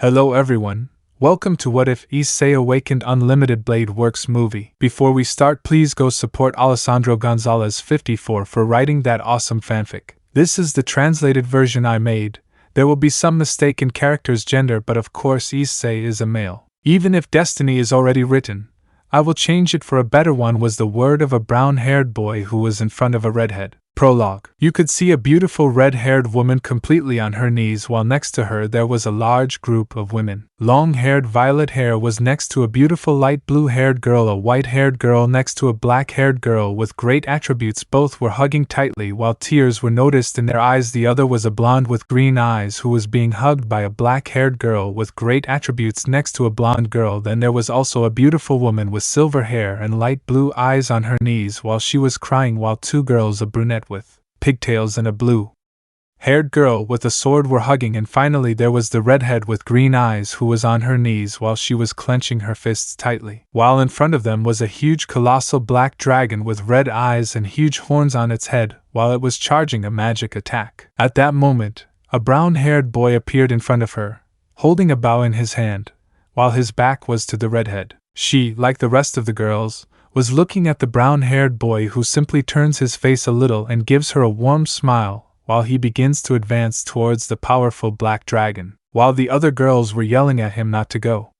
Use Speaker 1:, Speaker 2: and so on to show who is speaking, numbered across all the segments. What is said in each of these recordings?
Speaker 1: Hello everyone, welcome to What If Issei Awakened Unlimited Blade Works movie. Before we start, please go support Alessandro Gonzalez 54 for writing that awesome fanfic. This is the translated version I made. There will be some mistake in character's gender, but of course Issei is a male. Even if destiny is already written, I will change it for a better one, was the word of a brown-haired boy who was in front of a redhead. Prologue. You could see a beautiful red-haired woman completely on her knees, while next to her there was a large group of women. Long-haired violet hair was next to a beautiful light blue-haired girl, a white-haired girl next to a black-haired girl with great attributes. Both were hugging tightly while tears were noticed in their eyes. The other was a blonde with green eyes who was being hugged by a black-haired girl with great attributes next to a blonde girl. Then there was also a beautiful woman with silver hair and light blue eyes on her knees while she was crying, while two girls, a brunette with pigtails and a blue-haired girl with a sword, were hugging. And finally there was the redhead with green eyes who was on her knees while she was clenching her fists tightly. While in front of them was a huge colossal black dragon with red eyes and huge horns on its head, while it was charging a magic attack. At that moment, a brown-haired boy appeared in front of her, holding a bow in his hand, while his back was to the redhead. She, like the rest of the girls, was looking at the brown-haired boy, who simply turns his face a little and gives her a warm smile while he begins to advance towards the powerful black dragon, while the other girls were yelling at him not to go.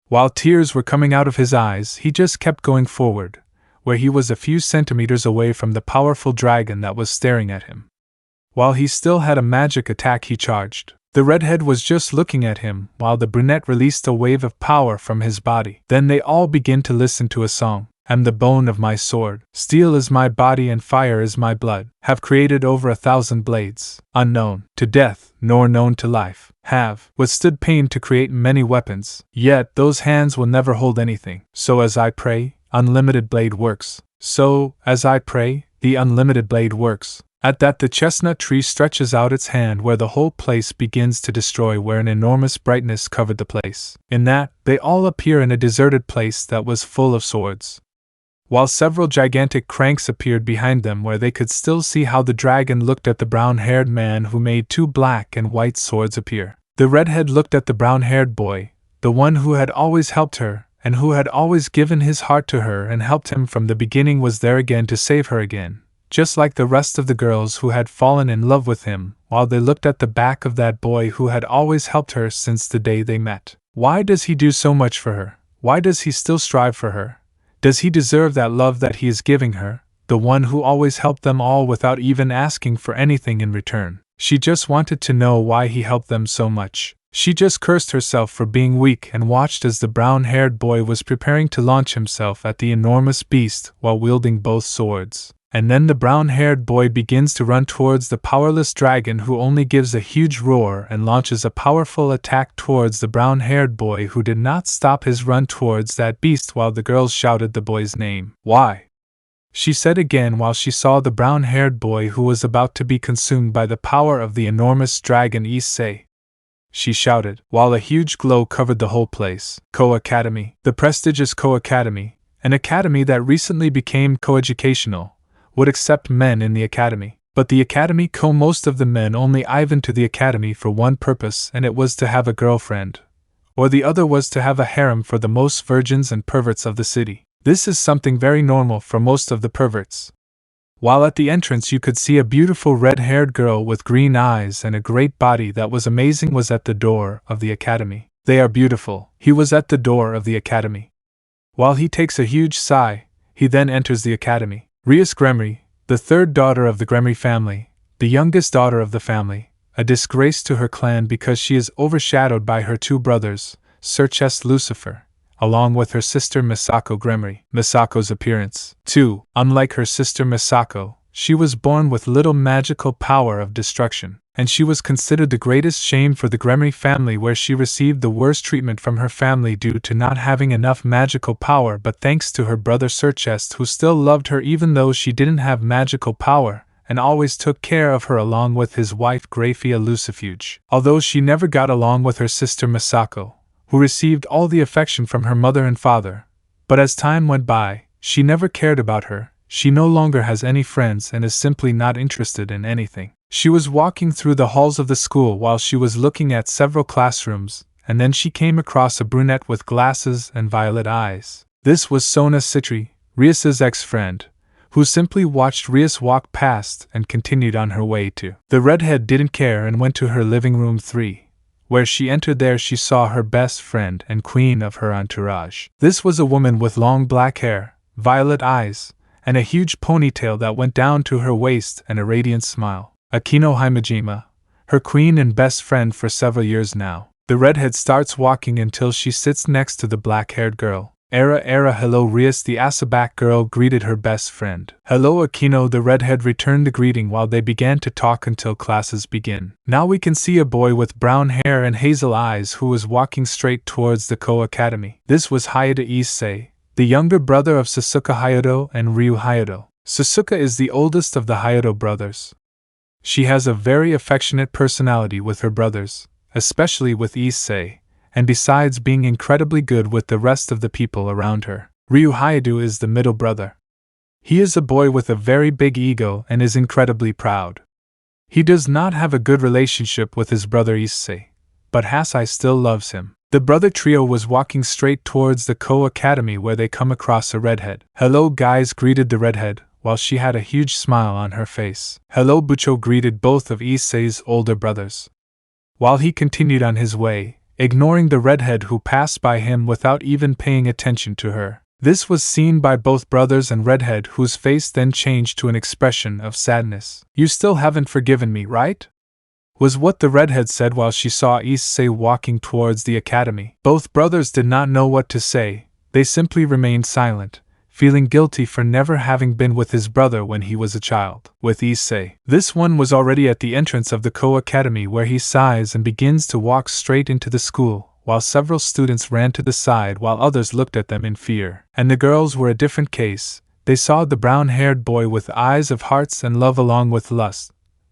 Speaker 1: While tears were coming out of his eyes, he just kept going forward, where he was a few centimeters away from the powerful dragon that was staring at him. While he still had a magic attack, he charged. The redhead was just looking at him, while the brunette released a wave of power from his body. Then they all began to listen to a song. Am the bone of my sword, steel is my body and fire is my blood, have created over 1,000 blades, unknown to death nor known to life, have withstood pain to create many weapons, yet those hands will never hold anything. So as I pray, unlimited blade works. So, as I pray, the unlimited blade works. At that the chestnut tree stretches out its hand, where the whole place begins to destroy, where an enormous brightness covered the place. In that, they all appear in a deserted place that was full of swords, while several gigantic cranks appeared behind them, where they could still see how the dragon looked at the brown-haired man who made two black and white swords appear. The redhead looked at the brown-haired boy, the one who had always helped her, and who had always given his heart to her and helped him from the beginning, was there again to save her again, just like the rest of the girls who had fallen in love with him, while they looked at the back of that boy who had always helped her since the day they met. Why does he do so much for her? Why does he still strive for her? Does he deserve that love that he is giving her, the one who always helped them all without even asking for anything in return? She just wanted to know why he helped them so much. She just cursed herself for being weak and watched as the brown-haired boy was preparing to launch himself at the enormous beast while wielding both swords. And then the brown-haired boy begins to run towards the powerless dragon, who only gives a huge roar and launches a powerful attack towards the brown-haired boy, who did not stop his run towards that beast while the girls shouted the boy's name. Why? She said again while she saw the brown-haired boy who was about to be consumed by the power of the enormous dragon Issei. She shouted, while a huge glow covered the whole place. Kuoh Academy. The prestigious Kuoh Academy, an academy that recently became coeducational, would accept men in the academy. But the academy Kuoh, most of the men only Ivan to the academy for one purpose, and it was to have a girlfriend, or the other was to have a harem for the most virgins and perverts of the city. This is something very normal for most of the perverts. While at the entrance you could see a beautiful red-haired girl with green eyes and a great body that was amazing was at the door of the academy. They are beautiful. He was at the door of the academy. While he takes a huge sigh, he then enters the academy. Gremory, the third daughter of the Gremory family, the youngest daughter of the family, a disgrace to her clan because she is overshadowed by her two brothers, Sirzechs Lucifer, along with her sister Misako Gremory. Misako's appearance, too, unlike her sister Misako, she was born with little magical power of destruction, and she was considered the greatest shame for the Gremory family, where she received the worst treatment from her family due to not having enough magical power. But thanks to her brother Sirzechs, who still loved her even though she didn't have magical power, and always took care of her, along with his wife Grayfia Lucifuge. Although she never got along with her sister Misako, who received all the affection from her mother and father, but as time went by, she never cared about her. She no longer has any friends and is simply not interested in anything. She was walking through the halls of the school while she was looking at several classrooms, and then she came across a brunette with glasses and violet eyes. This was Sona Citri, Rias's ex-friend, who simply watched Rias walk past and continued on her way to. The redhead didn't care and went to her living room 3. Where she entered there she saw her best friend and queen of her entourage. This was a woman with long black hair, violet eyes, and a huge ponytail that went down to her waist and a radiant smile. Akino Himejima, her queen and best friend for several years now. The redhead starts walking until she sits next to the black-haired girl. Era hello Rias, the Asabac girl greeted her best friend. Hello Akino, the redhead returned the greeting while they began to talk until classes begin. Now we can see a boy with brown hair and hazel eyes who was walking straight towards the Kuoh Academy. This was Hyoudou Issei, the younger brother of Sasuke Hyoudou and Ryu Hyoudou. Sasuke is the oldest of the Hyoudou brothers. She has a very affectionate personality with her brothers, especially with Issei, and besides being incredibly good with the rest of the people around her. Ryu Hyoudou is the middle brother. He is a boy with a very big ego and is incredibly proud. He does not have a good relationship with his brother Issei, but Hasai still loves him. The brother trio was walking straight towards the Kuoh Academy where they come across a redhead. Hello guys, greeted the redhead, while she had a huge smile on her face. Hello Bucho greeted both of Issei's older brothers. While he continued on his way, ignoring the redhead who passed by him without even paying attention to her. This was seen by both brothers and redhead, whose face then changed to an expression of sadness. You still haven't forgiven me, right? Was what the redhead said while she saw Issei walking towards the academy. Both brothers did not know what to say, they simply remained silent, feeling guilty for never having been with his brother when he was a child. With Issei, this one was already at the entrance of the Kuoh Academy where he sighs and begins to walk straight into the school, while several students ran to the side while others looked at them in fear. And the girls were a different case. They saw the brown-haired boy with eyes of hearts and love along with lust.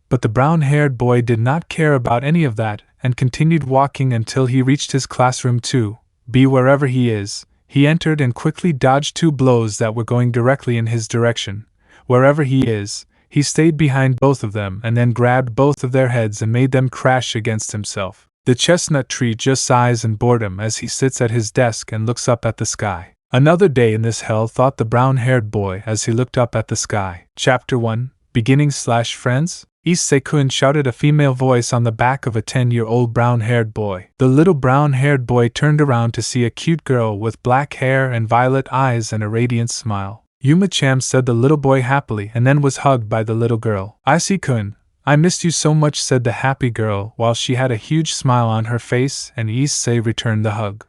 Speaker 1: But the brown-haired boy did not care about any of that and continued walking until he reached his classroom 2B. Wherever he is, he entered and quickly dodged 2 blows that were going directly in his direction. Wherever he is, he stayed behind both of them and then grabbed both of their heads and made them crash against himself. The chestnut tree just sighs in boredom as he sits at his desk and looks up at the sky. Another day in this hell, thought the brown-haired boy as he looked up at the sky. Chapter 1, Beginning/Friends? Issei-kun, shouted a female voice on the back of a 10-year-old brown-haired boy. The little brown-haired boy turned around to see a cute girl with black hair and violet eyes and a radiant smile. Yuma-chan, said the little boy happily, and then was hugged by the little girl. Issei-kun, I missed you so much, said the happy girl while she had a huge smile on her face, and Issei returned the hug.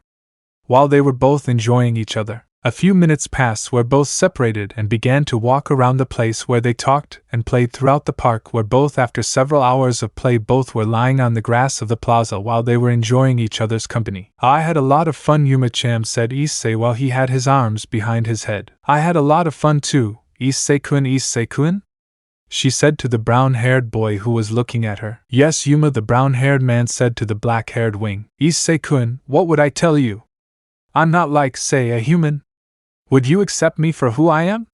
Speaker 1: While they were both enjoying each other, a few minutes passed where both separated and began to walk around the place where they talked and played throughout the park where both, after several hours of play, both were lying on the grass of the plaza while they were enjoying each other's company. I had a lot of fun, Yuma-chan, said Issei while he had his arms behind his head. I had a lot of fun too, Issei-kun. Issei-kun? She said to the brown-haired boy who was looking at her. Yes, Yuma, the brown-haired man said to the black-haired wing. Issei-kun, what would I tell you? I'm not like, say, a human. Would you accept me for who I am?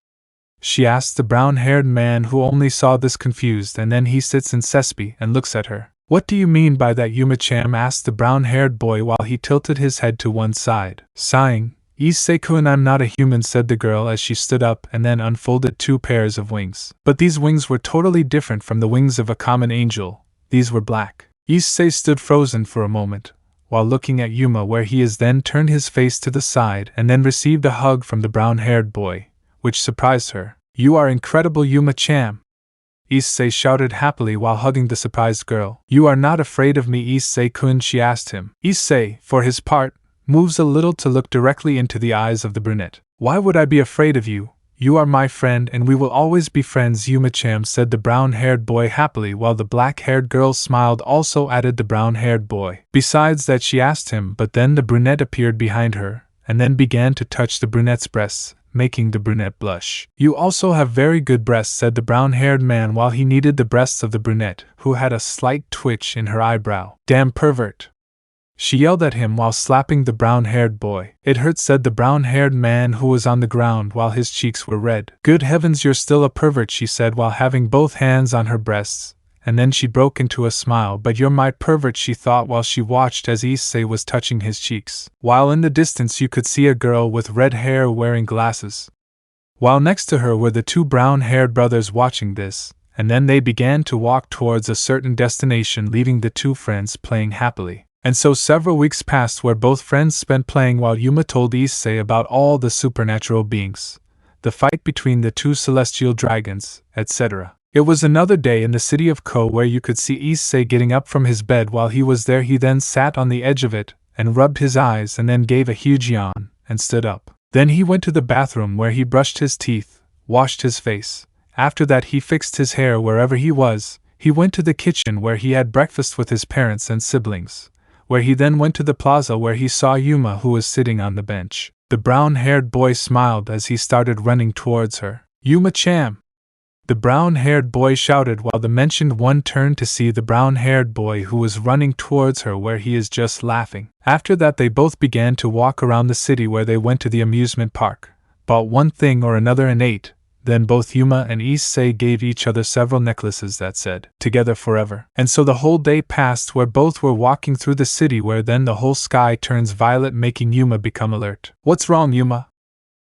Speaker 1: She asked the brown-haired man, who only saw this confused, and then he sits in Sespi and looks at her. What do you mean by that, Yuma-chan? Asked the brown-haired boy while he tilted his head to one side. Sighing, Issei-kun, I'm not a human, said the girl as she stood up and then unfolded 2 pairs of wings. But these wings were totally different from the wings of a common angel. These were black. Issei stood frozen for a moment, while looking at Yuma, where he then turned his face to the side and then received a hug from the brown-haired boy, which surprised her. You are incredible, Yuma-chan, Issei shouted happily while hugging the surprised girl. You are not afraid of me, Issei-kun? She asked him. Issei, for his part, moves a little to look directly into the eyes of the brunette. Why would I be afraid of you? You are my friend and we will always be friends, Yuma-chan, said the brown-haired boy happily while the black-haired girl smiled, also added the brown-haired boy. Besides that, she asked him, but then the brunette appeared behind her, and then began to touch the brunette's breasts, making the brunette blush. You also have very good breasts, said the brown-haired man while he kneaded the breasts of the brunette, who had a slight twitch in her eyebrow. Damn pervert! She yelled at him while slapping the brown-haired boy. It hurt, said the brown-haired man who was on the ground while his cheeks were red. Good heavens, you're still a pervert, she said while having both hands on her breasts, and then she broke into a smile. But you're my pervert, she thought while she watched as Issei was touching his cheeks, while in the distance you could see a girl with red hair wearing glasses. While next to her were the two brown-haired brothers watching this, and then they began to walk towards a certain destination, leaving the two friends playing happily. And so several weeks passed where both friends spent playing while Yuma told Issei about all the supernatural beings, the fight between the two celestial dragons, etc. It was another day in the city of Kuoh where you could see Issei getting up from his bed. While he was there, he then sat on the edge of it and rubbed his eyes and then gave a huge yawn and stood up. Then he went to the bathroom where he brushed his teeth, washed his face. After that he fixed his hair wherever he was. He went to the kitchen where he had breakfast with his parents and siblings, where he then went to the plaza where he saw Yuma, who was sitting on the bench. The brown-haired boy smiled as he started running towards her. "Yuma-chan!" The brown-haired boy shouted while the mentioned one turned to see the brown-haired boy who was running towards her, where he is just laughing. After that they both began to walk around the city where they went to the amusement park, bought one thing or another and ate. Then both Yuma and Issei gave each other several necklaces that said, "Together forever." And so the whole day passed where both were walking through the city, where then the whole sky turns violet, making Yuma become alert. "What's wrong, Yuma?"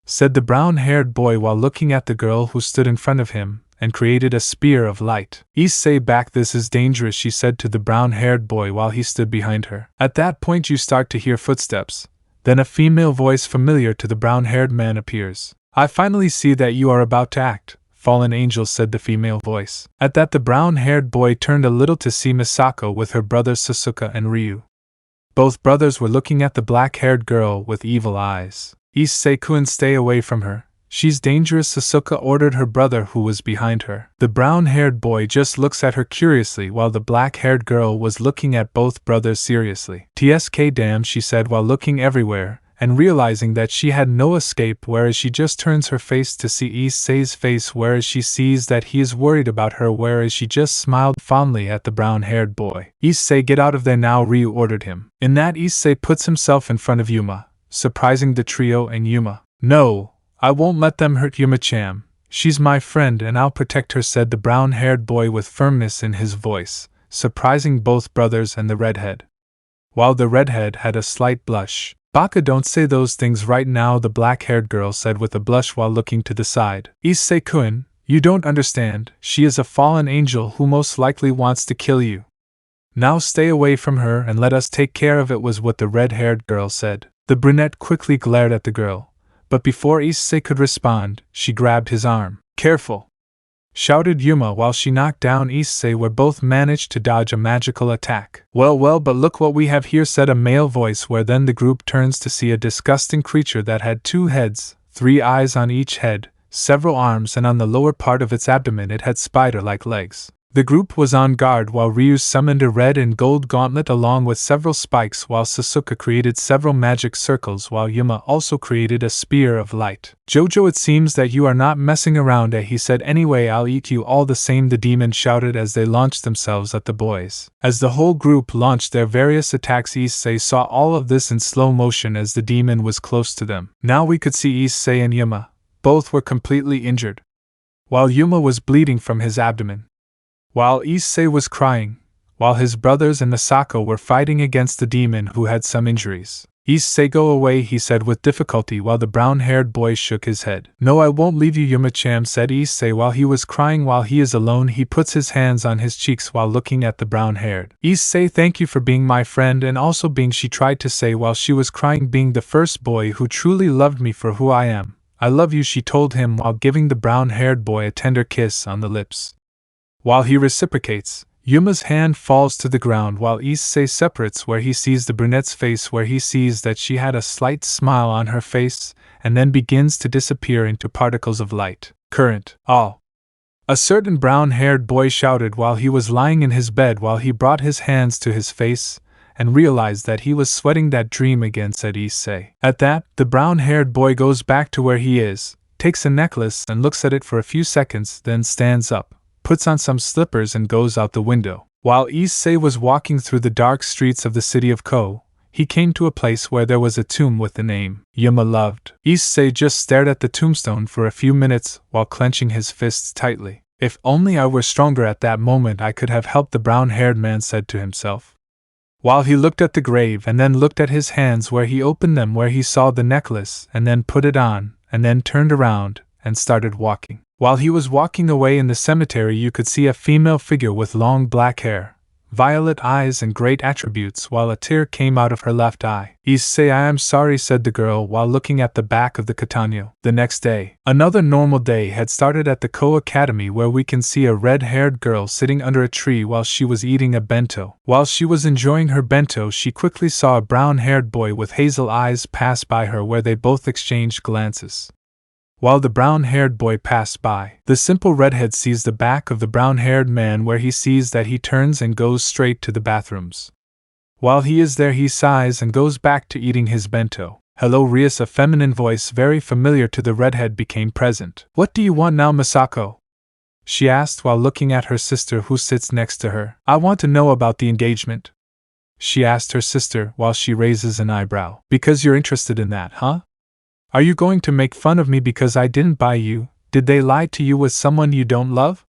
Speaker 1: said the brown-haired boy while looking at the girl who stood in front of him and created a spear of light. "Issei back, this is dangerous," she said to the brown-haired boy while he stood behind her. At that point you start to hear footsteps. Then a female voice familiar to the brown-haired man appears. "I finally see that you are about to act, fallen angel," said the female voice. At that the brown-haired boy turned a little to see Misako with her brothers Sasuke and Ryu. Both brothers were looking at the black-haired girl with evil eyes. "Issei-kun, stay away from her. She's dangerous," Sasuke ordered her brother who was behind her. The brown-haired boy just looks at her curiously while the black-haired girl was looking at both brothers seriously. "Tsk damn," she said while looking everywhere and realizing that she had no escape, whereas she just turns her face to see Issei's face, whereas she sees that he is worried about her, whereas she just smiled fondly at the brown-haired boy. "Issei, get out of there now," Ryu ordered him. In that Issei puts himself in front of Yuma, surprising the trio and Yuma. "No, I won't let them hurt Yuma-chan. She's my friend and I'll protect her," said the brown-haired boy with firmness in his voice, surprising both brothers and the redhead. While the redhead had a slight blush. "Baka, don't say those things right now," the black-haired girl said with a blush while looking to the side. "Issei-kun, you don't understand. She is a fallen angel who most likely wants to kill you. Now stay away from her and let us take care of it," was what the red-haired girl said. The brunette quickly glared at the girl, but before Issei could respond, she grabbed his arm. "Careful!" shouted Yuma while she knocked down Issei, where both managed to dodge a magical attack. Well, but look what we have here," said a male voice, where then the group turns to see a disgusting creature that had 2 heads, 3 eyes on each head, several arms, and on the lower part of its abdomen it had spider-like legs. The group was on guard while Ryu summoned a red and gold gauntlet along with several spikes, while Sasuke created several magic circles, while Yuma also created a spear of light. "Jojo, it seems that you are not messing around, he said. "Anyway, I'll eat you all the same," the demon shouted as they launched themselves at the boys. As the whole group launched their various attacks, Issei saw all of this in slow motion as the demon was close to them. Now we could see Issei and Yuma. Both were completely injured, while Yuma was bleeding from his abdomen, while Issei was crying, while his brothers and Misako were fighting against the demon who had some injuries. "Issei, go away," he said with difficulty while the brown-haired boy shook his head. "No, I won't leave you, Yuma-chan," said Issei while he was crying. While he is alone, he puts his hands on his cheeks while looking at the brown-haired. "Issei, thank you for being my friend and also being," she tried to say while she was crying, "being the first boy who truly loved me for who I am. I love you," she told him while giving the brown-haired boy a tender kiss on the lips. While he reciprocates, Yuma's hand falls to the ground while Issei separates, where he sees the brunette's face, where he sees that she had a slight smile on her face and then begins to disappear into particles of light. "Current, all!" a certain brown-haired boy shouted while he was lying in his bed, while he brought his hands to his face and realized that he was sweating. "That dream again," said Issei. At that, the brown-haired boy goes back to where he is, takes a necklace and looks at it for a few seconds, then stands up, puts on some slippers and goes out the window. While Issei was walking through the dark streets of the city of Kuoh, he came to a place where there was a tomb with the name Yuma Loved. Issei just stared at the tombstone for a few minutes while clenching his fists tightly. If only I were stronger at that moment I could have helped, the brown-haired man said to himself. While he looked at the grave and then looked at his hands where he opened them, where he saw the necklace and then put it on, and then turned around and started walking. While he was walking away in the cemetery, you could see a female figure with long black hair, violet eyes and great attributes, while a tear came out of her left eye. Issei, I am sorry, said the girl while looking at the back of the katana. The next day, another normal day had started at the Kuoh Academy, where we can see a red-haired girl sitting under a tree while she was eating a bento. While she was enjoying her bento, she quickly saw a brown-haired boy with hazel eyes pass by her, where they both exchanged glances. While the brown-haired boy passed by, the simple redhead sees the back of the brown-haired man, where he sees that he turns and goes straight to the bathrooms. While he is there, he sighs and goes back to eating his bento. Hello, Rias, a feminine voice very familiar to the redhead became present. What do you want now, Misako? She asked while looking at her sister who sits next to her. I want to know about the engagement, she asked her sister while she raises an eyebrow. Because you're interested in that, huh? Are you going to make fun of me because I didn't buy you? Did they lie to you with someone you don't love?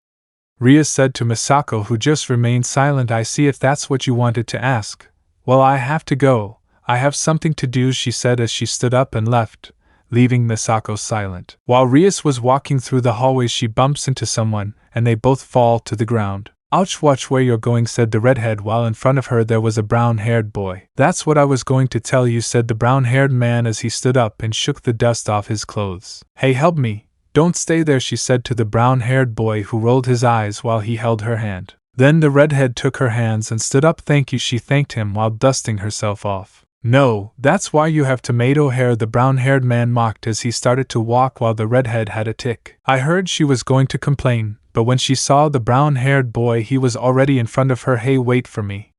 Speaker 1: Ria said to Misako, who just remained silent. I see, if that's what you wanted to ask. Well, I have to go. I have something to do, she said as she stood up and left, leaving Misako silent. While Rias was walking through the hallway, she bumps into someone, and they both fall to the ground. Ouch, watch where you're going, said the redhead while in front of her there was a brown-haired boy. That's what I was going to tell you, said the brown-haired man as he stood up and shook the dust off his clothes. Hey, help me. Don't stay there, she said to the brown-haired boy, who rolled his eyes while he held her hand. Then the redhead took her hands and stood up. Thank you, she thanked him while dusting herself off. No, that's why you have tomato hair, the brown-haired man mocked as he started to walk while the redhead had a tic. I heard she was going to complain, but when she saw the brown-haired boy, he was already in front of her. Hey, wait for me,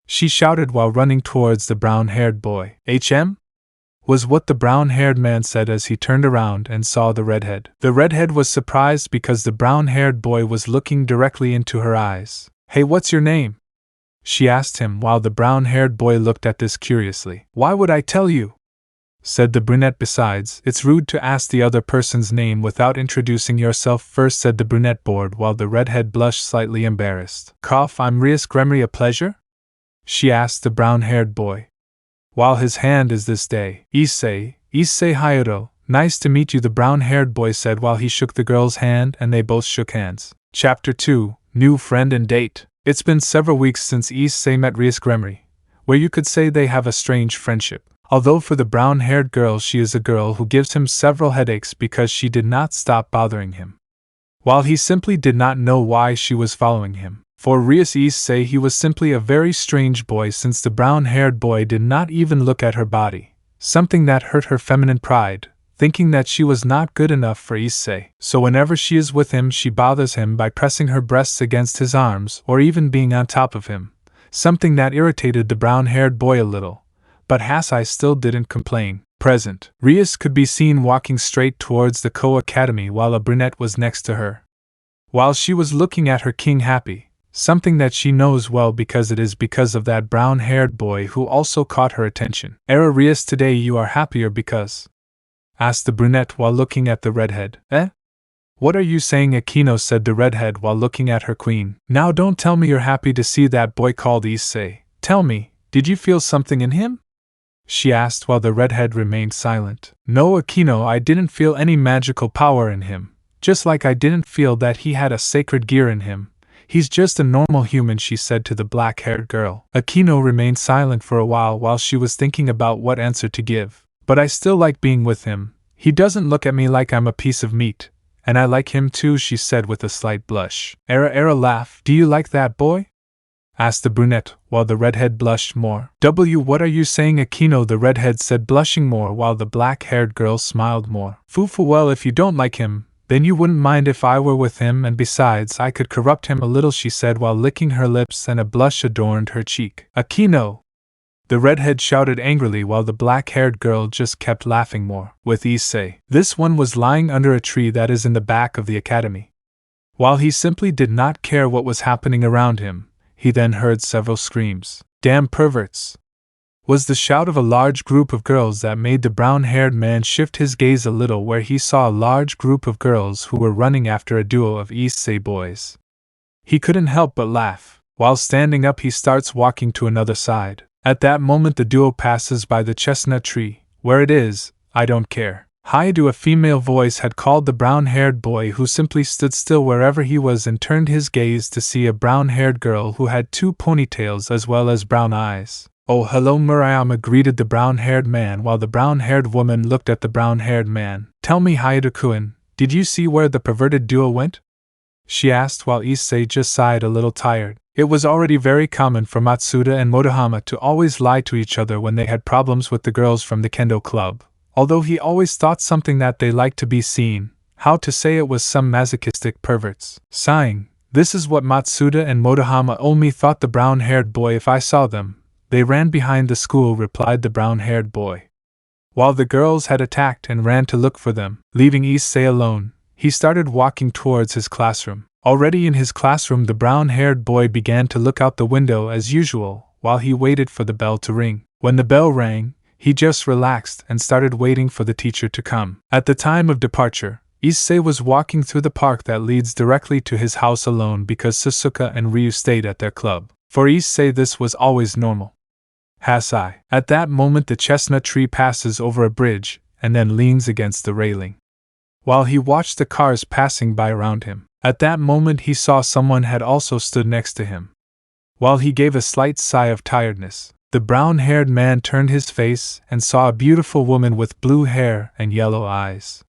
Speaker 1: she shouted while running towards the brown-haired boy. HM? Was what the brown-haired man said as he turned around and saw the redhead. The redhead was surprised because the brown-haired boy was looking directly into her eyes. Hey, what's your name? She asked him while the brown-haired boy looked at this curiously. Why would I tell you? Said the brunette. Besides, it's rude to ask the other person's name without introducing yourself first, said the brunette, bored while the redhead blushed, slightly embarrassed. Cough, I'm Rias Gremory. A pleasure? She asked the brown-haired boy, while his hand is this day. Issei Hyoudou, nice to meet you, the brown-haired boy said while he shook the girl's hand, and they both shook hands. Chapter 2, New Friend and Date. It's been several weeks since Issei met Rias Gremory, where you could say they have a strange friendship. Although for the brown-haired girl she is a girl who gives him several headaches because she did not stop bothering him, while he simply did not know why she was following him. For Rias Issei, he was simply a very strange boy, since the brown-haired boy did not even look at her body, something that hurt her feminine pride, thinking that she was not good enough for Issei. So whenever she is with him, she bothers him by pressing her breasts against his arms or even being on top of him, something that irritated the brown-haired boy a little. But Issei still didn't complain. Present, Rias could be seen walking straight towards the Kuoh Academy while a brunette was next to her. While she was looking at her king happy, something that she knows well because it is because of that brown-haired boy who also caught her attention. Era Rias, today you are happier because? Asked the brunette while looking at the redhead. Eh? What are you saying, Akino, said the redhead while looking at her queen. Now don't tell me you're happy to see that boy called Issei. Tell me, did you feel something in him? She asked while the redhead remained silent. No, Akino, I didn't feel any magical power in him, just like I didn't feel that he had a sacred gear in him. He's just a normal human, she said to the black-haired girl. Akino remained silent for a while she was thinking about what answer to give. But I still like being with him. He doesn't look at me like I'm a piece of meat, and I like him too, she said with a slight blush. Era laugh. Do you like that boy? Asked the brunette, while the redhead blushed more. What are you saying, Akino? The redhead said, blushing more while the black-haired girl smiled more. Fufu, well, if you don't like him, then you wouldn't mind if I were with him, and besides, I could corrupt him a little, she said while licking her lips and a blush adorned her cheek. Akino! The redhead shouted angrily while the black-haired girl just kept laughing more. With Issei. This one was lying under a tree that is in the back of the academy. While he simply did not care what was happening around him, he then heard several screams. Damn perverts! was the shout of a large group of girls that made the brown-haired man shift his gaze a little, where he saw a large group of girls who were running after a duo of Issei boys. He couldn't help but laugh. While standing up, he starts walking to another side. At that moment the duo passes by the chestnut tree. Where it is, I don't care. Hyoudou, a female voice, had called the brown-haired boy, who simply stood still wherever he was and turned his gaze to see a brown-haired girl who had 2 ponytails as well as brown eyes. "Oh, hello, Murayama," greeted the brown-haired man, while the brown-haired woman looked at the brown-haired man. "Tell me, Hyoudou-kun, did you see where the perverted duo went?" she asked, while Issei just sighed a little tired. It was already very common for Matsuda and Motohama to always lie to each other when they had problems with the girls from the kendo club. Although he always thought something that they liked to be seen, how to say it was some masochistic perverts. Sighing, "This is what Matsuda and Motohama only thought the brown-haired boy if I saw them. They ran behind the school," replied the brown-haired boy. While the girls had attacked and ran to look for them, leaving Issei alone, he started walking towards his classroom. Already in his classroom, the brown-haired boy began to look out the window as usual, while he waited for the bell to ring. When the bell rang, he just relaxed and started waiting for the teacher to come. At the time of departure, Issei was walking through the park that leads directly to his house alone because Sasuke and Ryu stayed at their club. For Issei this was always normal. Hasai. At that moment the chestnut tree passes over a bridge and then leans against the railing. While he watched the cars passing by around him, at that moment he saw someone had also stood next to him. While he gave a slight sigh of tiredness, the brown-haired man turned his face and saw a beautiful woman with blue hair and yellow eyes.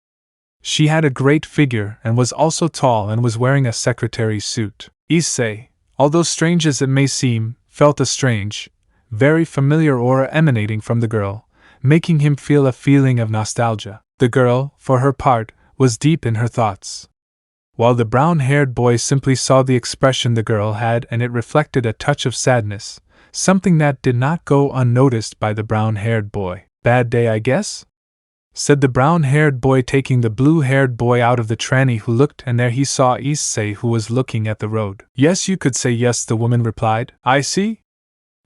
Speaker 1: She had a great figure and was also tall and was wearing a secretary's suit. Issei, although strange as it may seem, felt a strange, very familiar aura emanating from the girl, making him feel a feeling of nostalgia. The girl, for her part, was deep in her thoughts, while the brown-haired boy simply saw the expression the girl had, and it reflected a touch of sadness, something that did not go unnoticed by the brown-haired boy. "Bad day, I guess?" said the brown-haired boy, taking the blue-haired boy out of the tranny, who looked, and there he saw Issei, who was looking at the road. "Yes, you could say yes," the woman replied. "I see,"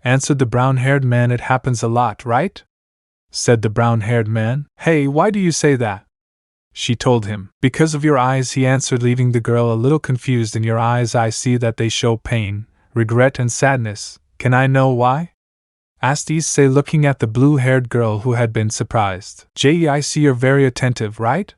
Speaker 1: answered the brown-haired man. "It happens a lot, right?" said the brown-haired man. "Hey, why do you say that?" she told him. "Because of your eyes," he answered, leaving the girl a little confused. "In your eyes I see that they show pain, regret and sadness. Can I know why?" asked Issei, looking at the blue-haired girl who had been surprised. "I see you're very attentive, right?"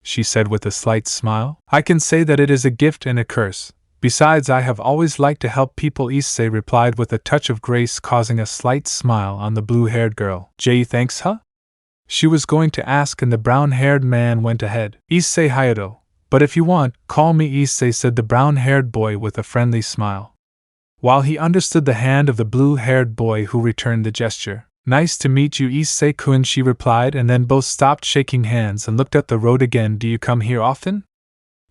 Speaker 1: she said with a slight smile. "I can say that it is a gift and a curse. Besides, I have always liked to help people," Issei replied with a touch of grace, causing a slight smile on the blue-haired girl. "Thanks, huh?" she was going to ask, and the brown-haired man went ahead. "Issei Hyoudou, but if you want, call me Issei," said the brown-haired boy with a friendly smile, while he understood the hand of the blue-haired boy, who returned the gesture. "Nice to meet you, Issei-kun," she replied, and then both stopped shaking hands and looked at the road again. "Do you come here often?"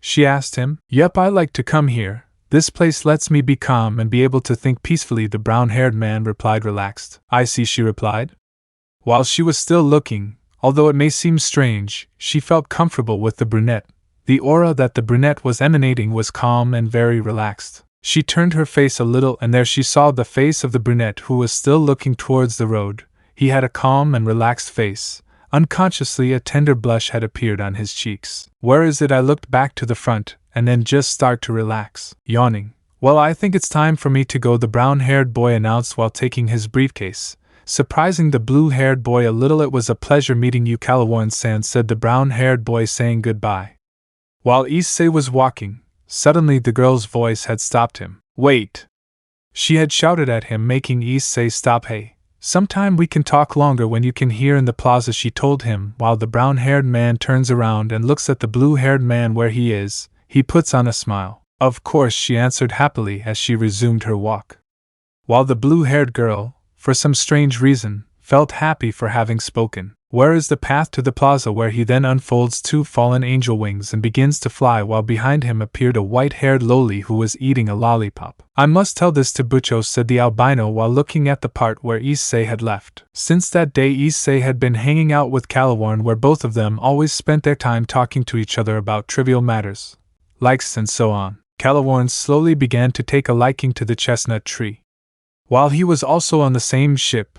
Speaker 1: she asked him. "Yep, I like to come here. This place lets me be calm and be able to think peacefully," the brown-haired man replied, relaxed. "I see," she replied. While she was still looking, although it may seem strange, she felt comfortable with the brunette. The aura that the brunette was emanating was calm and very relaxed. She turned her face a little, and there she saw the face of the brunette, who was still looking towards the road. He had a calm and relaxed face. Unconsciously, a tender blush had appeared on his cheeks. "Where is it?" I looked back to the front, and then just start to relax. Yawning. "Well, I think it's time for me to go," the brown-haired boy announced while taking his briefcase, surprising the blue-haired boy a little. "It was a pleasure meeting you, Calawarn-san," said the brown-haired boy, saying goodbye. While Issei was walking, suddenly the girl's voice had stopped him. "Wait!" she had shouted at him, making Issei stop. "Hey, sometime we can talk longer when you can hear in the plaza," she told him, while the brown-haired man turns around and looks at the blue-haired man where he is. He puts on a smile. "Of course," she answered happily as she resumed her walk, while the blue-haired girl, for some strange reason, felt happy for having spoken. "Where is the path to the plaza?" where he then unfolds 2 fallen angel wings and begins to fly, while behind him appeared a white-haired loli who was eating a lollipop. "I must tell this to Bucho," said the albino while looking at the part where Issei had left. Since that day Issei had been hanging out with Calawarn, where both of them always spent their time talking to each other about trivial matters, likes and so on. Calawarn slowly began to take a liking to the chestnut tree. While he was also on the same ship,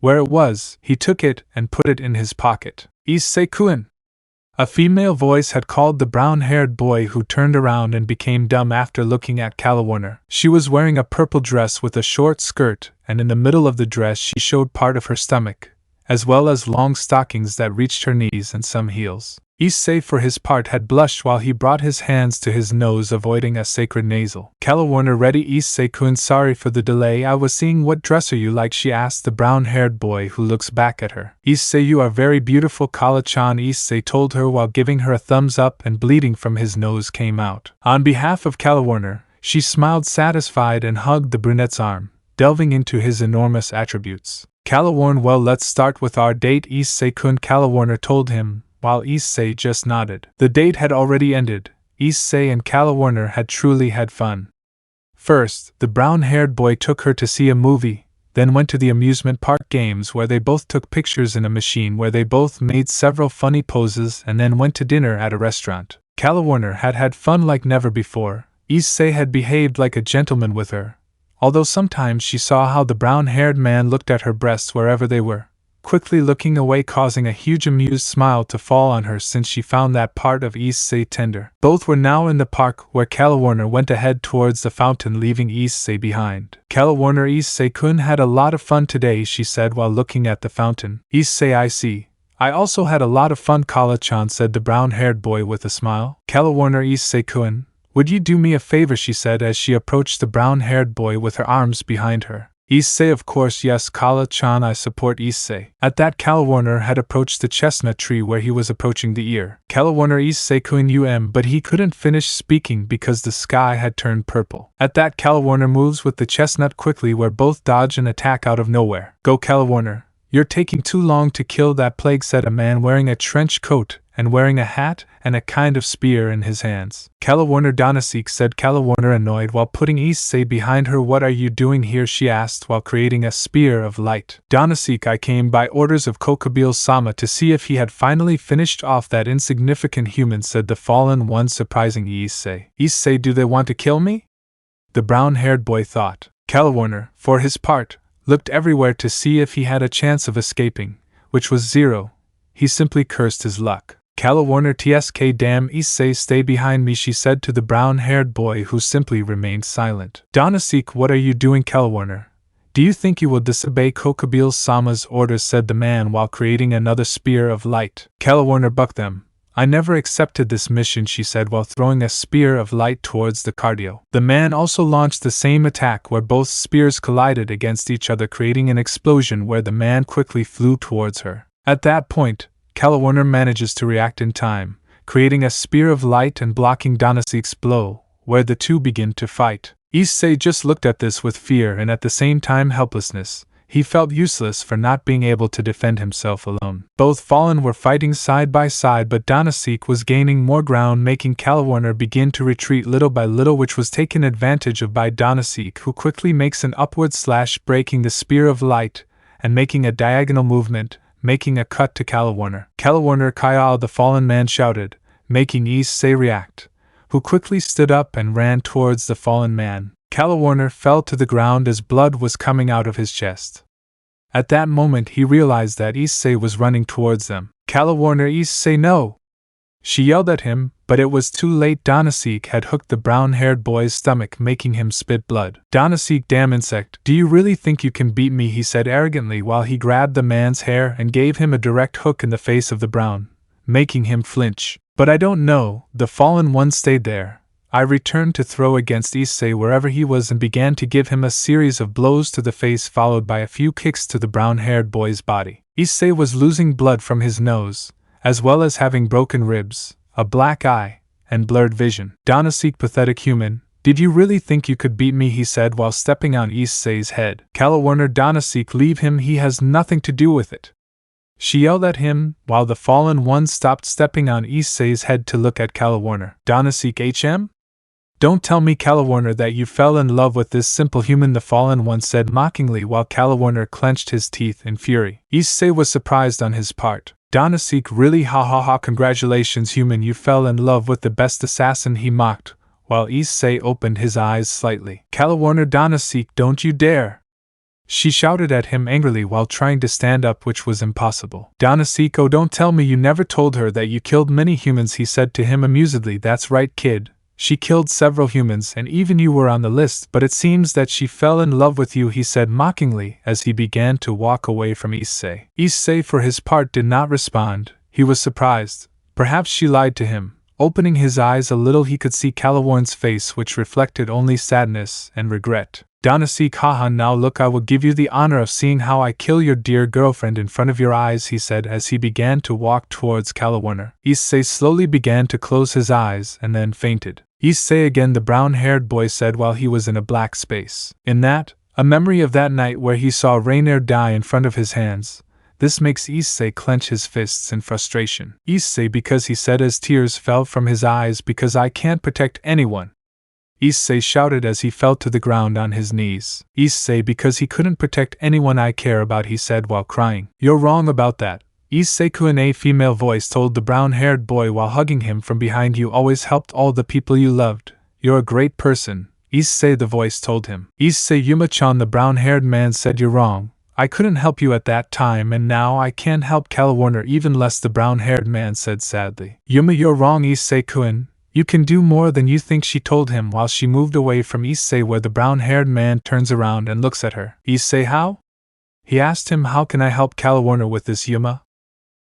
Speaker 1: where it was, he took it and put it in his pocket. Issei-kun! A female voice had called the brown-haired boy, who turned around and became dumb after looking at Kalawarner. She was wearing a purple dress with a short skirt, and in the middle of the dress she showed part of her stomach, as well as long stockings that reached her knees and some heels. Issei, for his part, had blushed while he brought his hands to his nose, avoiding a sacred nasal. Kalawarner ready. Issei-kun, sorry for the delay, I was seeing what dress are you like, she asked the brown-haired boy, who looks back at her. Issei, you are very beautiful, Kala-chan, Issei told her while giving her a thumbs up, and bleeding from his nose came out. On behalf of Kalawarner, she smiled satisfied and hugged the brunette's arm, delving into his enormous attributes. Kalawarner, well, let's start with our date, Issei-kun, Kalawarner told him, while Issei just nodded. The date had already ended. Issei and Kalawarner had truly had fun. First, the brown-haired boy took her to see a movie, then went to the amusement park games where they both took pictures in a machine where they both made several funny poses, and then went to dinner at a restaurant. Kalawarner had had fun like never before. Issei had behaved like a gentleman with her, although sometimes she saw how the brown-haired man looked at her breasts wherever they were, quickly looking away, causing a huge amused smile to fall on her since she found that part of Issei tender. Both were now in the park, where Kalawarner went ahead towards the fountain, leaving Issei behind. Kalawarner, Issei-kun had a lot of fun today, she said while looking at the fountain. Issei, I see. I also had a lot of fun, Kala-chan said the brown-haired boy with a smile. Kalawarner, Issei-kun, would you do me a favor, she said as she approached the brown-haired boy with her arms behind her. Issei, of course, yes, Kala-chan, I support Issei. At that, Kalawarner had approached the chestnut tree where he was approaching the ear. Kalawarner, Issei-kun, but he couldn't finish speaking because the sky had turned purple. At that, Kalawarner moves with the chestnut quickly, where both dodge an attack out of nowhere. Go, Kalawarner. You're taking too long to kill that plague, said a man wearing a trench coat and wearing a hat and a kind of spear in his hands. Kalawarner, Donasik, said Kalawarner, annoyed while putting Issei behind her. What are you doing here, she asked while creating a spear of light. Donasik, I came by orders of Kokabil-sama to see if he had finally finished off that insignificant human, said the fallen one, surprising Issei. Issei, do they want to kill me? The brown-haired boy thought. Kalawarner, for his part, looked everywhere to see if he had a chance of escaping, which was zero. He simply cursed his luck. Kalawarner, tsk, damn, Issei, stay behind me, she said to the brown-haired boy, who simply remained silent. Donasik, what are you doing, Kalawarner? Do you think you will disobey Kokabil-sama's orders, said the man while creating another spear of light. Kalawarner, buck them. I never accepted this mission, she said while throwing a spear of light towards the cardio. The man also launched the same attack, where both spears collided against each other, creating an explosion where the man quickly flew towards her. At that point, Kalawarner manages to react in time, creating a spear of light and blocking Donasik's blow, where the two begin to fight. Issei just looked at this with fear and at the same time helplessness. He felt useless for not being able to defend himself alone. Both fallen were fighting side by side, but Donasik was gaining more ground, making Kalawarner begin to retreat little by little, which was taken advantage of by Donasik, who quickly makes an upward slash, breaking the spear of light and making a diagonal movement, making a cut to Kalawarner. Kalawarner, Kyle, the fallen man shouted, making Issei react, who quickly stood up and ran towards the fallen man. Kalawarner fell to the ground as blood was coming out of his chest. At that moment he realized that Issei was running towards them. Kalawarner, Issei, no! She yelled at him, but it was too late. Donasik had hooked the brown-haired boy's stomach, making him spit blood. Donasik, damn insect, do you really think you can beat me, he said arrogantly while he grabbed the man's hair and gave him a direct hook in the face of the brown, making him flinch. But I don't know, the fallen one stayed there. I returned to throw against Issei wherever he was and began to give him a series of blows to the face, followed by a few kicks to the brown-haired boy's body. Issei was losing blood from his nose, as well as having broken ribs, a black eye, and blurred vision. Donasik, pathetic human, did you really think you could beat me, he said while stepping on Issei's head. Kalawarner, Donasik, leave him, he has nothing to do with it. She yelled at him, while the fallen one stopped stepping on Issei's head to look at Kalawarner. Donasik, HM? Don't tell me, Kalawarner, that you fell in love with this simple human, the fallen one said mockingly while Kalawarner clenched his teeth in fury. Issei was surprised on his part. Donasik, really, ha ha ha, congratulations human, you fell in love with the best assassin, he mocked, while Issei opened his eyes slightly. Kalawarner, Donasik, don't you dare! She shouted at him angrily while trying to stand up, which was impossible. Danasiko, don't tell me you never told her that you killed many humans, he said to him amusedly. That's right, kid. She killed several humans, and even you were on the list, but it seems that she fell in love with you, he said mockingly as he began to walk away from Issei. Issei, for his part, did not respond. He was surprised. Perhaps she lied to him. Opening his eyes a little, he could see Calaworn's face, which reflected only sadness and regret. Danasik, haha, now look, I will give you the honor of seeing how I kill your dear girlfriend in front of your eyes, he said as he began to walk towards Calaworner. Issei slowly began to close his eyes and then fainted. Issei again, the brown-haired boy said while he was in a black space. In that, a memory of that night where he saw Rainier die in front of his hands. This makes Issei clench his fists in frustration. Issei, because he said as tears fell from his eyes, because I can't protect anyone. Issei shouted as he fell to the ground on his knees. Issei, because he couldn't protect anyone I care about, he said while crying. You're wrong about that. Issei-kun, a female voice told the brown-haired boy while hugging him from behind. You always helped all the people you loved. You're a great person, Issei, the voice told him. Issei, Yuma-chan, the brown-haired man said, you're wrong. I couldn't help you at that time, and now I can't help Calaworner even less, the brown-haired man said sadly. Yuma, you're wrong, Issei-kun. You can do more than you think, she told him while she moved away from Issei, where the brown-haired man turns around and looks at her. Issei, how? He asked him, how can I help Calaworner with this, Yuma?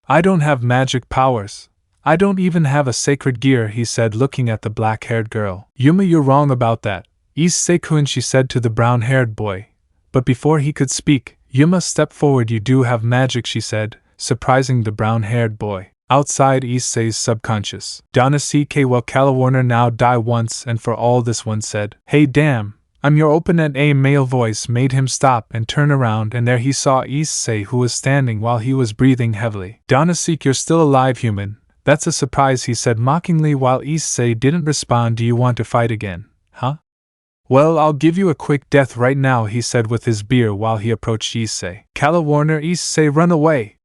Speaker 1: I don't have magic powers. I don't even have a sacred gear, he said, looking at the black-haired girl. Yuma, you're wrong about that, Issei-kun, she said to the brown-haired boy. But before he could speak, Yuma stepped forward. You do have magic, she said, surprising the brown-haired boy. Outside Issei's subconscious. Danasike, will Calaworner now die once and for all, this one said. Hey damn, I'm your opponent. A male voice made him stop and turn around, and there he saw Issei, who was standing while he was breathing heavily. Danasike, you're still alive, human. That's a surprise, he said mockingly while Issei didn't respond. Do you want to fight again, huh? Well, I'll give you a quick death right now, he said with his beer while he approached Issei. Calaworner, Issei, run away!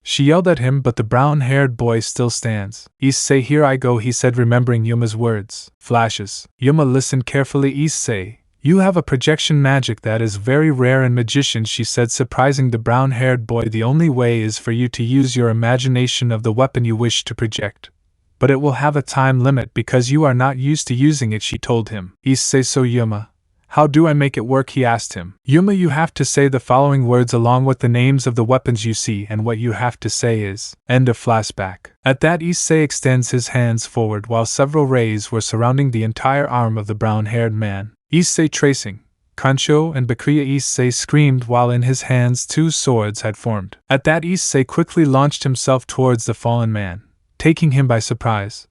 Speaker 1: She yelled at him, but the brown-haired boy still stands. Issei, here I go, he said, remembering Yuma's words. Flashes. Yuma listened carefully. Issei, you have a projection magic that is very rare in magicians, she said, surprising the brown-haired boy. The only way is for you to use your imagination of the weapon you wish to project. But it will have a time limit because you are not used to using it, she told him. Issei, so Yuma, how do I make it work, he asked him. Yuma, you have to say the following words along with the names of the weapons you see, and what you have to say is, end of flashback. At that, Issei extends his hands forward while several rays were surrounding the entire arm of the brown-haired man. Issei tracing. Kancho and Bakria. Issei screamed while in his hands 2 swords had formed. At that, Issei quickly launched himself towards the fallen man, taking him by surprise.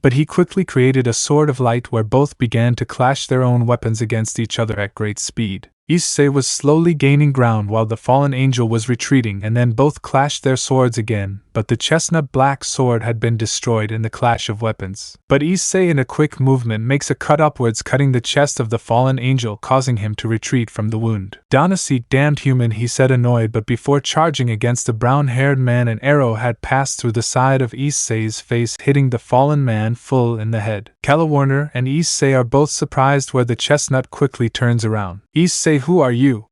Speaker 1: But he quickly created a sword of light where both began to clash their own weapons against each other at great speed. Issei was slowly gaining ground while the fallen angel was retreating, and then both clashed their swords again, but the chestnut black sword had been destroyed in the clash of weapons. But Issei, in a quick movement, makes a cut upwards, cutting the chest of the fallen angel, causing him to retreat from the wound. Danasik, damned human, he said, annoyed, but before charging against the brown-haired man, an arrow had passed through the side of Issei's face, hitting the fallen man full in the head. Calaworner and Issei are both surprised where the chestnut quickly turns around. Issei, who are you?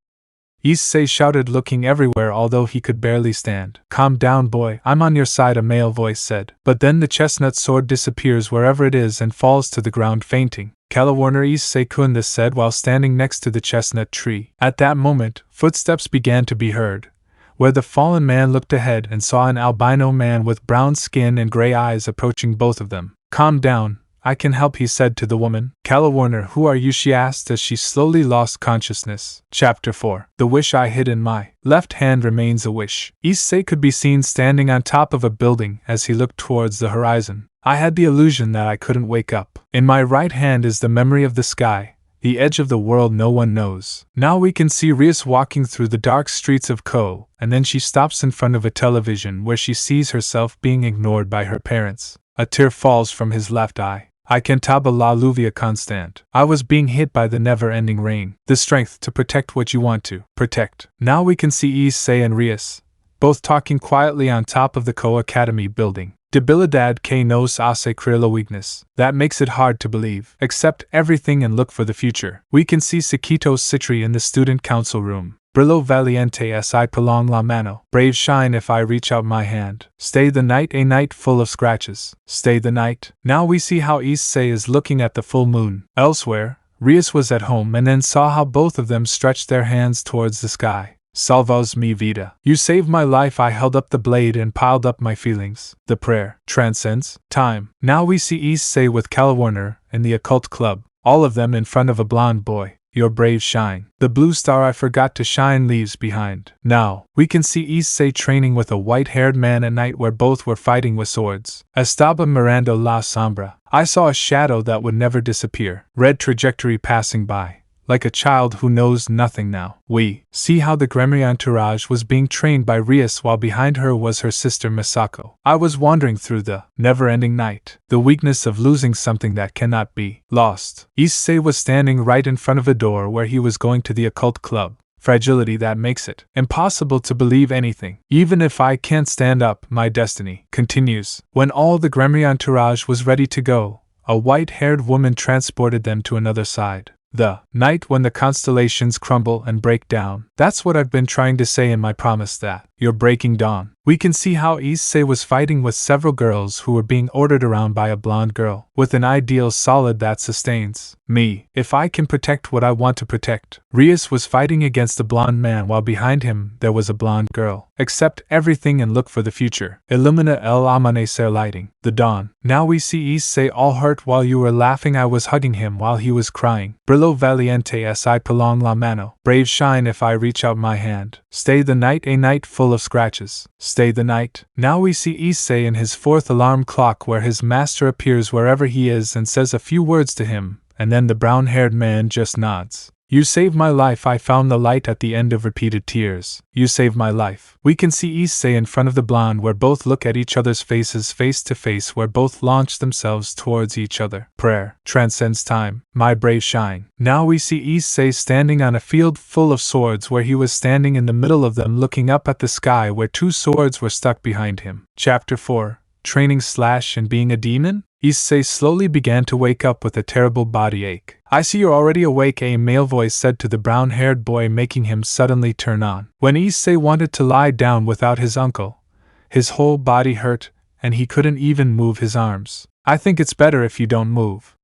Speaker 1: Issei shouted, looking everywhere although he could barely stand. Calm down, boy, I'm on your side, a male voice said. But then the chestnut sword disappears wherever it is and falls to the ground fainting. Calaworner, Issei-kun, this said while standing next to the chestnut tree. At that moment, footsteps began to be heard, where the fallen man looked ahead and saw an albino man with brown skin and gray eyes approaching both of them. Calm down, I can help, he said to the woman. Calaworner, who are you, she asked as she slowly lost consciousness. Chapter 4. The wish I hid in my left hand remains a wish. Issei could be seen standing on top of a building as he looked towards the horizon. I had the illusion that I couldn't wake up. In my right hand is the memory of the sky, the edge of the world no one knows. Now we can see Rias walking through the dark streets of Kuoh, and then she stops in front of a television where she sees herself being ignored by her parents. A tear falls from his left eye. I cantaba la lluvia constant. I was being hit by the never-ending rain. The strength to protect what you want to protect. Now we can see Issei and Rias, both talking quietly on top of the Kuoh Academy building. Debilidad que nos hace creer la weakness. That makes it hard to believe. Accept everything and look for the future. We can see Sakito Citri in the student council room. Brillo valiente as I prolong la mano. Brave shine if I reach out my hand. Stay the night, a night full of scratches. Stay the night. Now we see how Issei is looking at the full moon. Elsewhere, Rias was at home and then saw how both of them stretched their hands towards the sky. Salvos mi vida. You saved my life. I held up the blade and piled up my feelings. The prayer transcends time. Now we see Issei with Calawarner in the occult club, all of them in front of a blonde boy. Your brave shine. The blue star I forgot to shine leaves behind. Now, we can see Issei training with a white-haired man at night where both were fighting with swords. Estaba mirando la sombra. I saw a shadow that would never disappear. Red trajectory passing by. Like a child who knows nothing now. We see how the Gremory entourage was being trained by Rias while behind her was her sister Misako. I was wandering through the never-ending night. The weakness of losing something that cannot be lost. Issei was standing right in front of a door where he was going to the occult club. Fragility that makes it impossible to believe anything. Even if I can't stand up, my destiny continues. When all the Gremory entourage was ready to go, a white-haired woman transported them to another side. The night when the constellations crumble and break down. That's what I've been trying to say in my promise that you're breaking dawn. We can see how Issei was fighting with several girls who were being ordered around by a blonde girl, with an ideal solid that sustains me. If I can protect what I want to protect. Rias was fighting against a blonde man while behind him there was a blonde girl. Accept everything and look for the future. Illumina el amanecer lighting. The dawn. Now we see Issei all hurt while you were laughing. I was hugging him while he was crying. Brillo valiente as I prolong la mano. Brave shine if I reach out my hand. Stay the night, a night full of scratches. Stay the night. Now we see Issei in his fourth alarm clock where his master appears wherever he is and says a few words to him, and then the brown-haired man just nods. You saved my life. I found the light at the end of repeated tears. You saved my life. We can see Issei in front of the blonde where both look at each other's faces face to face where both launch themselves towards each other. Prayer transcends time. My brave shine. Now we see Issei standing on a field full of swords where he was standing in the middle of them looking up at the sky where two swords were stuck behind him. Chapter 4. Training / and being a demon? Issei slowly began to wake up with a terrible body ache. I see you're already awake, a male voice said to the brown-haired boy, making him suddenly turn on. When Issei wanted to lie down without his uncle, his whole body hurt, and he couldn't even move his arms. I think it's better if you don't move.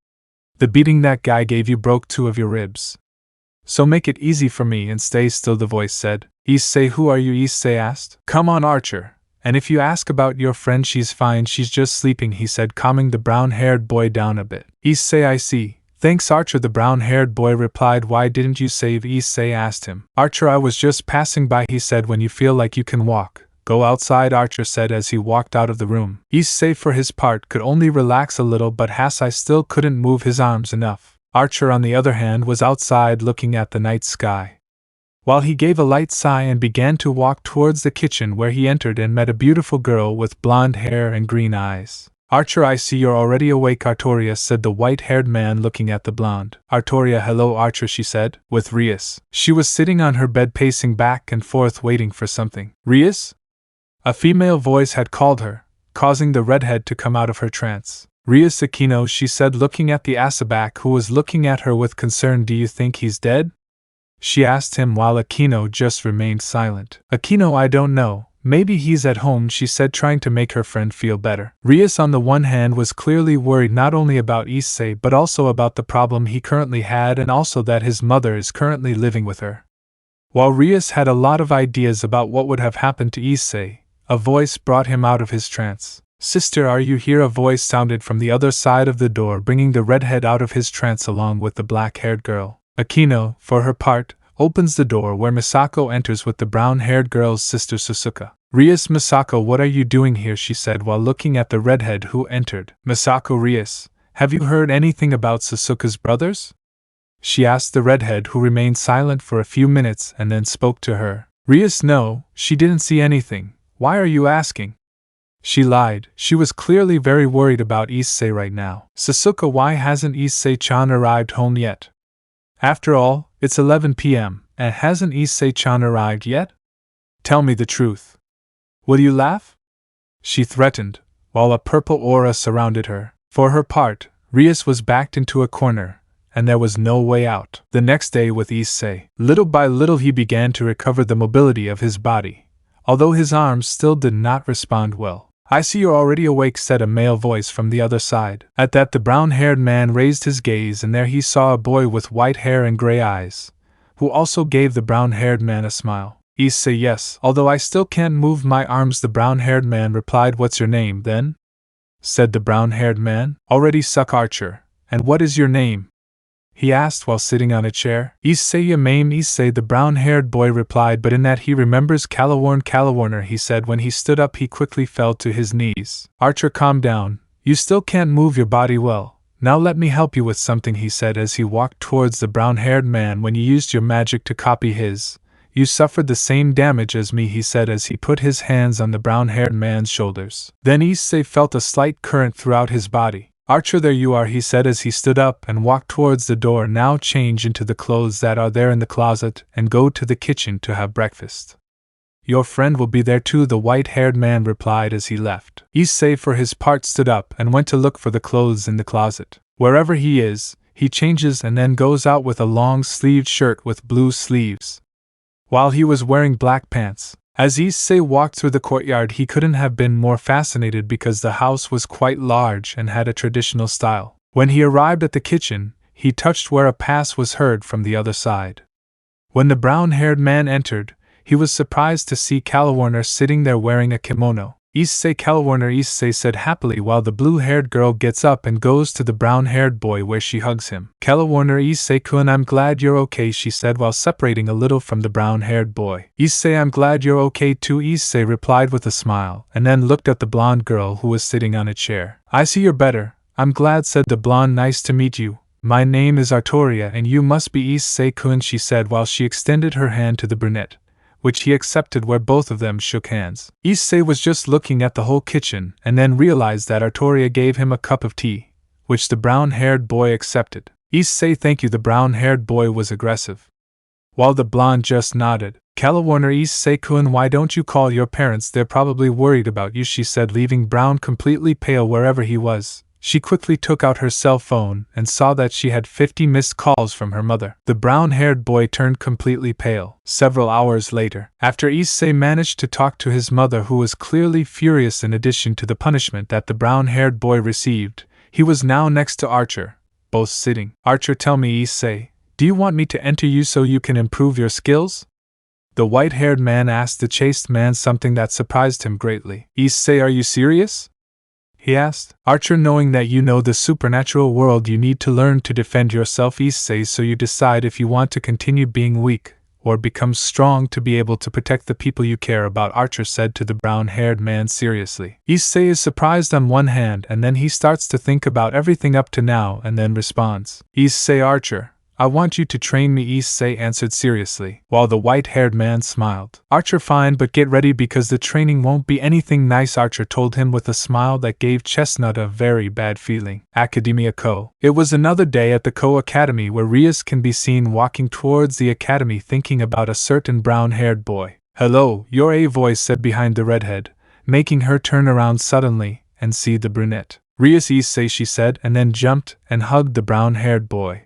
Speaker 1: The beating that guy gave you broke 2 of your ribs. So make it easy for me and stay still, the voice said. Issei, who are you? Issei asked. Come on, Archer. And if you ask about your friend, she's fine, she's just sleeping, he said, calming the brown-haired boy down a bit. Issei, I see. Thanks, Archer, the brown-haired boy replied. Why didn't you save? Issei asked him. Archer, I was just passing by, he said. When you feel like you can walk, go outside, Archer said as he walked out of the room. Issei, for his part, could only relax a little, but Hasai still couldn't move his arms enough. Archer, on the other hand, was outside looking at the night sky. While he gave a light sigh and began to walk towards the kitchen where he entered and met a beautiful girl with blonde hair and green eyes. Archer, I see you're already awake, Artoria, said the white-haired man looking at the blonde. Artoria, hello, Archer, she said, with Rias. She was sitting on her bed pacing back and forth waiting for something. Rias? A female voice had called her, causing the redhead to come out of her trance. Rias Aquino, she said, looking at the Asabak who was looking at her with concern. Do you think he's dead? She asked him while Aquino just remained silent. Aquino, I don't know. Maybe he's at home, she said, trying to make her friend feel better. Rias, on the one hand, was clearly worried not only about Issei but also about the problem he currently had and also that his mother is currently living with her. While Rias had a lot of ideas about what would have happened to Issei, a voice brought him out of his trance. Sister, are you here? A voice sounded from the other side of the door, bringing the redhead out of his trance along with the black-haired girl. Aquino, for her part, opens the door where Misako enters with the brown-haired girl's sister Susuka. Rias, Misako, what are you doing here? She said while looking at the redhead who entered. Misako, Rias, have you heard anything about Susuka's brothers? She asked the redhead who remained silent for a few minutes and then spoke to her. Rias, no, she didn't see anything. Why are you asking? She lied. She was clearly very worried about Issei right now. Susuka, why hasn't Issei-chan arrived home yet? After all, it's 11 p.m., and hasn't Issei-chan arrived yet? Tell me the truth. Will you laugh? She threatened, while a purple aura surrounded her. For her part, Rias was backed into a corner, and there was no way out. The next day with Issei, little by little he began to recover the mobility of his body, although his arms still did not respond well. "I see you're already awake," said a male voice from the other side. At that the brown-haired man raised his gaze, and there he saw a boy with white hair and gray eyes, who also gave the brown-haired man a smile. "Issei, yes, although I still can't move my arms," the brown-haired man replied. "What's your name, then?" said the brown-haired man. "Already suck Archer. And what is your name?" he asked while sitting on a chair. "Issei Yamaim Issei," the brown-haired boy replied, but in that he remembers Calawarner, he said. When he stood up he quickly fell to his knees. "Archer, calm down. You still can't move your body well. Now let me help you with something," he said as he walked towards the brown-haired man. "When you used your magic to copy his, you suffered the same damage as me," he said as he put his hands on the brown-haired man's shoulders. Then Issei felt a slight current throughout his body. "Archer, there you are," he said as he stood up and walked towards the door. "Now change into the clothes that are there in the closet and go to the kitchen to have breakfast. Your friend will be there too," the white-haired man replied as he left. Issei for his part stood up and went to look for the clothes in the closet. Wherever he is, he changes and then goes out with a long-sleeved shirt with blue sleeves, while he was wearing black pants. As Issei walked through the courtyard he couldn't have been more fascinated because the house was quite large and had a traditional style. When he arrived at the kitchen, he touched where a pass was heard from the other side. When the brown-haired man entered, he was surprised to see Calawarner sitting there wearing a kimono. "Issei, Calawarner," Issei said happily while the blue-haired girl gets up and goes to the brown-haired boy where she hugs him. "Calawarner, Issei-kun, I'm glad you're okay," she said while separating a little from the brown-haired boy. "Issei, I'm glad you're okay too," Issei replied with a smile, and then looked at the blonde girl who was sitting on a chair. "I see you're better. I'm glad," said the blonde. "Nice to meet you. My name is Artoria and you must be Issei-kun," she said while she extended her hand to the brunette, which he accepted where both of them shook hands. Issei was just looking at the whole kitchen and then realized that Artoria gave him a cup of tea, which the brown-haired boy accepted. "Issei, thank you," the brown-haired boy was aggressive, while the blonde just nodded. "Calawarner, Issei-kun, why don't you call your parents? They're probably worried about you," she said, leaving Brown completely pale wherever he was. She quickly took out her cell phone and saw that she had 50 missed calls from her mother. The brown-haired boy turned completely pale. Several hours later, after Issei managed to talk to his mother, who was clearly furious in addition to the punishment that the brown-haired boy received, he was now next to Archer, both sitting. "Archer, tell me, Issei, do you want me to enter you so you can improve your skills?" the white-haired man asked the chaste man, something that surprised him greatly. "Issei, are you serious?" he asked. "Archer, knowing that you know the supernatural world, you need to learn to defend yourself, Issei, so you decide if you want to continue being weak, or become strong to be able to protect the people you care about," Archer said to the brown-haired man seriously. Issei is surprised on one hand and then he starts to think about everything up to now and then responds, "Issei, Archer, I want you to train me," Issei answered seriously, while the white-haired man smiled. "Archer, fine, but get ready because the training won't be anything nice," Archer told him with a smile that gave Chestnut a very bad feeling. Academia Kuoh. It was another day at the Kuoh Academy where Rias can be seen walking towards the academy thinking about a certain brown-haired boy. "Hello, you're," a voice said behind the redhead, making her turn around suddenly and see the brunette. "Rias, Issei," she said, and then jumped and hugged the brown-haired boy.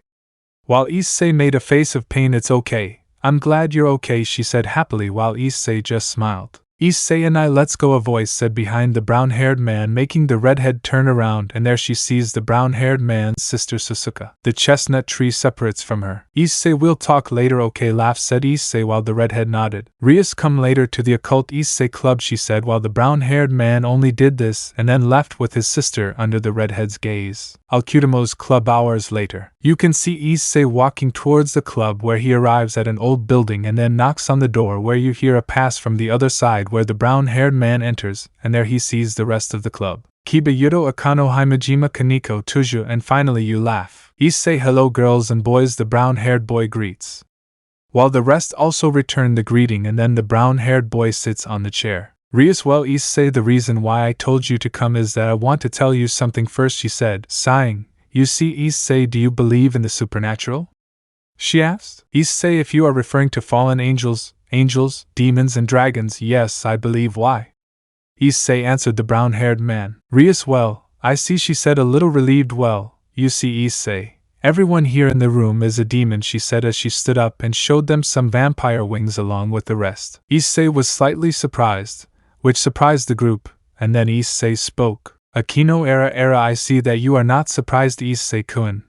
Speaker 1: While Issei made a face of pain. "It's okay. I'm glad you're okay," she said happily while Issei just smiled. "Issei and I, let's go," a voice said behind the brown-haired man, making the redhead turn around, and there she sees the brown-haired man's sister Susuka. The chestnut tree separates from her. "Issei, we'll talk later, okay?" laughed said Issei while the redhead nodded. "Rias, come later to the occult Issei club," she said while the brown-haired man only did this and then left with his sister under the redhead's gaze. Alcudamo's club. Hours later, you can see Issei walking towards the club where he arrives at an old building and then knocks on the door where you hear a pass from the other side where the brown-haired man enters, and there he sees the rest of the club. "Kiba Yudo Akano Himajima Kaniko Tuju," and finally you laugh. Issei, "Hello girls and boys," the brown-haired boy greets, while the rest also return the greeting, and then the brown-haired boy sits on the chair. "Rias, well, Issei, the reason why I told you to come is that I want to tell you something first," she said, sighing. "You see, Issei, do you believe in the supernatural?" she asked. "Issei, if you are referring to fallen angels, demons and dragons, yes, I believe. Why?" Issei answered the brown-haired man. "Rias, well, I see," she said, a little relieved. "Well, you see, Issei, Everyone here in the room is a demon, she said as she stood up and showed them some vampire wings along with the rest. Issei was slightly surprised, which surprised the group, and then Issei spoke. Akino era I see that you are not surprised, Issei-kun.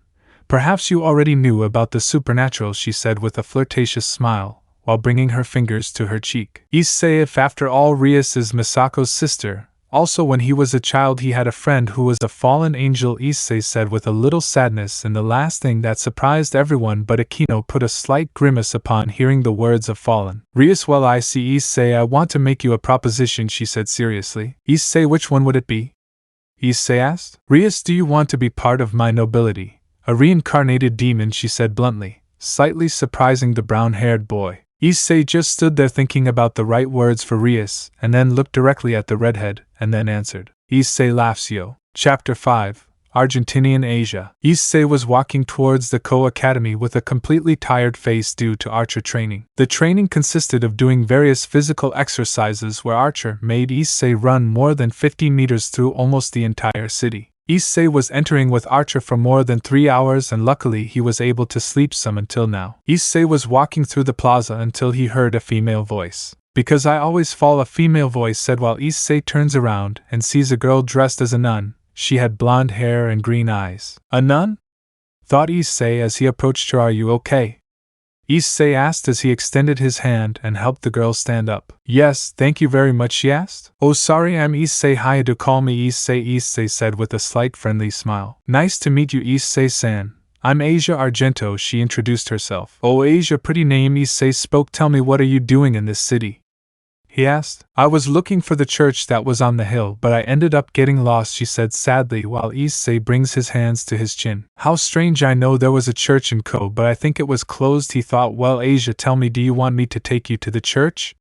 Speaker 1: Perhaps you already knew about the supernatural, she said with a flirtatious smile, while bringing her fingers to her cheek. Issei, if after all Rias is Misako's sister, also when he was a child he had a friend who was a fallen angel, Issei said with a little sadness, and the last thing that surprised everyone but Akino put a slight grimace upon hearing the words of fallen. Rias, well I see, Issei, I want to make you a proposition, she said seriously. Issei, which one would it be? Issei asked. Rias, do you want to be part of my nobility? A reincarnated demon, she said bluntly, slightly surprising the brown-haired boy. Issei just stood there thinking about the right words for Rias, and then looked directly at the redhead, and then answered. Issei laughs. Chapter 5. Argentinian Asia. Issei was walking towards the Kuoh Academy with a completely tired face due to archer training. The training consisted of doing various physical exercises where Archer made Issei run more than 50 meters through almost the entire city. Issei was entering with Archer for more than 3 hours and luckily he was able to sleep some until now. Issei was walking through the plaza until he heard a female voice. Because I always fall, a female voice said while Issei turns around and sees a girl dressed as a nun. She had blonde hair and green eyes. A nun? Thought Issei as he approached her. Are you okay? Issei asked as he extended his hand and helped the girl stand up. Yes, thank you very much, she asked. Oh sorry, I'm Issei Hyoudou, call me Issei said with a slight friendly smile. Nice to meet you, Issei-san. I'm Asia Argento, she introduced herself. Oh Asia, pretty name, Issei spoke. Tell me, what are you doing in this city? He asked. I was looking for the church that was on the hill, but I ended up getting lost, she said sadly while Issei brings his hands to his chin. How strange, I know there was a church in Kuoh, but I think it was closed, he thought. Well Asia, tell me, do you want me to take you to the church?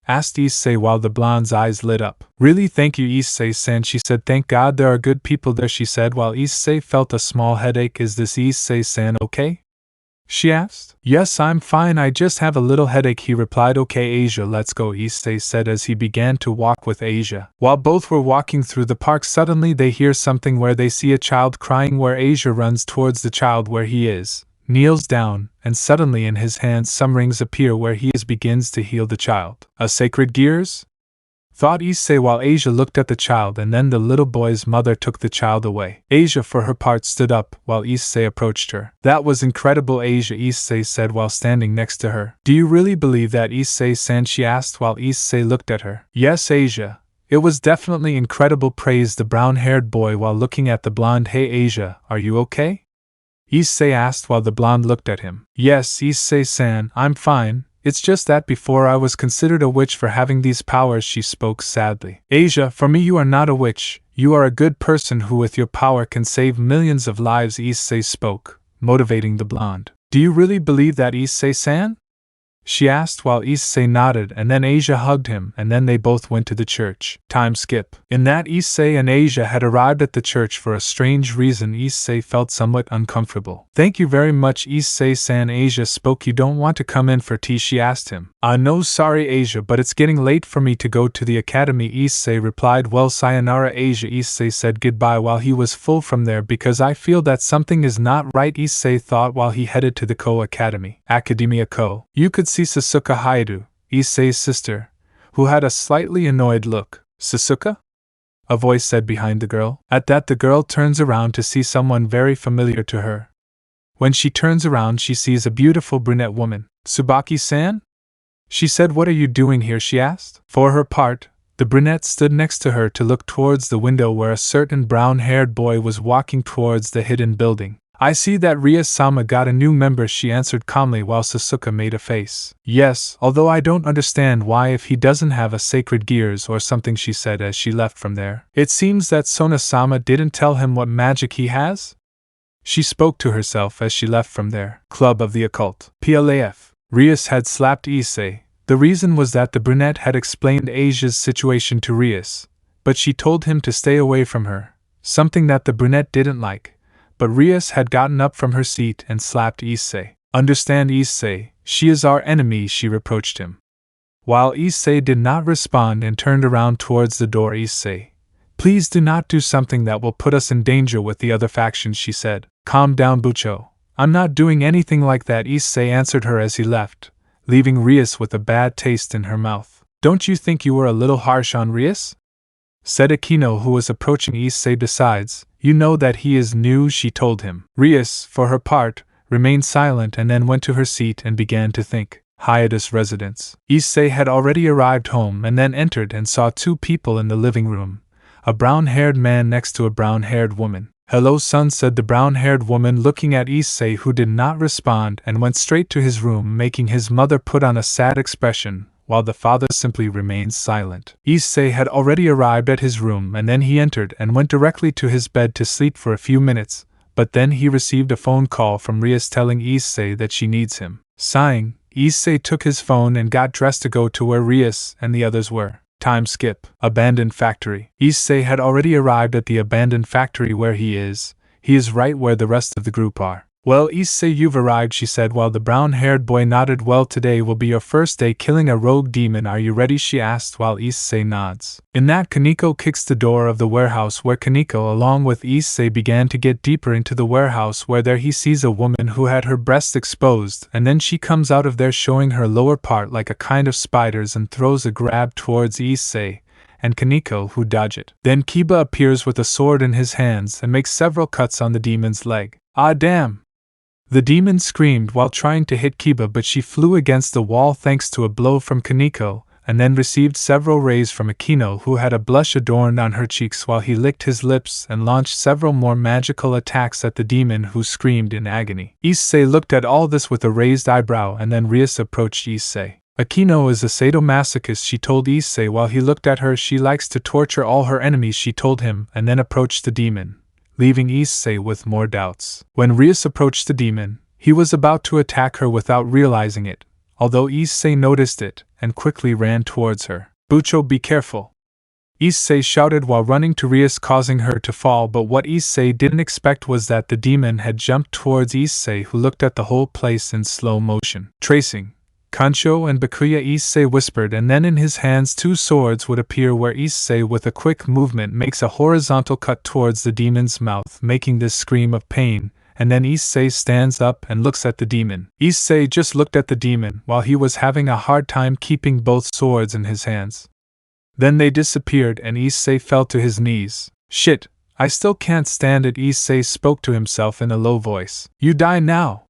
Speaker 1: Asked Issei while the blonde's eyes lit up. Really, thank you Issei-san, she said. Thank God there are good people there, she said while Issei felt a small headache. Is this Issei-san okay? She asked. Yes, I'm fine, I just have a little headache, he replied. Okay Asia, let's go, Issei said as he began to walk with Asia. While both were walking through the park, suddenly they hear something where they see a child crying, where Asia runs towards the child where he is, kneels down, and suddenly in his hands some rings appear where he begins to heal the child. A sacred gears? Thought Issei while Asia looked at the child, and then the little boy's mother took the child away. Asia for her part stood up while Issei approached her. That was incredible Asia, Issei said while standing next to her. Do you really believe that, Issei-san, she asked while Issei looked at her. Yes Asia, it was definitely incredible, praised the brown-haired boy while looking at the blonde. Hey Asia, are you okay? Issei asked while the blonde looked at him. Yes Issei-san, I'm fine. It's just that before I was considered a witch for having these powers, she spoke sadly. Asia, for me you are not a witch, you are a good person who with your power can save millions of lives, Issei spoke, motivating the blonde. Do you really believe that, Issei-san? She asked while Issei nodded, and then Asia hugged him, and then they both went to the church. Time skip. In that Issei and Asia had arrived at the church for a strange reason. Issei felt somewhat uncomfortable. Thank you very much Issei-san, Asia spoke. You don't want to come in for tea, she asked him. No sorry Asia, but it's getting late for me to go to the academy, Issei replied. Well sayonara Asia, Issei said goodbye while he was full from there because I feel that something is not right, Issei thought while he headed to the Kuoh Academy. Academia Kuoh. You could see Sasuke Hyoudou, Issei's sister, who had a slightly annoyed look. Sasuke? A voice said behind the girl. At that the girl turns around to see someone very familiar to her. When she turns around she sees a beautiful brunette woman. Tsubaki-san? She said. What are you doing here, she asked. For her part, the brunette stood next to her to look towards the window where a certain brown-haired boy was walking towards the hidden building. I see that Ria-sama got a new member, she answered calmly while Sasuke made a face. Yes, although I don't understand why if he doesn't have a sacred gears or something, she said as she left from there. It seems that Sona-sama didn't tell him what magic he has? She spoke to herself as she left from there. Club of the Occult. PLAF. Rias had slapped Issei. The reason was that the brunette had explained Asia's situation to Rias, but she told him to stay away from her, something that the brunette didn't like. But Rias had gotten up from her seat and slapped Issei. Understand Issei, she is our enemy, she reproached him. While Issei did not respond and turned around towards the door. Issei, Please do not do something that will put us in danger with the other factions, she said. Calm down, Bucho. I'm not doing anything like that, Issei answered her as he left, leaving Rias with a bad taste in her mouth. Don't you think you were a little harsh on Rias? Said Aquino, who was approaching Issei. Besides, you know that he is new, she told him. Rias, for her part, remained silent and then went to her seat and began to think. Hyoudou's residence. Issei had already arrived home and then entered and saw two people in the living room, a brown-haired man next to a brown-haired woman. Hello, son, said the brown-haired woman, looking at Issei, who did not respond and went straight to his room, making his mother put on a sad expression, while the father simply remained silent. Issei had already arrived at his room and then he entered and went directly to his bed to sleep for a few minutes, but then he received a phone call from Rias telling Issei that she needs him. Sighing, Issei took his phone and got dressed to go to where Rias and the others were. Time skip. Abandoned factory. Issei had already arrived at the abandoned factory where he is. He is right where the rest of the group are. Well, Issei, you've arrived, she said while the brown-haired boy nodded. Well, today will be your first day killing a rogue demon. Are you ready, she asked while Issei nods. In that, Kaneko kicks the door of the warehouse where Kaneko along with Issei began to get deeper into the warehouse, where there he sees a woman who had her breasts exposed, and then she comes out of there showing her lower part like a kind of spiders and throws a grab towards Issei and Kaneko, who dodge it. Then Kiba appears with a sword in his hands and makes several cuts on the demon's leg. Ah, damn! The demon screamed while trying to hit Kiba, but she flew against the wall thanks to a blow from Kaneko, and then received several rays from Aquino, who had a blush adorned on her cheeks while he licked his lips and launched several more magical attacks at the demon, who screamed in agony. Issei looked at all this with a raised eyebrow, and then Rias approached Issei. Aquino is a sadomasochist, she told Issei while he looked at her. She likes to torture all her enemies, she told him, and then approached the demon, leaving Issei with more doubts. When Rias approached the demon, he was about to attack her without realizing it, although Issei noticed it and quickly ran towards her. Bucho, be careful! Issei shouted while running to Rias, causing her to fall, but what Issei didn't expect was that the demon had jumped towards Issei, who looked at the whole place in slow motion. Tracing Kancho and Bakuya, Issei whispered, and then in his hands two swords would appear, where Issei with a quick movement makes a horizontal cut towards the demon's mouth, making this scream of pain, and then Issei stands up and looks at the demon. Issei just looked at the demon while he was having a hard time keeping both swords in his hands. Then they disappeared and Issei fell to his knees. Shit, I still can't stand it, Issei spoke to himself in a low voice. You die now!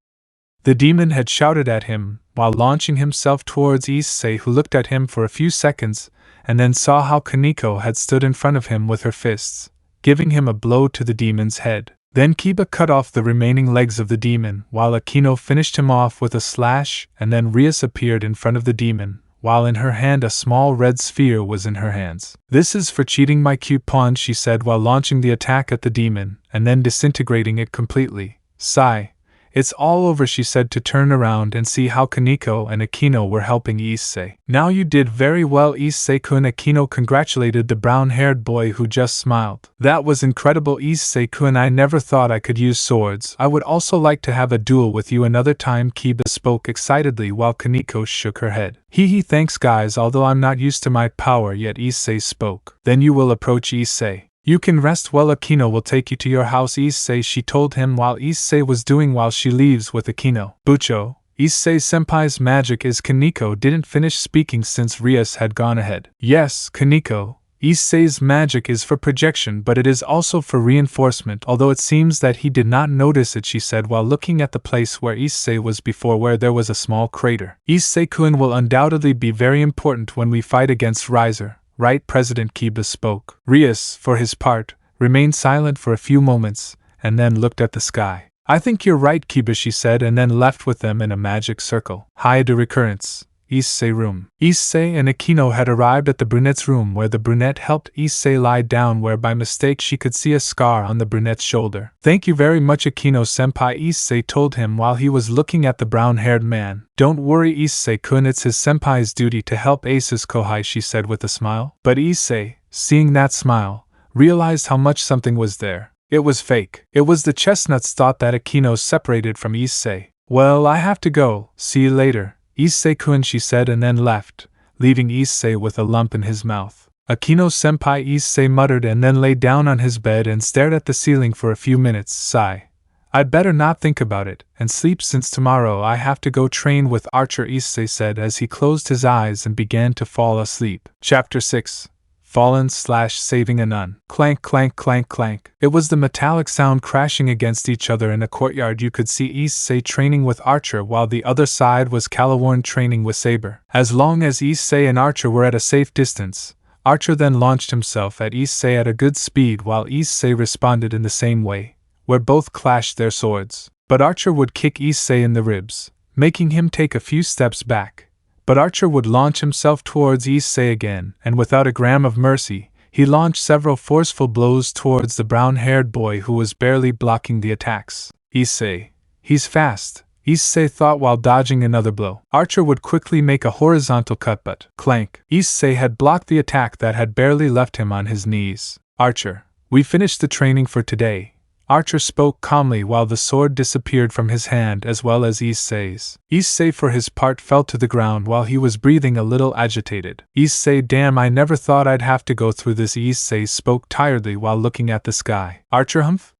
Speaker 1: The demon had shouted at him, while launching himself towards Issei, who looked at him for a few seconds, and then saw how Kaneko had stood in front of him with her fists, giving him a blow to the demon's head. Then Kiba cut off the remaining legs of the demon, while Aquino finished him off with a slash, and then Rias appeared in front of the demon, while in her hand a small red sphere was in her hands. This is for cheating my cute pawn, she said while launching the attack at the demon, and then disintegrating it completely. Sigh. It's all over, she said to turn around and see how Kaneko and Aquino were helping Issei. Now you did very well, Issei-kun. Aquino congratulated the brown-haired boy, who just smiled. That was incredible, Issei-kun. I never thought I could use swords. I would also like to have a duel with you another time, Kiba spoke excitedly while Kaneko shook her head. Hee thanks guys, although I'm not used to my power yet, Issei spoke. Then you will approach Issei. You can rest well, Aquino will take you to your house, Issei, she told him while Issei was doing while she leaves with Aquino. Bucho, Issei-senpai's magic is. Kaneko didn't finish speaking since Rias had gone ahead. Yes, Kaneko, Issei's magic is for projection, but it is also for reinforcement, although it seems that he did not notice it, she said while looking at the place where Issei was before, where there was a small crater. Issei-kun will undoubtedly be very important when we fight against Riser. Right, President, Kiba spoke. Rias, for his part, remained silent for a few moments, and then looked at the sky. I think you're right, Kiba, she said, and then left with them in a magic circle. Hyoudou recurrence. Issei room. Issei and Aquino had arrived at the brunette's room, where the brunette helped Issei lie down, where by mistake she could see a scar on the brunette's shoulder. Thank you very much, Aquino-senpai, Issei told him while he was looking at the brown-haired man. Don't worry, Issei-kun, it's his senpai's duty to help Aces Kohai, she said with a smile. But Issei, seeing that smile, realized how much something was there. It was fake. It was the chestnut's thought that Aquino separated from Issei. Well, I have to go. See you later, Issei-kun, she said, and then left, leaving Issei with a lump in his mouth. Akino-senpai, Issei muttered and then lay down on his bed and stared at the ceiling for a few minutes. Sigh. I'd better not think about it and sleep since tomorrow I have to go train with Archer, Issei said as he closed his eyes and began to fall asleep. Chapter 6. Fallen/Saving a Nun. Clank, clank, clank, clank. It was the metallic sound crashing against each other in a courtyard. You could see Issei training with Archer while the other side was Calaworn training with Saber. As long as Issei and Archer were at a safe distance, Archer then launched himself at Issei at a good speed while Issei responded in the same way, where both clashed their swords. But Archer would kick Issei in the ribs, making him take a few steps back. But Archer would launch himself towards Issei again, and without a gram of mercy, he launched several forceful blows towards the brown-haired boy who was barely blocking the attacks. Issei. He's fast, Issei thought while dodging another blow. Archer would quickly make a horizontal cut but, clank, Issei had blocked the attack that had barely left him on his knees. Archer, we finished the training for today. Archer spoke calmly while the sword disappeared from his hand as well as Issei's. Issei for his part fell to the ground while he was breathing a little agitated. Issei, damn, I never thought I'd have to go through this. Issei spoke tiredly while looking at the sky. Archer, humph?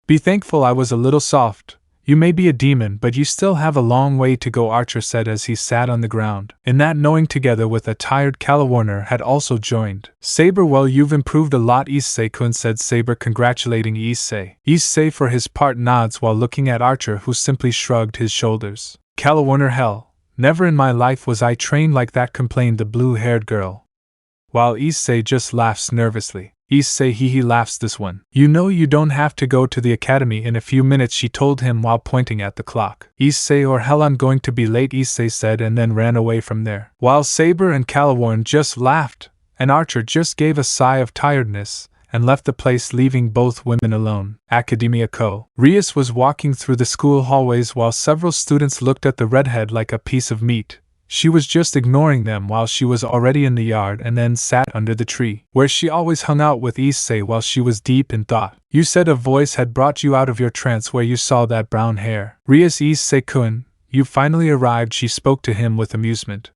Speaker 1: Be thankful I was a little soft. You may be a demon, but you still have a long way to go, Archer said as he sat on the ground. In that knowing together with a tired Calawarner had also joined. Saber, well, you've improved a lot, Issei-kun said Saber, congratulating Issei. Issei for his part nods while looking at Archer, who simply shrugged his shoulders. Calawarner, hell, never in my life was I trained like that, complained the blue-haired girl. While Issei just laughs nervously. Issei, he laughs this one. You know you don't have to go to the academy in a few minutes, she told him while pointing at the clock. Issei, or hell, I'm going to be late, Issei said and then ran away from there. While Saber and Calaworn just laughed, and Archer just gave a sigh of tiredness and left the place, leaving both women alone. Academia Kuoh. Rias was walking through the school hallways while several students looked at the redhead like a piece of meat. She was just ignoring them while she was already in the yard and then sat under the tree, where she always hung out with Issei while she was deep in thought. You said a voice had brought you out of your trance where you saw that brown hair. Rias, Issei-kun, you finally arrived, she spoke to him with amusement.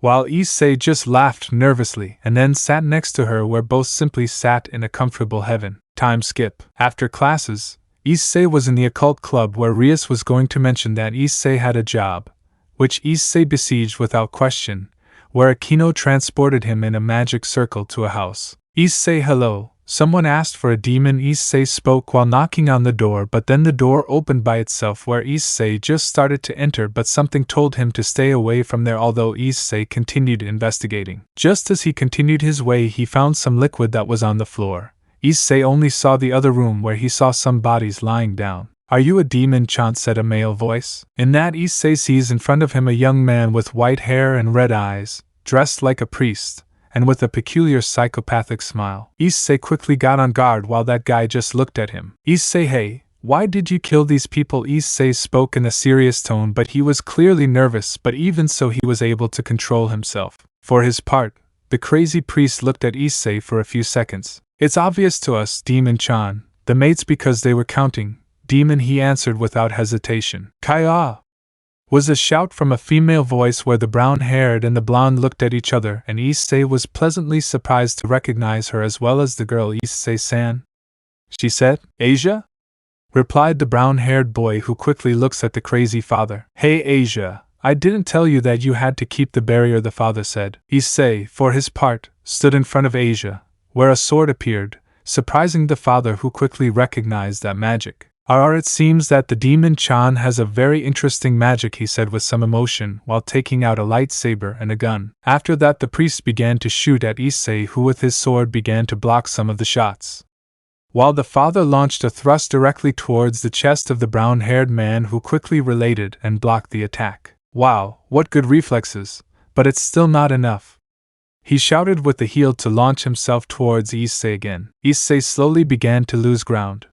Speaker 1: While Issei just laughed nervously and then sat next to her where both simply sat in a comfortable heaven. Time skip. After classes, Issei was in the occult club where Rias was going to mention that Issei had a job, which Issei besieged without question, where Akino transported him in a magic circle to a house. Issei, hello, someone asked for a demon, Issei spoke while knocking on the door, but then the door opened by itself where Issei just started to enter, but something told him to stay away from there, although Issei continued investigating. Just as he continued his way, he found some liquid that was on the floor. Issei only saw the other room where he saw some bodies lying down. Are you a demon, Chant said a male voice. In that, Issei sees in front of him a young man with white hair and red eyes, dressed like a priest, and with a peculiar psychopathic smile. Issei quickly got on guard while that guy just looked at him. Issei, hey, why did you kill these people? Issei spoke in a serious tone, but he was clearly nervous, but even so he was able to control himself. For his part, the crazy priest looked at Issei for a few seconds. It's obvious to us, Demon-chan, the mates, because they were counting. Demon, he answered without hesitation. Kaya! Was a shout from a female voice where the brown-haired and the blonde looked at each other, and Issei was pleasantly surprised to recognize her as well as the girl. Issei-san, she said. Asia? Replied the brown-haired boy, who quickly looks at the crazy father. Hey Asia, I didn't tell you that you had to keep the barrier, the father said. Issei, for his part, stood in front of Asia, where a sword appeared, surprising the father, who quickly recognized that magic. It seems that the demon-chan has a very interesting magic, he said with some emotion while taking out a lightsaber and a gun. After that the priest began to shoot at Issei, who with his sword began to block some of the shots, while the father launched a thrust directly towards the chest of the brown-haired man, who quickly related and blocked the attack. Wow, what good reflexes, but it's still not enough. He shouted with the heel to launch himself towards Issei again. Issei slowly began to lose ground.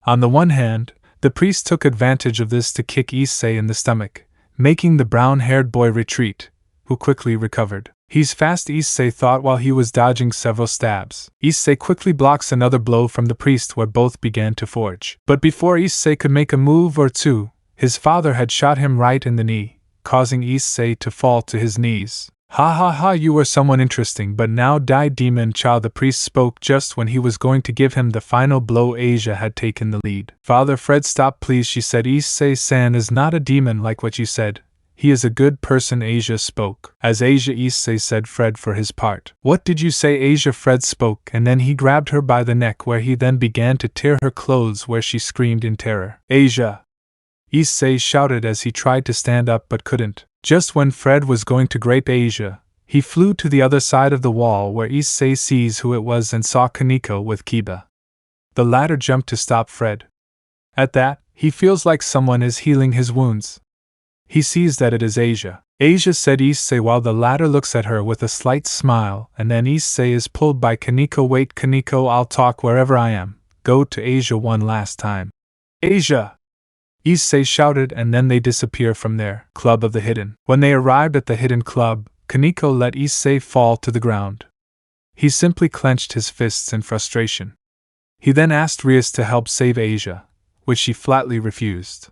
Speaker 1: On the one hand, the priest took advantage of this to kick Issei in the stomach, making the brown-haired boy retreat, who quickly recovered. He's fast, Issei thought while he was dodging several stabs. Issei quickly blocks another blow from the priest where both began to forge. But before Issei could make a move or two, his father had shot him right in the knee, causing Issei to fall to his knees. Ha ha ha, you were someone interesting, but now died Demon Chow. The priest spoke just when he was going to give him the final blow. Asia had taken the lead. Father Fred, stop please, she said. Issei-san is not a demon like what you said. He is a good person, Asia spoke. As Asia, Issei said Fred for his part. What did you say, Asia? Fred spoke, and then he grabbed her by the neck, where he then began to tear her clothes, where she screamed in terror. Asia! Issei shouted as he tried to stand up but couldn't. Just when Fred was going to grape Asia, he flew to the other side of the wall, where Issei sees who it was and saw Kaneko with Kiba. The latter jumped to stop Fred. At that, he feels like someone is healing his wounds. He sees that it is Asia. Asia, said Issei, while the latter looks at her with a slight smile, and then Issei is pulled by Kaneko. Wait, Kaneko, I'll talk wherever I am. Go to Asia one last time. Asia! Issei shouted, and then they disappear from their Club of the Hidden. When they arrived at the Hidden Club, Kaneko let Issei fall to the ground. He simply clenched his fists in frustration. He then asked Rias to help save Asia, which she flatly refused.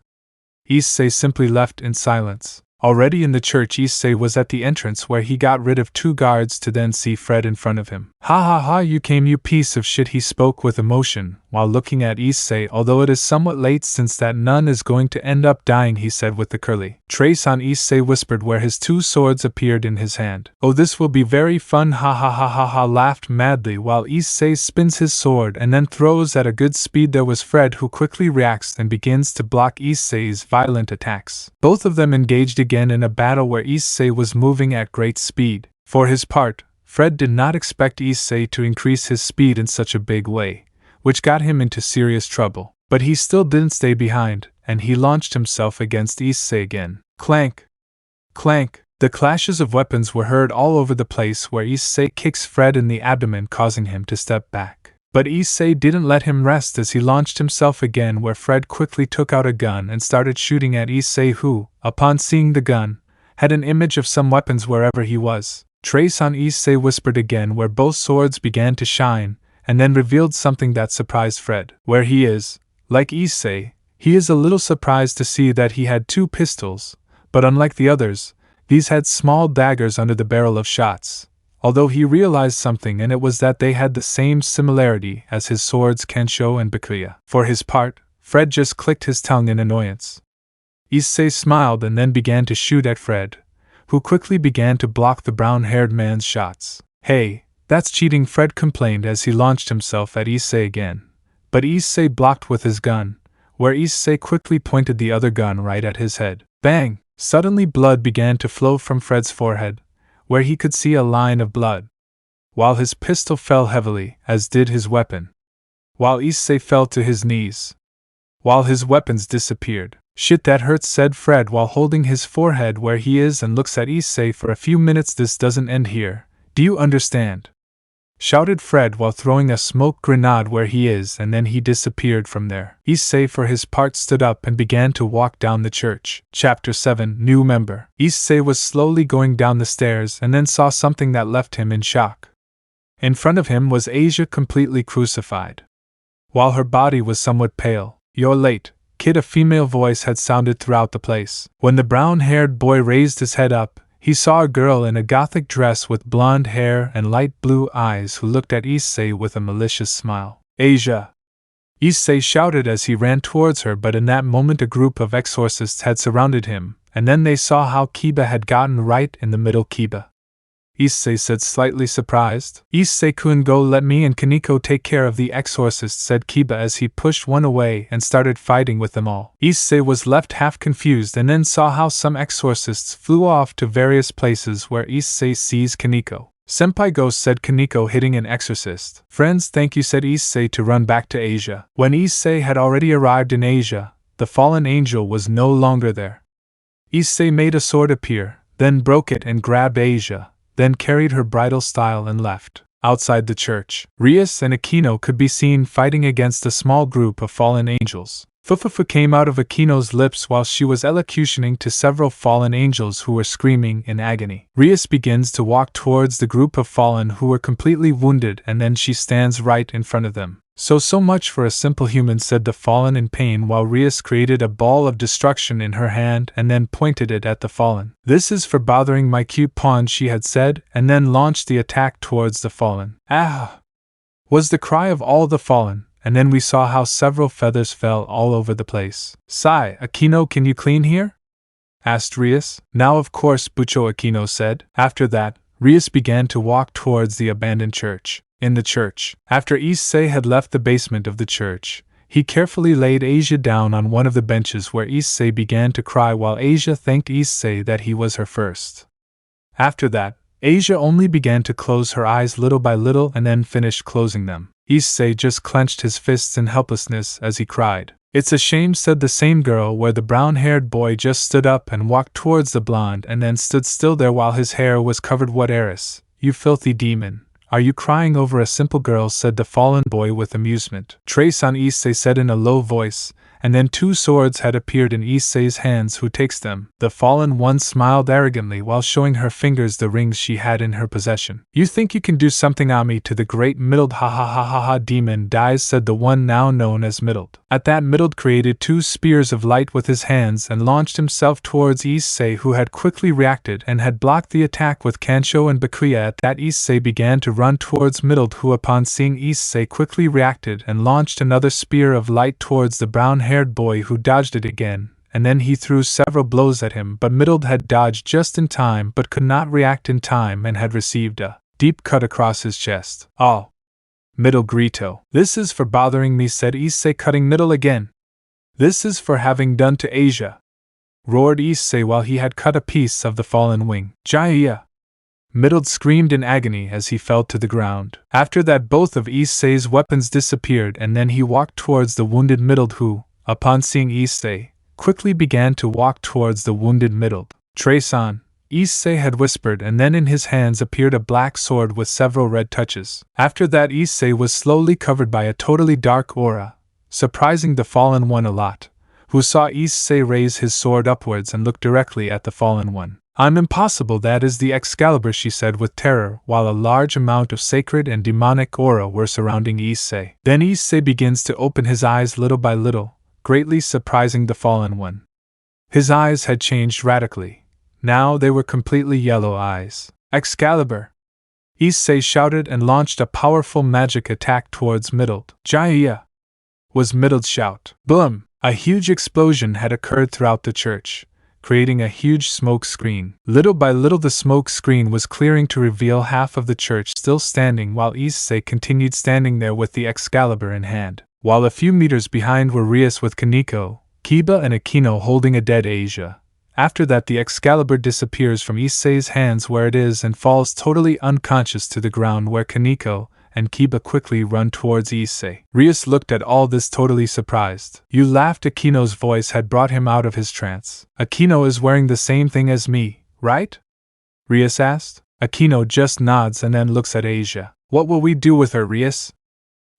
Speaker 1: Issei simply left in silence. Already in the church, Issei was at the entrance, where he got rid of 2 guards to then see Fred in front of him. Ha ha ha, you came, you piece of shit, he spoke with emotion, while looking at Issei. Although it is somewhat late since that nun is going to end up dying, he said with the curly trace on. Issei whispered, where his 2 swords appeared in his hand. Oh, this will be very fun, ha ha ha ha ha, laughed madly while Issei spins his sword and then throws at a good speed. There was Fred, who quickly reacts and begins to block Issei's violent attacks. Both of them engaged again in a battle where Issei was moving at great speed. For his part, Fred did not expect Issei to increase his speed in such a big way, which got him into serious trouble. But he still didn't stay behind, and he launched himself against Issei again. Clank! Clank! The clashes of weapons were heard all over the place, where Issei kicks Fred in the abdomen, causing him to step back. But Issei didn't let him rest as he launched himself again, where Fred quickly took out a gun and started shooting at Issei, who, upon seeing the gun, had an image of some weapons wherever he was. Trace on, Issei whispered again, where both swords began to shine, and then revealed something that surprised Fred. Where he is, like Issei, he is a little surprised to see that he had 2 pistols, but unlike the others, these had small daggers under the barrel of shots. Although he realized something, and it was that they had the same similarity as his swords Kensho and Bakuya. For his part, Fred just clicked his tongue in annoyance. Issei smiled and then began to shoot at Fred, who quickly began to block the brown-haired man's shots. Hey, that's cheating, Fred complained as he launched himself at Issei again. But Issei blocked with his gun, where Issei quickly pointed the other gun right at his head. Bang! Suddenly blood began to flow from Fred's forehead, where he could see a line of blood, while his pistol fell heavily, as did his weapon, while Issei fell to his knees, while his weapons disappeared. Shit, that hurts, said Fred while holding his forehead where he is and looks at Issei for a few minutes. This doesn't end here. Do you understand? Shouted Fred while throwing a smoke grenade where he is, and then he disappeared from there. Issei for his part stood up and began to walk down the church. Chapter 7, New Member. Issei was slowly going down the stairs and then saw something that left him in shock. In front of him was Asia, completely crucified, while her body was somewhat pale. You're late, kid, a female voice had sounded throughout the place. When the brown-haired boy raised his head up, he saw a girl in a gothic dress with blonde hair and light blue eyes who looked at Issei with a malicious smile. Asia! Issei shouted as he ran towards her, but in that moment a group of exorcists had surrounded him, and then they saw how Kiba had gotten right in the middle. Kiba, Issei said, slightly surprised. Issei-kun, go, let me and Kaneko take care of the exorcists, said Kiba as he pushed one away and started fighting with them all. Issei was left half confused and then saw how some exorcists flew off to various places, where Issei sees Kaneko. Senpai go, said Kaneko, hitting an exorcist. Friends, thank you, said Issei to run back to Asia. When Issei had already arrived in Asia, the fallen angel was no longer there. Issei made a sword appear, then broke it and grabbed Asia, then carried her bridal style and left. Outside the church, Rias and Aquino could be seen fighting against a small group of fallen angels. Fufufu came out of Akino's lips while she was elocutioning to several fallen angels who were screaming in agony. Rias begins to walk towards the group of fallen who were completely wounded, and then she stands right in front of them. So much for a simple human, said the fallen in pain while Rias created a ball of destruction in her hand and then pointed it at the fallen. This is for bothering my cute pawn, she had said, and then launched the attack towards the fallen. Ah! Was the cry of all the fallen, and then we saw how several feathers fell all over the place. Sigh, Akino, can you clean here? Asked Rias. Now of course, Bucho, Akino said. After that, Rias began to walk towards the abandoned church. In the church, after Issei had left the basement of the church, he carefully laid Asia down on one of the benches where Issei began to cry while Asia thanked Issei that he was her first. After that, Asia only began to close her eyes little by little and then finished closing them. Issei just clenched his fists in helplessness as he cried. It's a shame, said the same girl where the brown-haired boy just stood up and walked towards the blonde and then stood still there while his hair was covered. What Eris, you filthy demon. Are you crying over a simple girl, said the fallen boy with amusement. Trace-on, Issei said in a low voice, and then 2 swords had appeared in Issei's hands. Who takes them? The fallen one smiled arrogantly while showing her fingers the rings she had in her possession. You think you can do something on me to the great Middled? Ha ha ha ha ha, demon dies, said the one now known as Middled. At that, Middled created 2 spears of light with his hands and launched himself towards Issei, who had quickly reacted and had blocked the attack with Kansho and Bakuya. At that, Issei began to run towards Middled, who upon seeing Issei quickly reacted and launched another spear of light towards the brown-haired boy, who dodged it again, and then he threw several blows at him, but Middled had dodged just in time but could not react in time and had received a deep cut across his chest. Oh! Middle Grito. This is for bothering me, said Issei, cutting Middle again. This is for having done to Asia, roared Issei while he had cut a piece of the fallen wing. Jaya! Middled screamed in agony as he fell to the ground. After that, both of Issei's weapons disappeared, and then he walked towards the wounded Middled, who, upon seeing Issei, quickly began to walk towards the wounded Middled. Trace on, Issei had whispered, and then in his hands appeared a black sword with several red touches. After that, Issei was slowly covered by a totally dark aura, surprising the fallen one a lot, who saw Issei raise his sword upwards and look directly at the fallen one. I'm impossible, that is the Excalibur, she said with terror, while a large amount of sacred and demonic aura were surrounding Issei. Then Issei begins to open his eyes little by little, greatly surprising the fallen one. His eyes had changed radically. Now they were completely yellow eyes. Excalibur! Issei shouted and launched a powerful magic attack towards Middled. Jaya! Was Middled's shout. Boom! A huge explosion had occurred throughout the church, creating a huge smoke screen. Little by little the smoke screen was clearing to reveal half of the church still standing, while Issei continued standing there with the Excalibur in hand, while a few meters behind were Rias with Kaneko, Kiba and Akino holding a dead Asia. After that, the Excalibur disappears from Issei's hands where it is and falls totally unconscious to the ground, where Kaneko and Kiba quickly run towards Issei. Rias looked at all this totally surprised. You laughed. Akino's voice had brought him out of his trance. Akino is wearing the same thing as me, right? Rias asked. Akino just nods and then looks at Asia. What will we do with her, Rias?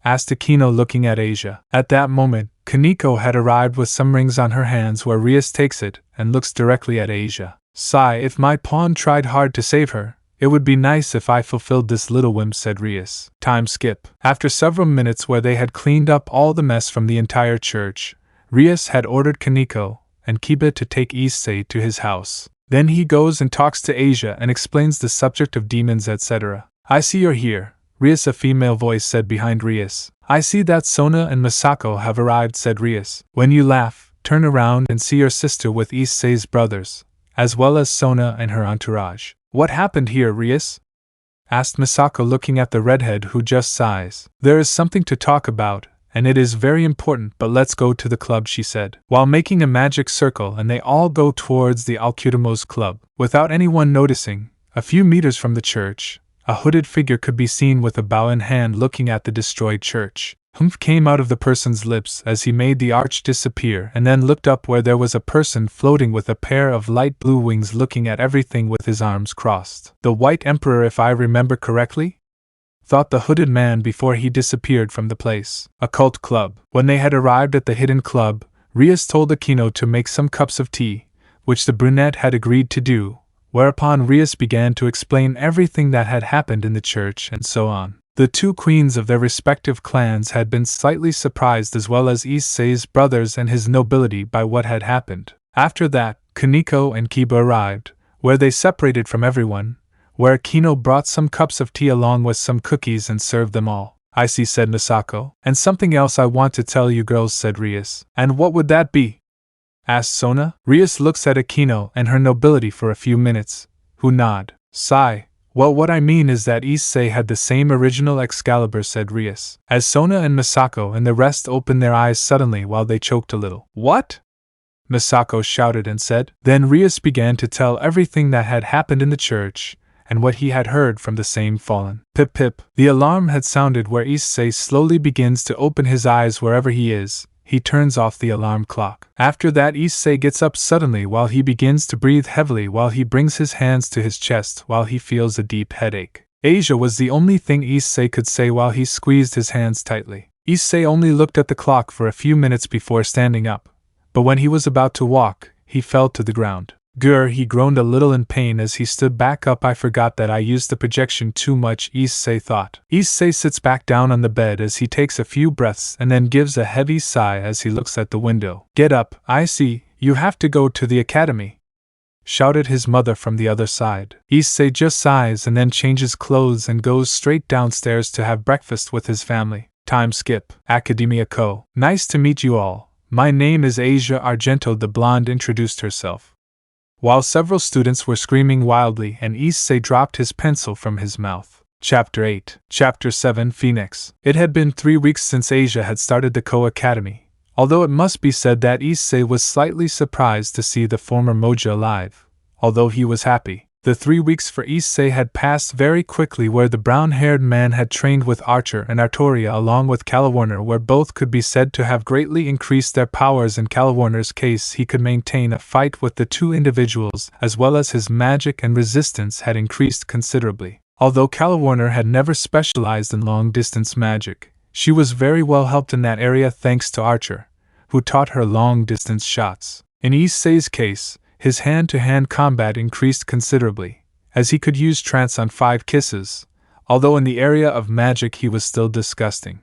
Speaker 1: Asked Akino, looking at Asia. At that moment, Kaneko had arrived with some rings on her hands, where Rias takes it and looks directly at Asia. Sigh, if my pawn tried hard to save her, it would be nice if I fulfilled this little whim, said Rias. Time skip. After several minutes where they had cleaned up all the mess from the entire church, Rias had ordered Kaneko and Kiba to take Issei to his house. Then he goes and talks to Asia and explains the subject of demons, etc. I see you're here, Rias, a female voice said behind Rias. I see that Sona and Masako have arrived, said Rias. When you laugh, turn around and see your sister with Issei's brothers, as well as Sona and her entourage. What happened here, Rias? Asked Masako, looking at the redhead, who just sighs. There is something to talk about, and it is very important, but let's go to the club, she said, while making a magic circle, and they all go towards the Alcudamo's club. Without anyone noticing, a few meters from the church, a hooded figure could be seen with a bow in hand looking at the destroyed church. Humph came out of the person's lips as he made the arch disappear, and then looked up where there was a person floating with a pair of light blue wings looking at everything with his arms crossed. The White Emperor, if I remember correctly? Thought the hooded man before he disappeared from the place. Occult club. When they had arrived at the hidden club, Rias told Aquino to make some cups of tea, which the brunette had agreed to do, whereupon Rias began to explain everything that had happened in the church and so on. The two queens of their respective clans had been slightly surprised, as well as Issei's brothers and his nobility, by what had happened. After that, Kaneko and Kiba arrived, where they separated from everyone, where Aquino brought some cups of tea along with some cookies and served them all. "I see," said Misako. "And something else I want to tell you girls," said Rias. "And what would that be?" asked Sona. Rias looks at Aquino and her nobility for a few minutes, who nod. Sigh. "Well, what I mean is that Issei had the same original Excalibur," said Rias. As Sona and Misako and the rest opened their eyes suddenly while they choked a little. "What?" Misako shouted and said. Then Rias began to tell everything that had happened in the church, and what he had heard from the same fallen. Pip pip. The alarm had sounded where Issei slowly begins to open his eyes wherever he is. He turns off the alarm clock. After that, Issei gets up suddenly while he begins to breathe heavily while he brings his hands to his chest while he feels a deep headache. Asia was the only thing Issei could say while he squeezed his hands tightly. Issei only looked at the clock for a few minutes before standing up, but when he was about to walk, he fell to the ground. Grr, he groaned a little in pain as he stood back up. "I forgot that I used the projection too much," Issei thought. Issei sits back down on the bed as he takes a few breaths and then gives a heavy sigh as he looks at the window. "Get up, Issei, you have to go to the academy," shouted his mother from the other side. Issei just sighs and then changes clothes and goes straight downstairs to have breakfast with his family. Time skip. Academia Kuoh. "Nice to meet you all. My name is Asia Argento," the blonde introduced herself, while several students were screaming wildly and Issei dropped his pencil from his mouth. Chapter 8. Chapter 7. Phoenix. It had been 3 weeks since Asia had started the Kuoh Academy, although it must be said that Issei was slightly surprised to see the former Moja alive, although he was happy. The 3 weeks for Issei had passed very quickly, where the brown-haired man had trained with Archer and Artoria along with Calawarner, where both could be said to have greatly increased their powers. In Calawarner's case, he could maintain a fight with the two individuals, as well as his magic and resistance had increased considerably. Although Calawarner had never specialized in long-distance magic, she was very well helped in that area thanks to Archer, who taught her long-distance shots. In Issei's case, his hand-to-hand combat increased considerably, as he could use trance on 5 kisses, although in the area of magic he was still disgusting.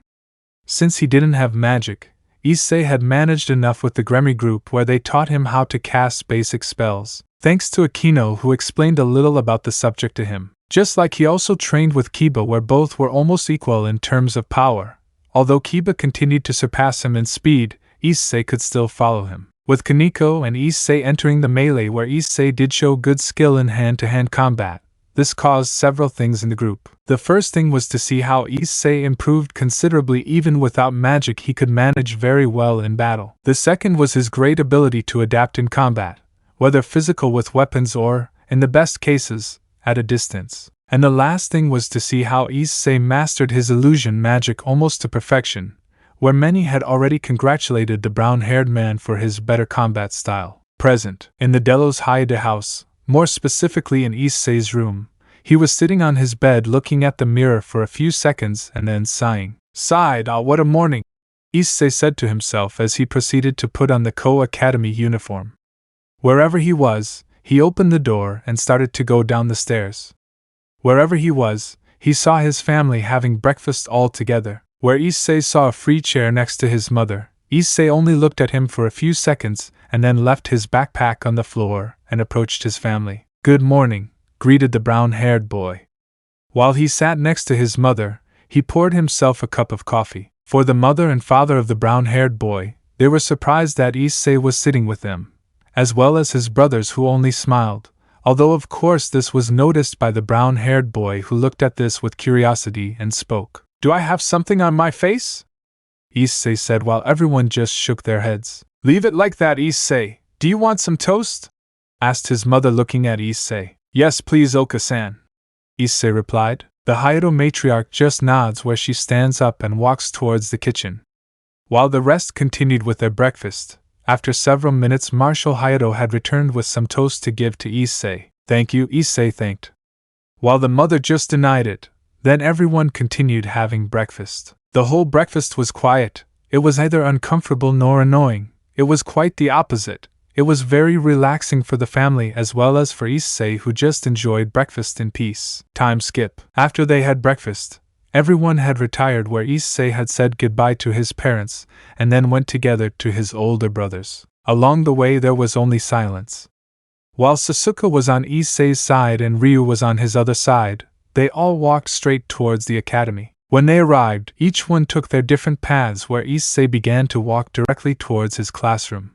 Speaker 1: Since he didn't have magic, Issei had managed enough with the Gremory group, where they taught him how to cast basic spells, thanks to Aquino, who explained a little about the subject to him. Just like he also trained with Kiba, where both were almost equal in terms of power. Although Kiba continued to surpass him in speed, Issei could still follow him. With Kaneko and Issei entering the melee, where Issei did show good skill in hand-to-hand combat, this caused several things in the group. The first thing was to see how Issei improved considerably. Even without magic he could manage very well in battle. The second was his great ability to adapt in combat, whether physical with weapons or, in the best cases, at a distance. And the last thing was to see how Issei mastered his illusion magic almost to perfection, where many had already congratulated the brown-haired man for his better combat style. Present, in the Delos Hyoudou house, more specifically in Issei's room, he was sitting on his bed looking at the mirror for a few seconds and then sighing. Sighed, "Ah, what a morning," Issei said to himself as he proceeded to put on the Kuoh Academy uniform. Wherever he was, he opened the door and started to go down the stairs. Wherever he was, he saw his family having breakfast all together. Where Issei saw a free chair next to his mother, Issei only looked at him for a few seconds and then left his backpack on the floor and approached his family. "Good morning," greeted the brown-haired boy. While he sat next to his mother, he poured himself a cup of coffee. For the mother and father of the brown-haired boy, they were surprised that Issei was sitting with them, as well as his brothers, who only smiled, although of course this was noticed by the brown-haired boy, who looked at this with curiosity and spoke. "Do I have something on my face?" Issei said, while everyone just shook their heads. "Leave it like that, Issei. Do you want some toast?" asked his mother, looking at Issei. "Yes, please, Oka-san," Issei replied. The Hyoudou matriarch just nods, where she stands up and walks towards the kitchen. While the rest continued with their breakfast, after several minutes Marshal Hyoudou had returned with some toast to give to Issei. "Thank you," Issei thanked, while the mother just denied it. Then everyone continued having breakfast. The whole breakfast was quiet. It was neither uncomfortable nor annoying. It was quite the opposite. It was very relaxing for the family as well as for Issei, who just enjoyed breakfast in peace. Time skip. After they had breakfast, everyone had retired where Issei had said goodbye to his parents and then went together to his older brothers. Along the way there was only silence. While Sasuke was on Issei's side and Ryu was on his other side, they all walked straight towards the academy. When they arrived, each one took their different paths where Issei began to walk directly towards his classroom.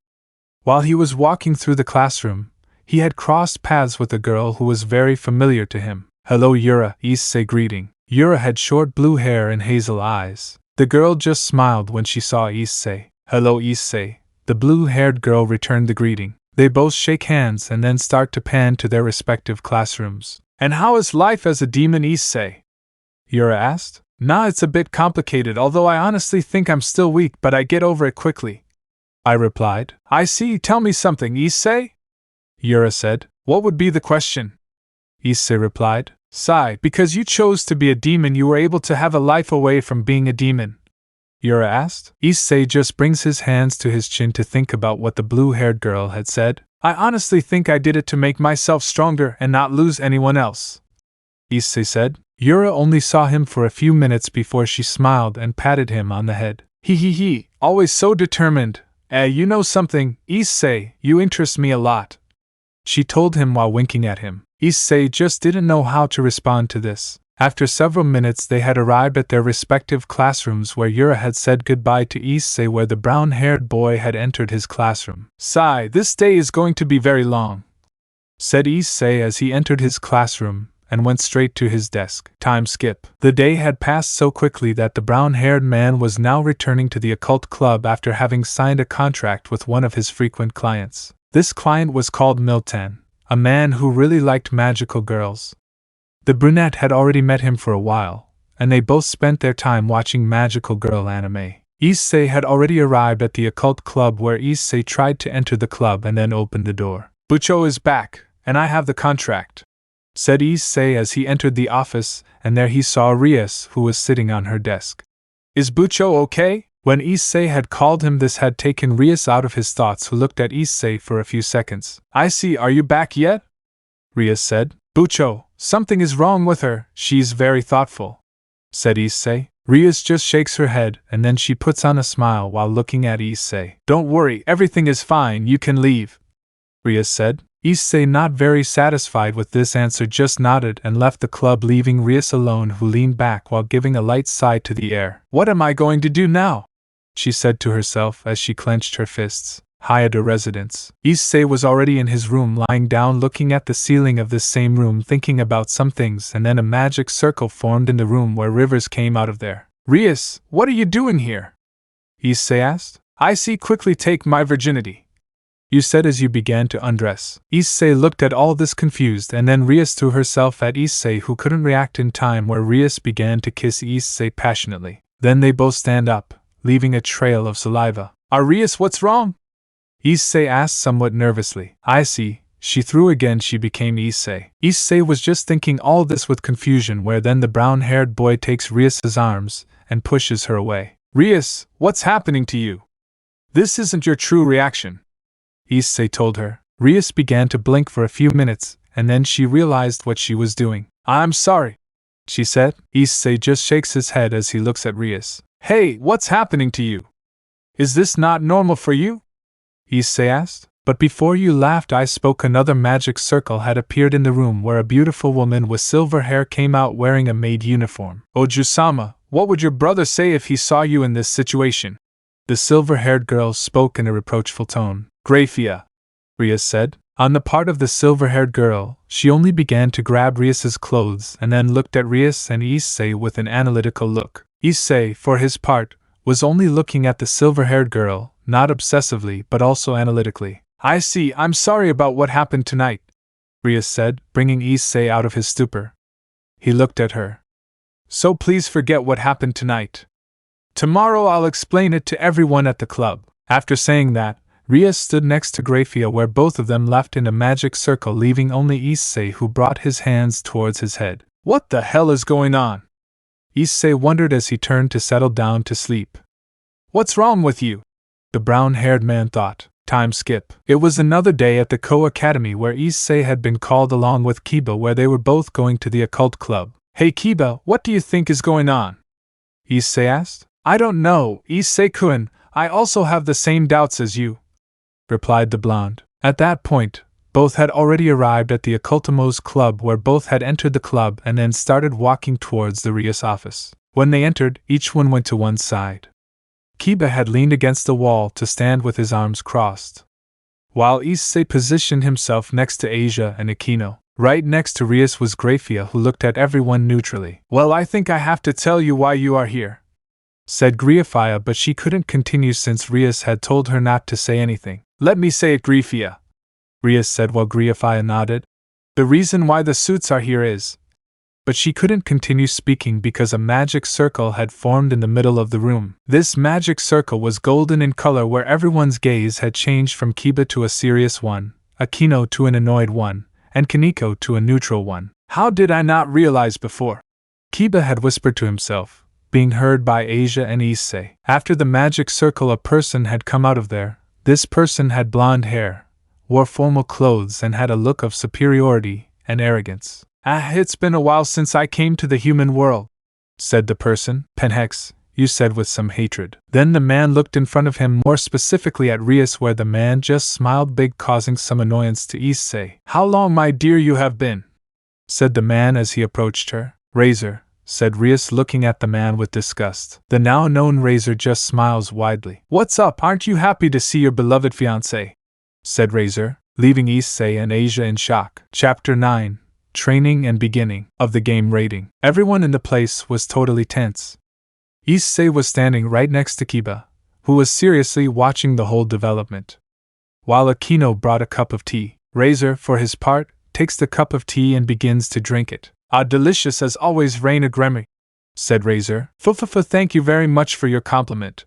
Speaker 1: While he was walking through the classroom, he had crossed paths with a girl who was very familiar to him. "Hello Yura," Issei greeting. Yura had short blue hair and hazel eyes. The girl just smiled when she saw Issei. "Hello Issei," the blue-haired girl returned the greeting. They both shake hands and then start to pan to their respective classrooms. "And how is life as a demon, Issei?" Yura asked. "Nah, it's a bit complicated, although I honestly think I'm still weak, but I get over it quickly," I replied. "I see, tell me something, Issei?" Yura said. "What would be the question?" Issei replied. "Sigh, because you chose to be a demon, you were able to have a life away from being a demon?" Yura asked. Issei just brings his hands to his chin to think about what the blue-haired girl had said. "I honestly think I did it to make myself stronger and not lose anyone else," Issei said. Yura only saw him for a few minutes before she smiled and patted him on the head. He, always so determined. You know something, Issei, you interest me a lot," she told him while winking at him. Issei just didn't know how to respond to this. After several minutes they had arrived at their respective classrooms where Yura had said goodbye to Issei, where the brown-haired boy had entered his classroom. "Sigh, this day is going to be very long," said Issei as he entered his classroom and went straight to his desk. Time skip. The day had passed so quickly that the brown-haired man was now returning to the occult club after having signed a contract with one of his frequent clients. This client was called Miltan, a man who really liked magical girls. The brunette had already met him for a while, and they both spent their time watching magical girl anime. Issei had already arrived at the occult club where Issei tried to enter the club and then opened the door. "Bucho is back, and I have the contract," said Issei as he entered the office, and there he saw Rias, who was sitting on her desk. "Is Bucho okay?" When Issei had called him, this had taken Rias out of his thoughts, who looked at Issei for a few seconds. "I see, are you back yet?" Rias said. "Bucho, something is wrong with her, she's very thoughtful," said Issei. Rias just shakes her head and then she puts on a smile while looking at Issei. "Don't worry, everything is fine, you can leave," Rias said. Issei, not very satisfied with this answer, just nodded and left the club, leaving Rias alone, who leaned back while giving a light sigh to the air. "What am I going to do now?" she said to herself as she clenched her fists. Hyoudou residence. Issei was already in his room, lying down looking at the ceiling of this same room, thinking about some things, and then a magic circle formed in the room where rivers came out of there. "Rias, what are you doing here?" Issei asked. "I see, quickly take my virginity," you said as you began to undress. Issei looked at all this confused, and then Rias threw herself at Issei, who couldn't react in time, where Rias began to kiss Issei passionately. Then they both stand up, leaving a trail of saliva. "Rias, what's wrong?" Issei asked somewhat nervously. "I see," she threw again. She became Issei. Issei was just thinking all this with confusion, where then the brown-haired boy takes Rias's arms and pushes her away. "Rias, what's happening to you? This isn't your true reaction," Issei told her. Rias began to blink for a few minutes, and then she realized what she was doing. "I'm sorry," she said. Issei just shakes his head as he looks at Rias. "Hey, what's happening to you? Is this not normal for you?" Issei asked. "But before you laughed I spoke, another magic circle had appeared in the room where a beautiful woman with silver hair came out wearing a maid uniform. Oju-sama, what would your brother say if he saw you in this situation?" The silver-haired girl spoke in a reproachful tone. "Grayfia," Rias said. On the part of the silver-haired girl, she only began to grab Rias's clothes and then looked at Rias and Issei with an analytical look. Issei, for his part, was only looking at the silver-haired girl, not obsessively but also analytically. "I see, I'm sorry about what happened tonight," Rias said, bringing Issei out of his stupor. He looked at her. "So please forget what happened tonight. Tomorrow I'll explain it to everyone at the club." After saying that, Rias stood next to Grayfia, where both of them left in a magic circle, leaving only Issei, who brought his hands towards his head. "What the hell is going on?" Issei wondered as he turned to settle down to sleep. "What's wrong with you?" the brown-haired man thought. Time skip. It was another day at the Kuoh Academy where Issei had been called along with Kiba, where they were both going to the occult club. Hey Kiba, what do you think is going on? Issei asked. I don't know, Issei-kun, I also have the same doubts as you, replied the blonde. At that point, both had already arrived at the Occultimo's club, where both had entered the club and then started walking towards the Rias office. When they entered, each one went to one side. Kiba had leaned against the wall to stand with his arms crossed, while Issei positioned himself next to Asia and Aquino. Right next to Rias was Grayfia, who looked at everyone neutrally. Well, I think I have to tell you why you are here, said Grayfia, but she couldn't continue since Rias had told her not to say anything. Let me say it, Grayfia, Rias said while Grayfia nodded. The reason why the suits are here is... But she couldn't continue speaking because a magic circle had formed in the middle of the room. This magic circle was golden in color, where everyone's gaze had changed from Kiba to a serious one, Aquino to an annoyed one, and Kaneko to a neutral one. How did I not realize before? Kiba had whispered to himself, being heard by Asia and Issei. After the magic circle, a person had come out of there. This person had blonde hair, wore formal clothes, and had a look of superiority and arrogance. It's been a while since I came to the human world, said the person. Penhex, you said with some hatred. Then the man looked in front of him, more specifically at Rias, where the man just smiled big, causing some annoyance to Issei. How long, my dear, you have been? Said the man as he approached her. Razor, said Rias, looking at the man with disgust. The now known Razor just smiles widely. What's up, aren't you happy to see your beloved fiancé? Said Razor, leaving Issei and Asia in shock. Chapter 9. Training and beginning of the game rating. Everyone in the place was totally tense. Issei was standing right next to Kiba, who was seriously watching the whole development, while Aquino brought a cup of tea. Razor, for his part, takes the cup of tea and begins to drink it. Delicious as always, Reina Gremory, said Razor. Thank you very much for your compliment,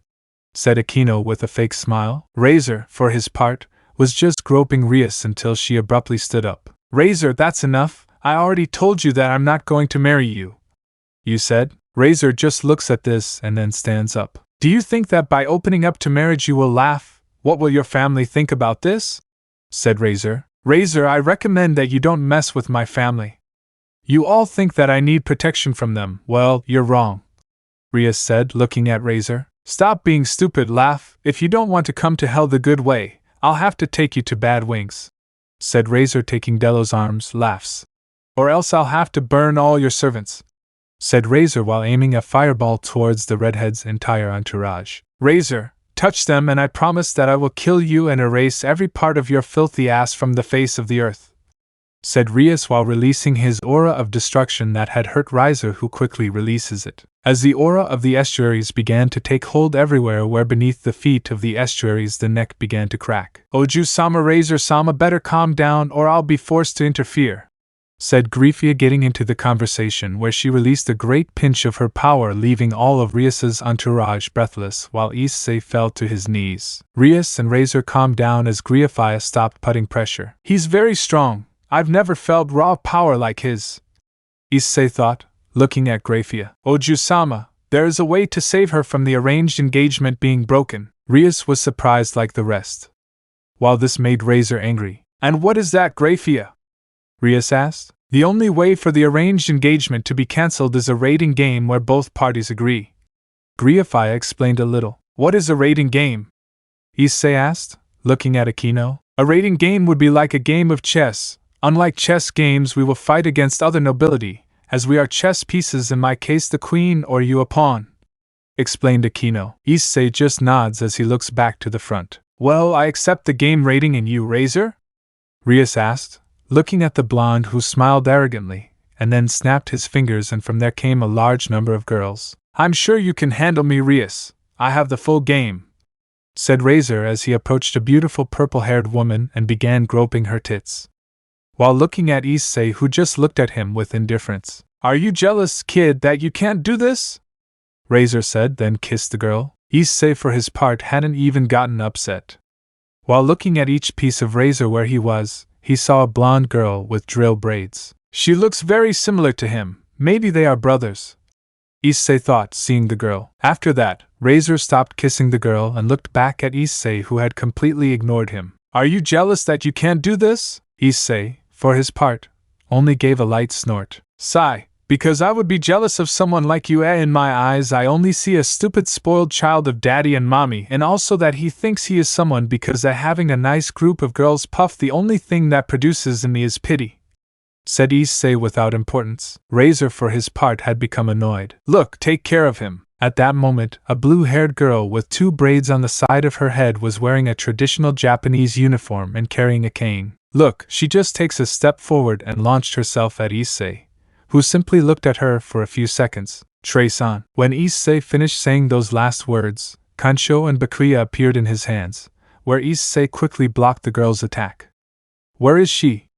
Speaker 1: said Aquino with a fake smile. Razor, for his part, was just groping Rias until she abruptly stood up. Razor, that's enough. I already told you that I'm not going to marry you, you said. Razor just looks at this and then stands up. Do you think that by opening up to marriage you will laugh? What will your family think about this? Said Razor. Razor, I recommend that you don't mess with my family. You all think that I need protection from them. Well, you're wrong, Rias said, looking at Razor. Stop being stupid, laugh. If you don't want to come to hell the good way, I'll have to take you to Bad Wings, said Razor, taking Delo's arms. Laughs. Or else I'll have to burn all your servants, said Razor while aiming a fireball towards the redhead's entire entourage. Razor, touch them and I promise that I will kill you and erase every part of your filthy ass from the face of the earth, said Rias while releasing his aura of destruction that had hurt Razor, who quickly releases it. As the aura of the estuaries began to take hold everywhere, where beneath the feet of the estuaries the neck began to crack. Oju-sama, Razor-sama, better calm down or I'll be forced to interfere, said Grayfia, getting into the conversation, where she released a great pinch of her power, leaving all of Rias's entourage breathless, while Issei fell to his knees. Rias and Razor calmed down as Grayfia stopped putting pressure. He's very strong. I've never felt raw power like his, Issei thought, looking at Grayfia. Oju-sama, there is a way to save her from the arranged engagement being broken. Rias was surprised like the rest, while this made Razor angry. And what is that, Grayfia? Rias asked. The only way for the arranged engagement to be cancelled is a rating game where both parties agree. Grayfia explained a little. What is a rating game? Issei asked, looking at Aquino. A rating game would be like a game of chess. Unlike chess games, we will fight against other nobility, as we are chess pieces, in my case the queen or you a pawn, explained Aquino. Issei just nods as he looks back to the front. Well, I accept the game rating, and you, Razor? Rias asked, looking at the blonde, who smiled arrogantly, and then snapped his fingers, and from there came a large number of girls. I'm sure you can handle me, Rias. I have the full game, said Razor as he approached a beautiful purple-haired woman and began groping her tits, while looking at Issei, who just looked at him with indifference. Are you jealous, kid, that you can't do this? Razor said, then kissed the girl. Issei, for his part, hadn't even gotten upset. While looking at each piece of Razor where he saw a blonde girl with drill braids. She looks very similar to him. Maybe they are brothers, Issei thought, seeing the girl. After that, Razor stopped kissing the girl and looked back at Issei, who had completely ignored him. Are you jealous that you can't do this? Issei, for his part, only gave a light snort. Sigh. Because I would be jealous of someone like you. In my eyes I only see a stupid spoiled child of daddy and mommy, and also that he thinks he is someone because having a nice group of girls puff the only thing that produces in me is pity, said Issei without importance. Razor for his part had become annoyed. Look, take care of him. At that moment, a blue-haired girl with 2 braids on the side of her head was wearing a traditional Japanese uniform and carrying a cane. Look, she just takes a step forward and launched herself at Issei, who simply looked at her for a few seconds. Trace on. When Issei finished saying those last words, Kansho and Bakuya appeared in his hands, where Issei quickly blocked the girl's attack. Where is she?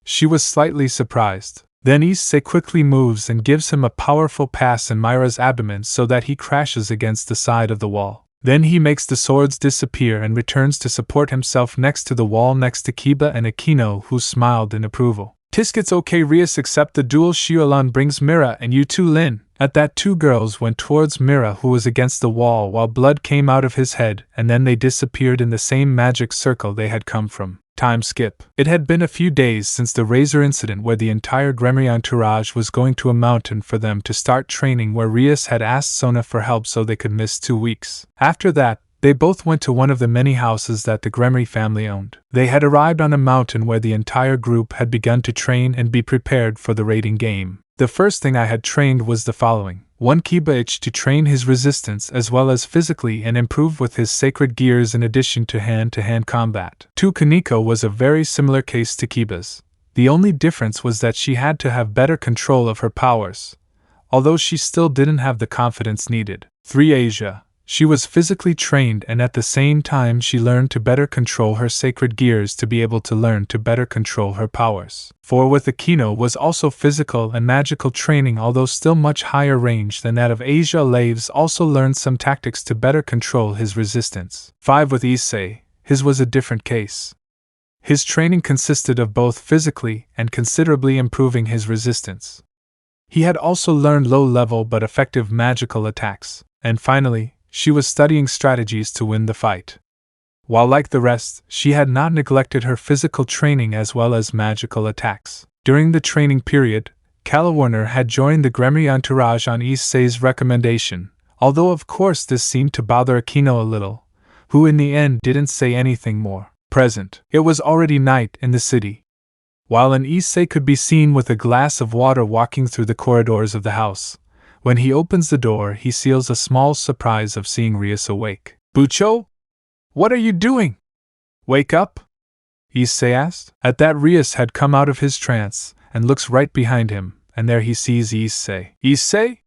Speaker 1: She was slightly surprised. Then Issei quickly moves and gives him a powerful pass in Myra's abdomen so that he crashes against the side of the wall. Then he makes the swords disappear and returns to support himself next to the wall next to Kiba and Akino, who smiled in approval. It's okay, Rias, accept the duel. Xiaolun brings Mira and you too, Lin. At that, 2 girls went towards Mira, who was against the wall, while blood came out of his head, and then they disappeared in the same magic circle they had come from. Time skip. It had been a few days since the Razor incident, where the entire Gremory entourage was going to a mountain for them to start training, where Rias had asked Sona for help so they could miss 2 weeks. After that, they both went to one of the many houses that the Gremory family owned. They had arrived on a mountain where the entire group had begun to train and be prepared for the raiding game. The first thing I had trained was the following. 1 Kiba to train his resistance as well as physically and improve with his sacred gears in addition to hand-to-hand combat. 2 Kaneko was a very similar case to Kiba's. The only difference was that she had to have better control of her powers, although she still didn't have the confidence needed. 3 Asia. She was physically trained and at the same time she learned to better control her sacred gears to be able to learn to better control her powers. 4 with Akino was also physical and magical training, although still much higher range than that of Asia. Laves also learned some tactics to better control his resistance. 5 with Issei, his was a different case. His training consisted of both physically and considerably improving his resistance. He had also learned low-level but effective magical attacks, and finally, she was studying strategies to win the fight. While like the rest, she had not neglected her physical training as well as magical attacks. During the training period, Calawarner had joined the Gremory entourage on Issei's recommendation, although of course this seemed to bother Akino a little, who in the end didn't say anything more. Present. It was already night in the city. While an Issei could be seen with a glass of water walking through the corridors of the house. When he opens the door, he feels a small surprise of seeing Rias awake. Bucho? What are you doing? Wake up? Issei asked. At that, Rias had come out of his trance, and looks right behind him, and there he sees Issei. Issei?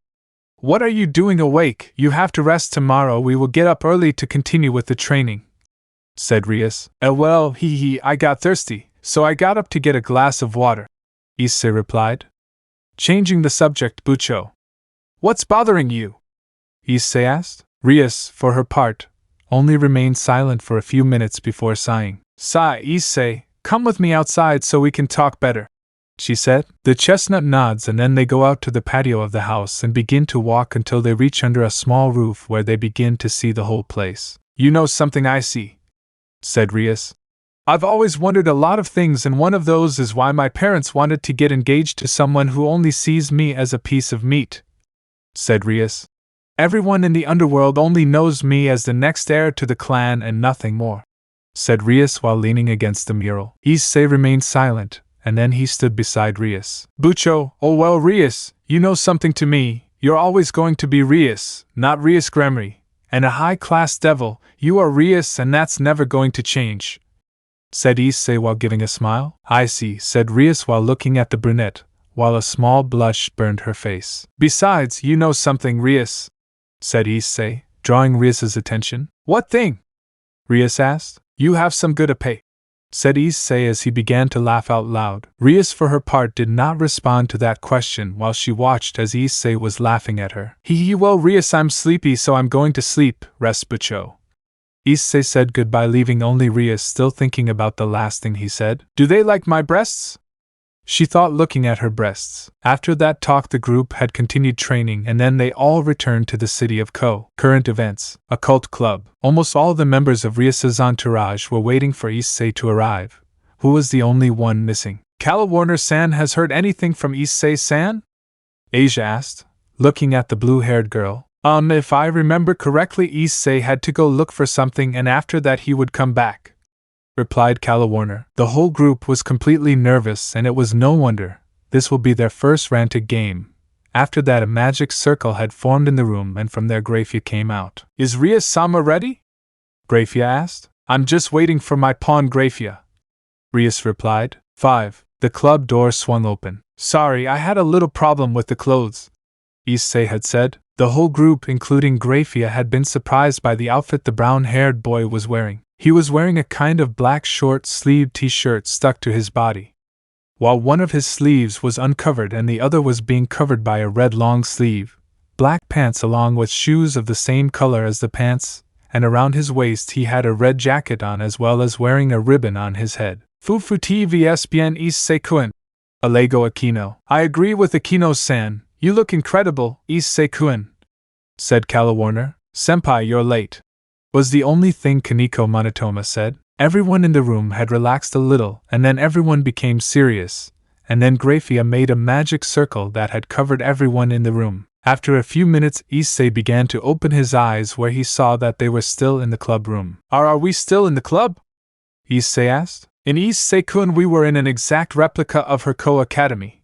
Speaker 1: What are you doing awake? You have to rest tomorrow. We will get up early to continue with the training, said Rias. Well, I got thirsty, so I got up to get a glass of water, Issei replied. Changing the subject, Bucho. What's bothering you? Issei asked. Rias, for her part, only remained silent for a few minutes before sighing. Sigh, Issei, come with me outside so we can talk better, she said. The chestnut nods and then they go out to the patio of the house and begin to walk until they reach under a small roof where they begin to see the whole place. You know something I see, said Rias. I've always wondered a lot of things, and one of those is why my parents wanted to get engaged to someone who only sees me as a piece of meat, said Rias. Everyone in the underworld only knows me as the next heir to the clan and nothing more, said Rias while leaning against the mural. Issei remained silent, and then he stood beside Rias. Bucho, oh well, Rias, you know something to me. You're always going to be Rias, not Rias Gremory, and a high-class devil. You are Rias and that's never going to change, said Issei while giving a smile. I see, said Rias while looking at the brunette, while a small blush burned her face. Besides, you know something, Rias, said Issei, drawing Rias's attention. What thing? Rias asked. You have some good pay, said Issei as he began to laugh out loud. Rias for her part did not respond to that question while she watched as Issei was laughing at her. Well, Rias, I'm sleepy, so I'm going to sleep. Rest, Bucho. Issei said goodbye, leaving only Rias still thinking about the last thing he said. Do they like my breasts? she thought, looking at her breasts. After that talk, the group had continued training, and then they all returned to the city of Kuoh. Current events. Occult Club. Almost all the members of Rias's entourage were waiting for Issei to arrive, who was the only one missing. Calawarner-san has heard anything from Issei-san? Asia asked, looking at the blue-haired girl. If I remember correctly, Issei had to go look for something and after that he would come back, replied Calawarner. The whole group was completely nervous, and it was no wonder. This will be their first ranted game. After that, a magic circle had formed in the room, and from there Grayfia came out. Is Rias-sama ready? Grayfia asked. I'm just waiting for my pawn, Grayfia, Rias replied. 5. The club door swung open. Sorry, I had a little problem with the clothes, Issei had said. The whole group, including Grayfia, had been surprised by the outfit the brown-haired boy was wearing. He was wearing a kind of black short-sleeved t-shirt stuck to his body, while one of his sleeves was uncovered and the other was being covered by a red long-sleeve, black pants along with shoes of the same color as the pants, and around his waist he had a red jacket on as well as wearing a ribbon on his head. Fufu TVS bien Issei-kun, Alego Aquino. I agree with Aquino-san. You look incredible, Issei-kun, said Calawarner. Senpai, you're late, was the only thing Kaneko Monotoma said. Everyone in the room had relaxed a little, and then everyone became serious, and then Grayfia made a magic circle that had covered everyone in the room. After a few minutes, Issei began to open his eyes where he saw that they were still in the club room. Are we still in the club? Issei asked. In Issei-kun, we were in an exact replica of her Kuoh Academy.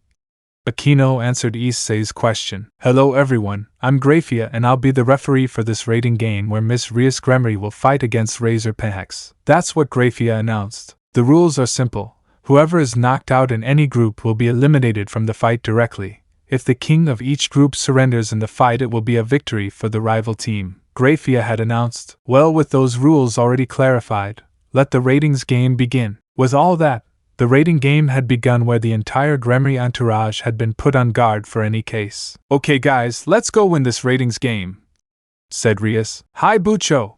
Speaker 1: Aquino answered Issei's question. Hello everyone, I'm Grayfia and I'll be the referee for this rating game where Miss Rias Gremory will fight against Razor Penhex. That's what Grayfia announced. The rules are simple. Whoever is knocked out in any group will be eliminated from the fight directly. If the king of each group surrenders in the fight, it will be a victory for the rival team, Grayfia had announced. Well, with those rules already clarified, let the ratings game begin. With all that, the rating game had begun where the entire Gremory entourage had been put on guard for any case. Okay guys, let's go win this ratings game, said Rias. Hi Bucho!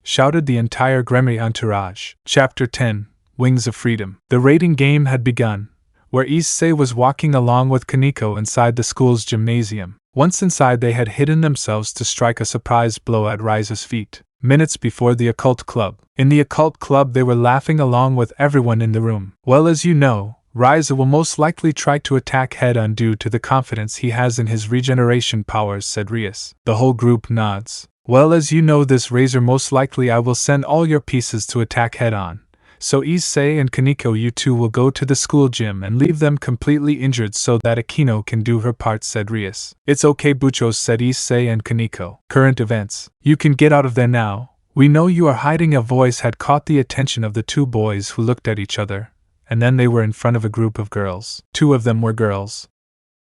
Speaker 1: Shouted the entire Gremory entourage. Chapter 10, Wings of Freedom. The rating game had begun, where Issei was walking along with Kaneko inside the school's gymnasium. Once inside, they had hidden themselves to strike a surprise blow at Rise's feet. Minutes before the Occult Club. In the Occult Club, they were laughing along with everyone in the room. Well, as you know, Riza will most likely try to attack head-on due to the confidence he has in his regeneration powers, said Rias. The whole group nods. Well, as you know this, Razor, most likely I will send all your pieces to attack head-on. So Issei and Kaneko, you two will go to the school gym and leave them completely injured so that Aquino can do her part, said Rias. It's okay Buchos, said Issei and Kaneko. Current events. You can get out of there now. We know you are hiding. A voice had caught the attention of the two boys who looked at each other, and then they were in front of a group of girls. Two of them were girls,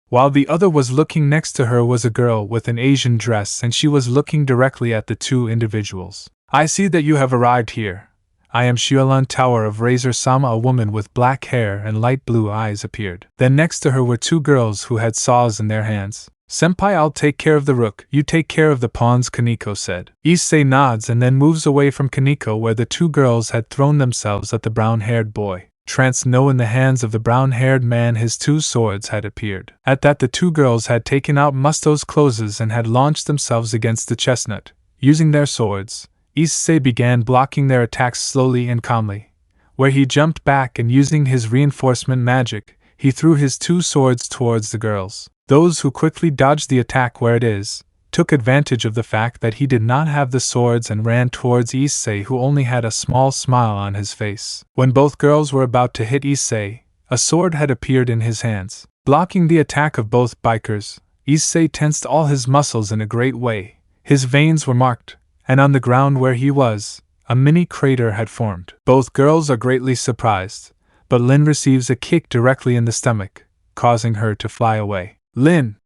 Speaker 1: while the other was looking next to her was a girl with an Asian dress, and she was looking directly at the two individuals. I see that you have arrived here. I am Xiaolun Tower of Razor-sama. A woman with black hair and light blue eyes appeared. Then next to her were two girls who had saws in their hands. Senpai, I'll take care of the rook, you take care of the pawns, Kaneko said. Issei nods and then moves away from Kaneko where the two girls had thrown themselves at the brown-haired boy. Trance no, in the hands of the brown-haired man his two swords had appeared. At that the two girls had taken out Musto's clothes and had launched themselves against the chestnut. Using their swords, Issei began blocking their attacks slowly and calmly, where he jumped back and using his reinforcement magic, he threw his two swords towards the girls. Those who quickly dodged the attack where it is, took advantage of the fact that he did not have the swords and ran towards Issei, who only had a small smile on his face. When both girls were about to hit Issei, a sword had appeared in his hands. Blocking the attack of both bikers, Issei tensed all his muscles in a great way. His veins were marked, and on the ground where he was, a mini crater had formed. Both girls are greatly surprised, but Lin receives a kick directly in the stomach, causing her to fly away. Lin!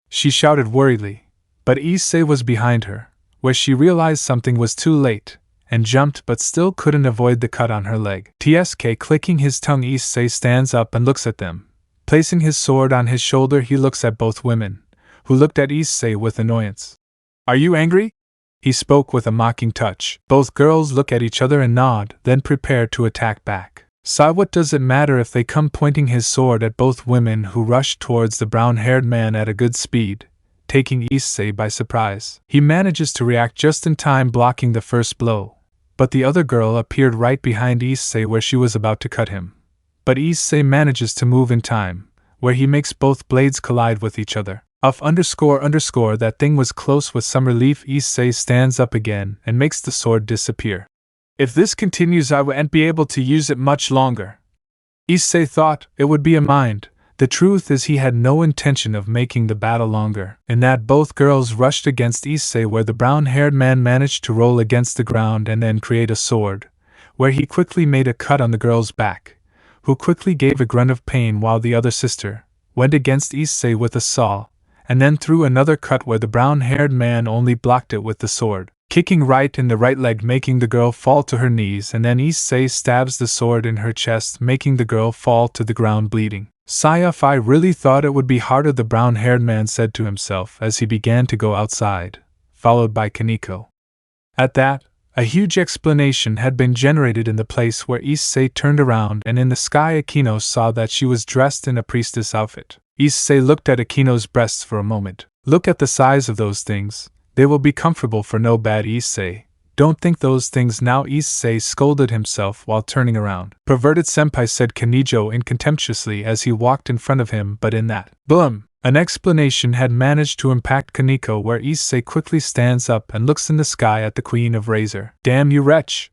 Speaker 1: She shouted worriedly, but Issei was behind her, where she realized something was too late, and jumped but still couldn't avoid the cut on her leg. TSK clicking his tongue, Issei stands up and looks at them. Placing his sword on his shoulder, he looks at both women, who looked at Issei with annoyance. Are you angry? He spoke with a mocking touch. Both girls look at each other and nod, then prepare to attack back. "Sai, what does it matter if they come?" pointing his sword at both women who rushed towards the brown-haired man at a good speed, taking Issei by surprise. He manages to react just in time, blocking the first blow. But the other girl appeared right behind Issei where she was about to cut him. But Issei manages to move in time, where he makes both blades collide with each other. That thing was close. With some relief, Issei stands up again and makes the sword disappear. "If this continues, I won't be able to use it much longer." Issei thought it would be a mind. The truth is he had no intention of making the battle longer. In that, both girls rushed against Issei, where the brown-haired man managed to roll against the ground and then create a sword, where he quickly made a cut on the girl's back, who quickly gave a grunt of pain, while the other sister went against Issei with a saw, and then threw another cut where the brown-haired man only blocked it with the sword, kicking right in the right leg, making the girl fall to her knees, and then Issei stabs the sword in her chest, making the girl fall to the ground bleeding. "Sai, if I really thought it would be harder," the brown-haired man said to himself as he began to go outside, followed by Kaneko. At that, a huge explanation had been generated in the place where Issei turned around, and in the sky Akino saw that she was dressed in a priestess outfit. Issei looked at Akino's breasts for a moment. "Look at the size of those things. They will be comfortable for no bad." "Issei, don't think those things now," Issei scolded himself while turning around. "Perverted senpai," said Kanijo contemptuously as he walked in front of him, but in that boom, an explanation had managed to impact Kaneko, where Issei quickly stands up and looks in the sky at the Queen of Razor. "Damn you, wretch!"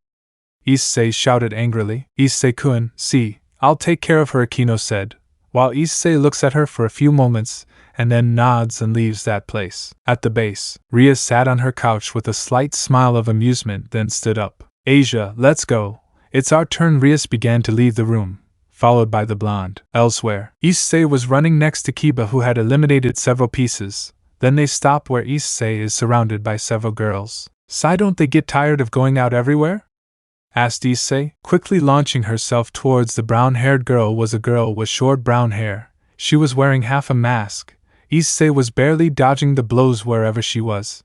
Speaker 1: Issei shouted angrily. "Issei-kun, see, I'll take care of her," Akino said, while Issei looks at her for a few moments, and then nods and leaves that place. At the base, Ria sat on her couch with a slight smile of amusement, then stood up. "Asia, let's go. It's our turn." Rias began to leave the room, followed by the blonde. Elsewhere, Issei was running next to Kiba, who had eliminated several pieces. Then they stop where Issei is surrounded by several girls. "Sai, don't they get tired of going out everywhere?" asked Issei. Quickly launching herself towards the brown-haired girl was a girl with short brown hair. She was wearing half a mask. Issei was barely dodging the blows wherever she was.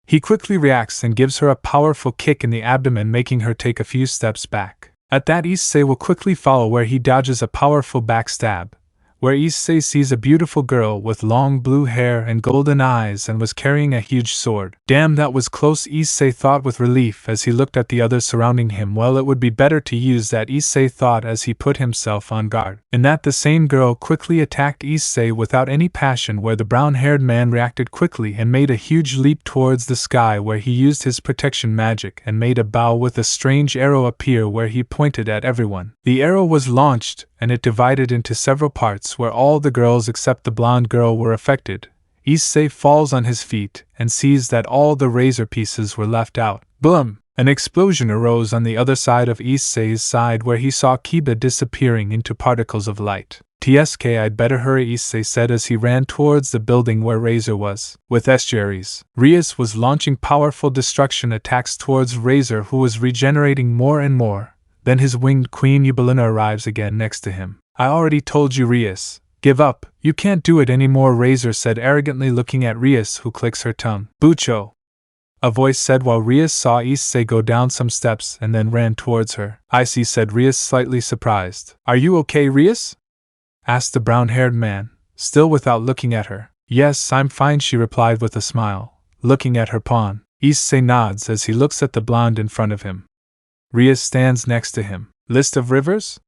Speaker 1: He quickly reacts and gives her a powerful kick in the abdomen, making her take a few steps back. At that, Issei will quickly follow, where he dodges a powerful backstab, where Issei sees a beautiful girl with long blue hair and golden eyes and was carrying a huge sword. "Damn, that was close," Issei thought with relief as he looked at the others surrounding him. "Well, it would be better to use that," Issei thought as he put himself on guard. In that, the same girl quickly attacked Issei without any passion, where the brown-haired man reacted quickly and made a huge leap towards the sky, where he used his protection magic and made a bow with a strange arrow appear where he pointed at everyone. The arrow was launched, and it divided into several parts, where all the girls except the blonde girl were affected. Issei falls on his feet and sees that all the razor pieces were left out. Boom! An explosion arose on the other side of Issei's side, where he saw Kiba disappearing into particles of light. "Tsk, I'd better hurry," Issei said as he ran towards the building where Razor was. With estuaries, Rias was launching powerful destruction attacks towards Razor, who was regenerating more and more. Then his winged queen Eubelina arrives again next to him. "I already told you, Rias. Give up. You can't do it anymore," Razor said arrogantly, looking at Rias, who clicks her tongue. "Bucho," a voice said, while Rias saw Issei go down some steps and then ran towards her. "I see," said Rias, slightly surprised. "Are you okay, Rias?" asked the brown-haired man, still without looking at her. "Yes, I'm fine," she replied with a smile, looking at her pawn. Issei nods as he looks at the blonde in front of him. Rias stands next to him. "List of rivers?"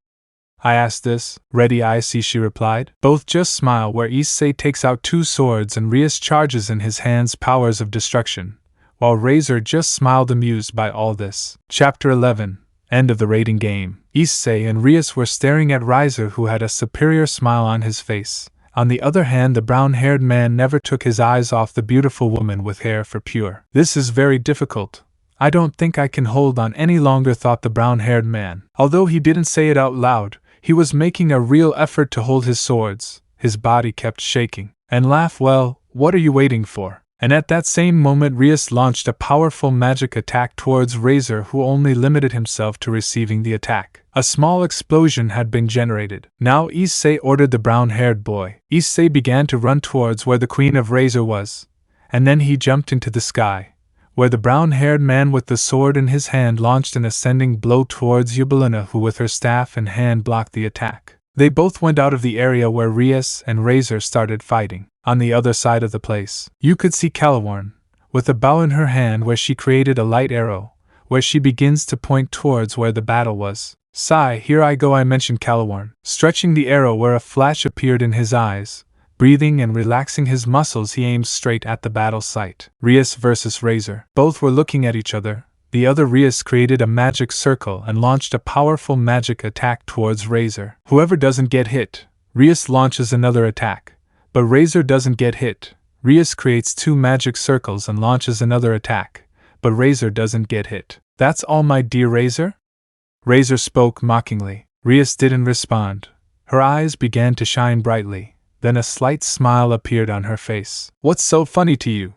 Speaker 1: I asked this. "Ready, I see," she replied. Both just smile, where Issei takes out two swords and Rias charges in his hands powers of destruction, while Razor just smiled, amused by all this. Chapter 11. End of the raiding game. Issei and Rias were staring at Razor, who had a superior smile on his face. On the other hand, the brown-haired man never took his eyes off the beautiful woman with hair for pure. "This is very difficult. I don't think I can hold on any longer," thought the brown-haired man. Although he didn't say it out loud, he was making a real effort to hold his swords. His body kept shaking. "And laugh? Well, what are you waiting for?" And at that same moment, Rias launched a powerful magic attack towards Razor, who only limited himself to receiving the attack. A small explosion had been generated. Now Issei ordered the brown-haired boy. Issei began to run towards where the Queen of Razor was, and then he jumped into the sky, where the brown-haired man with the sword in his hand launched an ascending blow towards Eubelina, who with her staff in hand blocked the attack. They both went out of the area where Rias and Razor started fighting. On the other side of the place, you could see Calaworn, with a bow in her hand where she created a light arrow, where she begins to point towards where the battle was. Sigh, here I go, I mentioned Calaworn, stretching the arrow where a flash appeared in his eyes. Breathing and relaxing his muscles, he aimed straight at the battle site. Rias versus Razor. Both were looking at each other. The other Rias created a magic circle and launched a powerful magic attack towards Razor. Whoever doesn't get hit, Rias launches another attack. But Razor doesn't get hit. Rias creates 2 magic circles and launches another attack. But Razor doesn't get hit. That's all, my dear Razor? Razor spoke mockingly. Rias didn't respond. Her eyes began to shine brightly. Then a slight smile appeared on her face. What's so funny to you?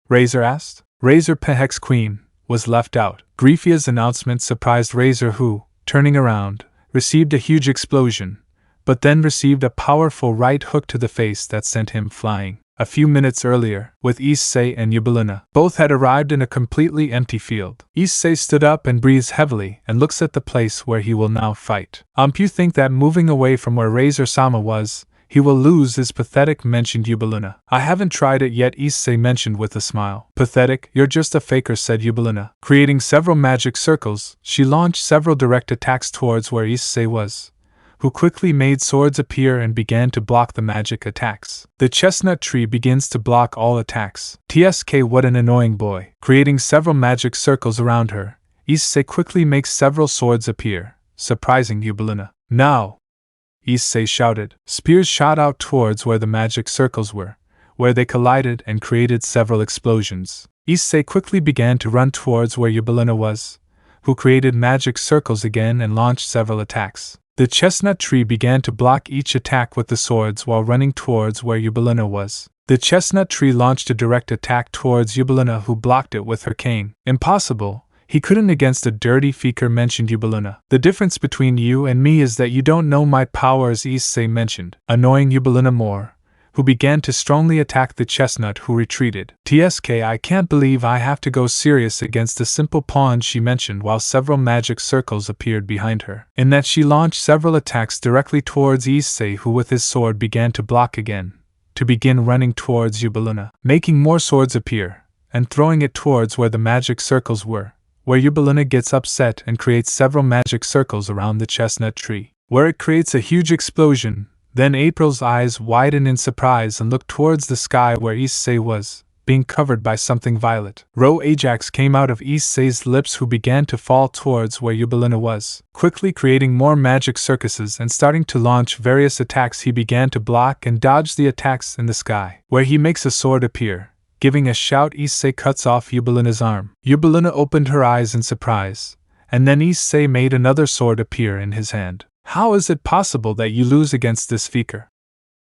Speaker 1: Razor asked. Razor Pehex Queen was left out. Grayfia's announcement surprised Razor, who, turning around, received a huge explosion, but then received a powerful right hook to the face that sent him flying. A few minutes earlier, with Issei and Eubelina, both had arrived in a completely empty field. Issei stood up and breathes heavily and looks at the place where he will now fight. You think that moving away from where Razor-sama was, he will lose his pathetic, mentioned Eubelina. I haven't tried it yet, Issei mentioned with a smile. Pathetic, you're just a faker, said Eubelina. Creating several magic circles, she launched several direct attacks towards where Issei was, who quickly made swords appear and began to block the magic attacks. The chestnut tree begins to block all attacks. TSK, what an annoying boy. Creating several magic circles around her, Issei quickly makes several swords appear, surprising Eubelina. Now! Issei shouted. Spears shot out towards where the magic circles were, where they collided and created several explosions. Issei quickly began to run towards where Eubelina was, who created magic circles again and launched several attacks. The chestnut tree began to block each attack with the swords while running towards where Eubelina was. The chestnut tree launched a direct attack towards Eubelina, who blocked it with her cane. Impossible. He couldn't against a dirty faker, mentioned Eubelina. The difference between you and me is that you don't know my powers, Issei mentioned, annoying Eubelina more, who began to strongly attack the chestnut, who retreated. TSK, I can't believe I have to go serious against a simple pawn, she mentioned while several magic circles appeared behind her. In that she launched several attacks directly towards Issei, who with his sword began to block again, to begin running towards Eubelina, making more swords appear, and throwing it towards where the magic circles were, where Eubelina gets upset and creates several magic circles around the chestnut tree, where it creates a huge explosion. Then April's eyes widen in surprise and looked towards the sky where Issei was, being covered by something violet. Ro Ajax came out of Issei's lips, who began to fall towards where Eubelina was, quickly creating more magic circuses and starting to launch various attacks. He began to block and dodge the attacks in the sky, where he makes a sword appear. Giving a shout, Issei cuts off Eubelina's arm. Eubelina opened her eyes in surprise, and then Issei made another sword appear in his hand. How is it possible that you lose against this faker?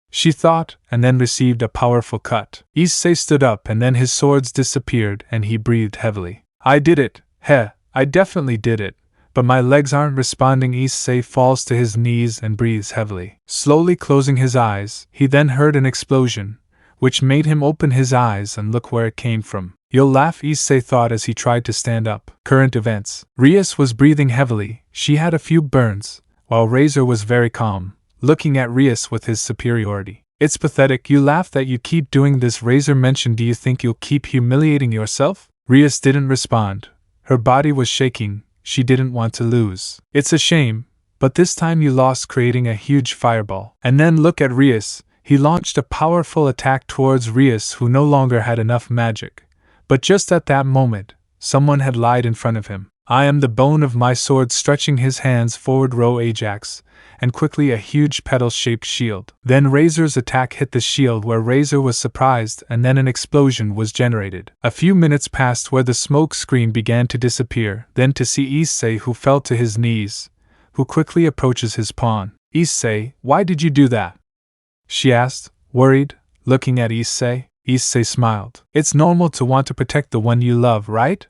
Speaker 1: She thought, and then received a powerful cut. Issei stood up and then his swords disappeared and he breathed heavily. I did it, I definitely did it, but my legs aren't responding. Issei falls to his knees and breathes heavily. Slowly closing his eyes, he then heard an explosion, which made him open his eyes and look where it came from. You'll laugh, Issei thought as he tried to stand up. Current events. Rias was breathing heavily. She had a few burns, while Razor was very calm, looking at Rias with his superiority. It's pathetic, you laugh that you keep doing this, Razor mentioned. Do you think you'll keep humiliating yourself? Rias didn't respond. Her body was shaking. She didn't want to lose. It's a shame, but this time you lost, creating a huge fireball. And then look at Rias. He launched a powerful attack towards Rias, who no longer had enough magic. But just at that moment, someone had lied in front of him. I am the bone of my sword, stretching his hands forward, Ro Ajax, and quickly a huge petal-shaped shield. Then Razor's attack hit the shield, where Razor was surprised, and then an explosion was generated. A few minutes passed where the smoke screen began to disappear, then to see Issei, who fell to his knees, who quickly approaches his pawn. Issei, why did you do that? She asked, worried, looking at Issei. Issei smiled. It's normal to want to protect the one you love, right?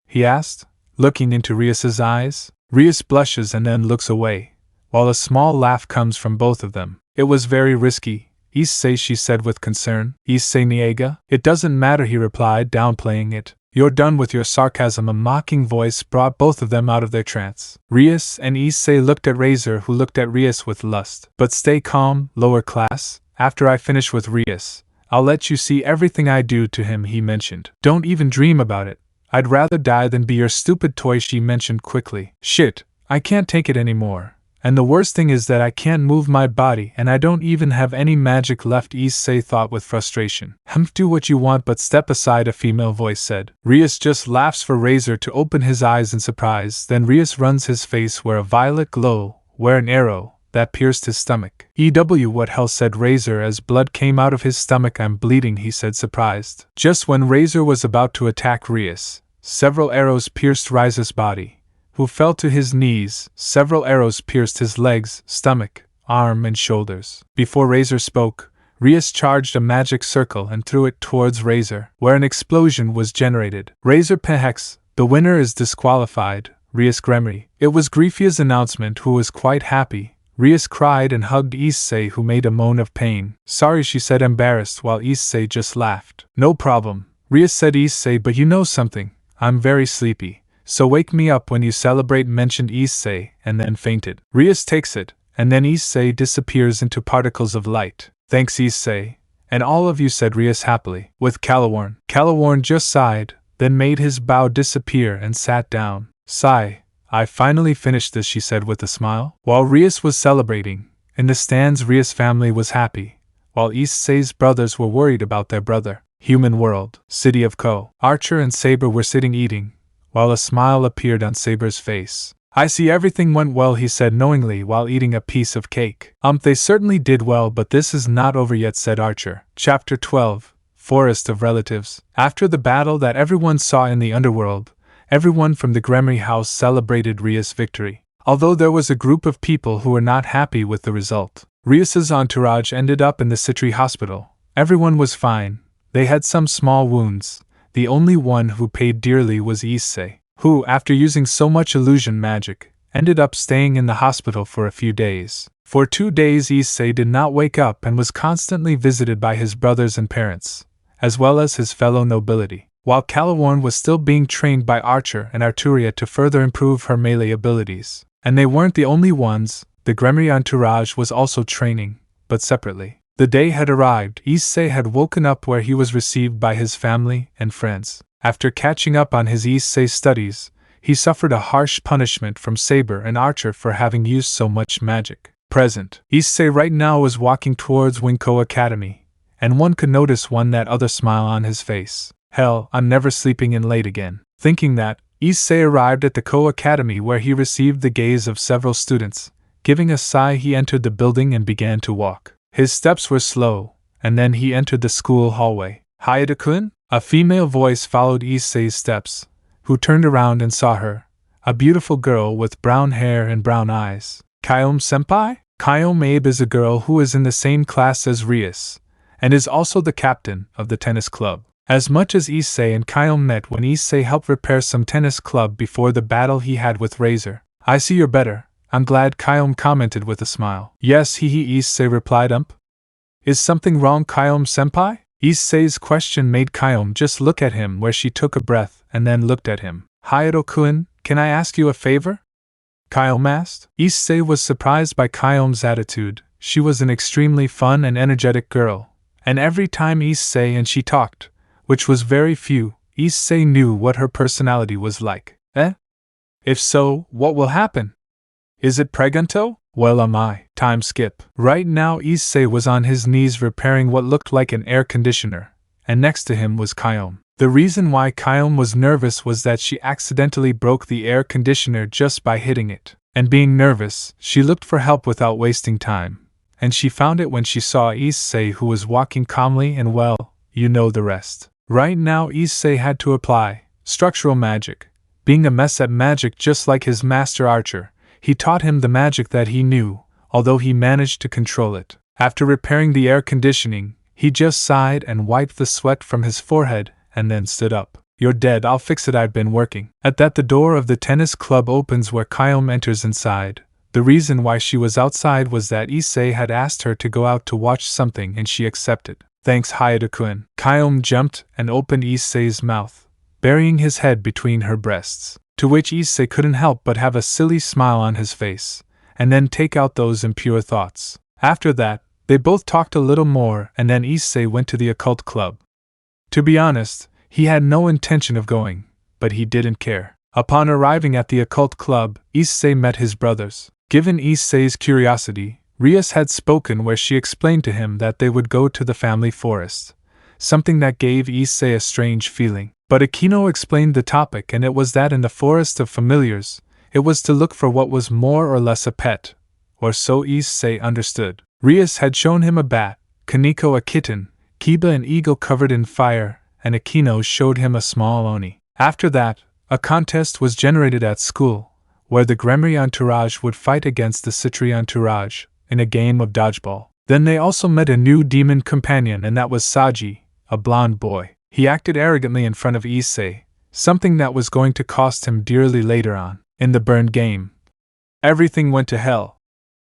Speaker 1: He asked, looking into Rias's eyes. Rias blushes and then looks away, while a small laugh comes from both of them. It was very risky, Issei, she said with concern. Issei niega? It doesn't matter, he replied, downplaying it. You're done with your sarcasm. A mocking voice brought both of them out of their trance. Rias and Issei looked at Razor, who looked at Rias with lust. But stay calm, lower class. After I finish with Rias, I'll let you see everything I do to him, he mentioned. Don't even dream about it. I'd rather die than be your stupid toy, she mentioned quickly. Shit, I can't take it anymore. And the worst thing is that I can't move my body and I don't even have any magic left, Issei thought with frustration. Do what you want, but step aside, a female voice said. Rias just laughs for Razor to open his eyes in surprise, then Rias runs his face where a violet glow, where an arrow, that pierced his stomach. What hell, said Razor as blood came out of his stomach. I'm bleeding, he said, surprised. Just when Razor was about to attack Rias, several arrows pierced Rias's body, who fell to his knees. Several arrows pierced his legs, stomach, arm, and shoulders. Before Razor spoke, Rias charged a magic circle and threw it towards Razor, where an explosion was generated. Razor Pehex, the winner is disqualified, Rias Gremory. It was Grayfia's announcement, who was quite happy. Rias cried and hugged Issei, who made a moan of pain. Sorry, she said, embarrassed, while Issei just laughed. No problem, Rias said. Issei, but you know something? I'm very sleepy. So wake me up when you celebrate, mentioned Issei, and then fainted. Rias takes it, and then Issei disappears into particles of light. Thanks, Issei, and all of you, said Rias happily. With Calaworn. Calaworn just sighed, then made his bow disappear and sat down. Sigh, I finally finished this, she said with a smile. While Rias was celebrating, in the stands Rias' family was happy, while Issei's brothers were worried about their brother. Human world. City of Kuoh. Archer and Saber were sitting eating, while a smile appeared on Saber's face. I see everything went well, he said knowingly while eating a piece of cake. They certainly did well, but this is not over yet, said Archer. Chapter 12. Forest of Relatives. After the battle that everyone saw in the underworld, everyone from the Gremory house celebrated Rias' victory. Although there was a group of people who were not happy with the result. Rias's entourage ended up in the Citri hospital. Everyone was fine. They had some small wounds. The only one who paid dearly was Issei, who, after using so much illusion magic, ended up staying in the hospital for a few days. For 2 days Issei did not wake up and was constantly visited by his brothers and parents, as well as his fellow nobility, while Calaworn was still being trained by Archer and Arturia to further improve her melee abilities. And they weren't the only ones, the Gremory entourage was also training, but separately. The day had arrived. Issei had woken up where he was received by his family and friends. After catching up on his Issei studies, he suffered a harsh punishment from Saber and Archer for having used so much magic. Present. Issei right now was walking towards Kuoh Academy, and one could notice that other smile on his face. Hell, I'm never sleeping in late again. Thinking that, Issei arrived at the Kuoh Academy where he received the gaze of several students. Giving a sigh, he entered the building and began to walk. His steps were slow, and then he entered the school hallway. Hyoudou-kun? A female voice followed Issei's steps, who turned around and saw her, a beautiful girl with brown hair and brown eyes. Kuoh-senpai? Kuoh-mabe is a girl who is in the same class as Rias, and is also the captain of the tennis club. As much as Issei and Kuoh met when Issei helped repair some tennis club before the battle he had with Razor. I see you're better. I'm glad, Kuoh commented with a smile. Yes, Issei replied. Is something wrong, Kuoh-senpai? Issei's question made Kuoh just look at him where she took a breath and then looked at him. Hyoudou-kun, can I ask you a favor? Kuoh asked. Issei was surprised by Kuoh's attitude. She was an extremely fun and energetic girl, and every time Issei and she talked, which was very few, Issei knew what her personality was like. If so, what will happen? Is it pregunto? Well, time skip. Right now Issei was on his knees repairing what looked like an air conditioner, and next to him was Kuoh. The reason why Kuoh was nervous was that she accidentally broke the air conditioner just by hitting it. And being nervous, she looked for help without wasting time, and she found it when she saw Issei, who was walking calmly, and well, you know the rest. Right now Issei had to apply structural magic. Being a mess at magic just like his master Archer, he taught him the magic that he knew, although he managed to control it. After repairing the air conditioning, he just sighed and wiped the sweat from his forehead, and then stood up. You're dead, I'll fix it, I've been working. At that, the door of the tennis club opens where Kuoh enters inside. The reason why she was outside was that Issei had asked her to go out to watch something and she accepted. Thanks, Hyoudou-kun. Kuoh jumped and opened Issei's mouth, burying his head between her breasts, to which Issei couldn't help but have a silly smile on his face, and then take out those impure thoughts. After that, they both talked a little more, and then Issei went to the occult club. To be honest, he had no intention of going, but he didn't care. Upon arriving at the occult club, Issei met his brothers. Given Issei's curiosity, Rias had spoken where she explained to him that they would go to the family forest, something that gave Issei a strange feeling. But Akino explained the topic, and it was that in the forest of familiars, it was to look for what was more or less a pet, or so Issei understood. Rias had shown him a bat, Kaneko a kitten, Kiba an eagle covered in fire, and Akino showed him a small oni. After that, a contest was generated at school, where the Gremory entourage would fight against the Citri entourage, in a game of dodgeball. Then they also met a new demon companion, and that was Saji, a blonde boy. He acted arrogantly in front of Issei, something that was going to cost him dearly later on. In the burned game, everything went to hell.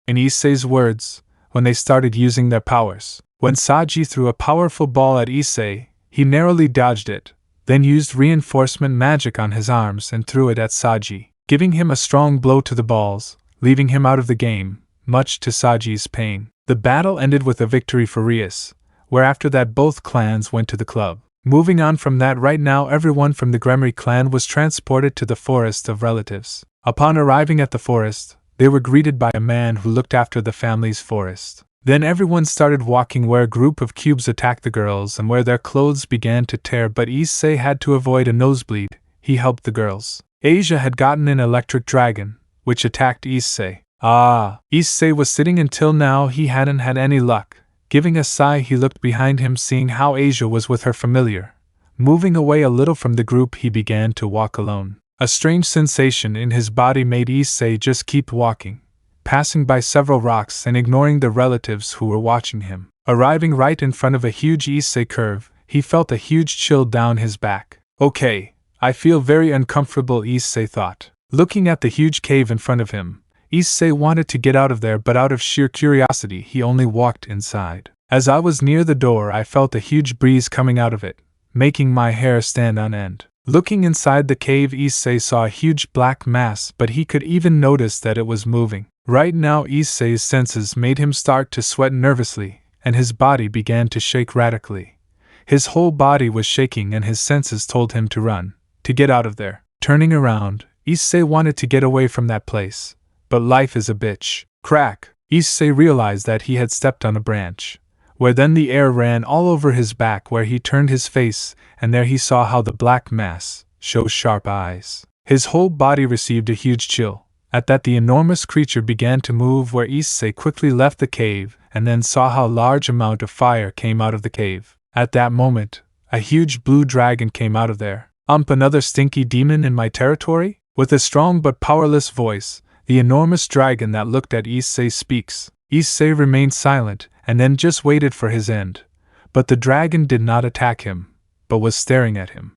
Speaker 1: In Issei's words, when they started using their powers. When Saji threw a powerful ball at Issei, he narrowly dodged it, then used reinforcement magic on his arms and threw it at Saji, giving him a strong blow to the balls, leaving him out of the game, much to Saji's pain. The battle ended with a victory for Rias, where after that both clans went to the club. Moving on from that, right now everyone from the Gremory clan was transported to the forest of relatives. Upon arriving at the forest, they were greeted by a man who looked after the family's forest. Then everyone started walking where a group of cubes attacked the girls and where their clothes began to tear, but Issei had to avoid a nosebleed. He helped the girls. Asia had gotten an electric dragon, which attacked Issei. Issei was sitting until now he hadn't had any luck. Giving a sigh, he looked behind him, seeing how Asia was with her familiar. Moving away a little from the group, he began to walk alone. A strange sensation in his body made Issei just keep walking, passing by several rocks and ignoring the relatives who were watching him. Arriving right in front of a huge Issei curve, he felt a huge chill down his back. Okay, I feel very uncomfortable, Issei thought. Looking at the huge cave in front of him, Issei wanted to get out of there, but out of sheer curiosity he only walked inside. As I was near the door, I felt a huge breeze coming out of it, making my hair stand on end. Looking inside the cave, Issei saw a huge black mass, but he could even notice that it was moving. Right now Issei's senses made him start to sweat nervously, and his body began to shake radically. His whole body was shaking and his senses told him to run, to get out of there. Turning around, Issei wanted to get away from that place. But life is a bitch. Crack! Issei realized that he had stepped on a branch, where then the air ran all over his back, where he turned his face, and there he saw how the black mass shows sharp eyes. His whole body received a huge chill. At that the enormous creature began to move, where Issei quickly left the cave, and then saw how large amount of fire came out of the cave. At that moment, a huge blue dragon came out of there. Another stinky demon in my territory? With a strong but powerless voice, the enormous dragon that looked at Issei speaks. Issei remained silent, and then just waited for his end. But the dragon did not attack him, but was staring at him.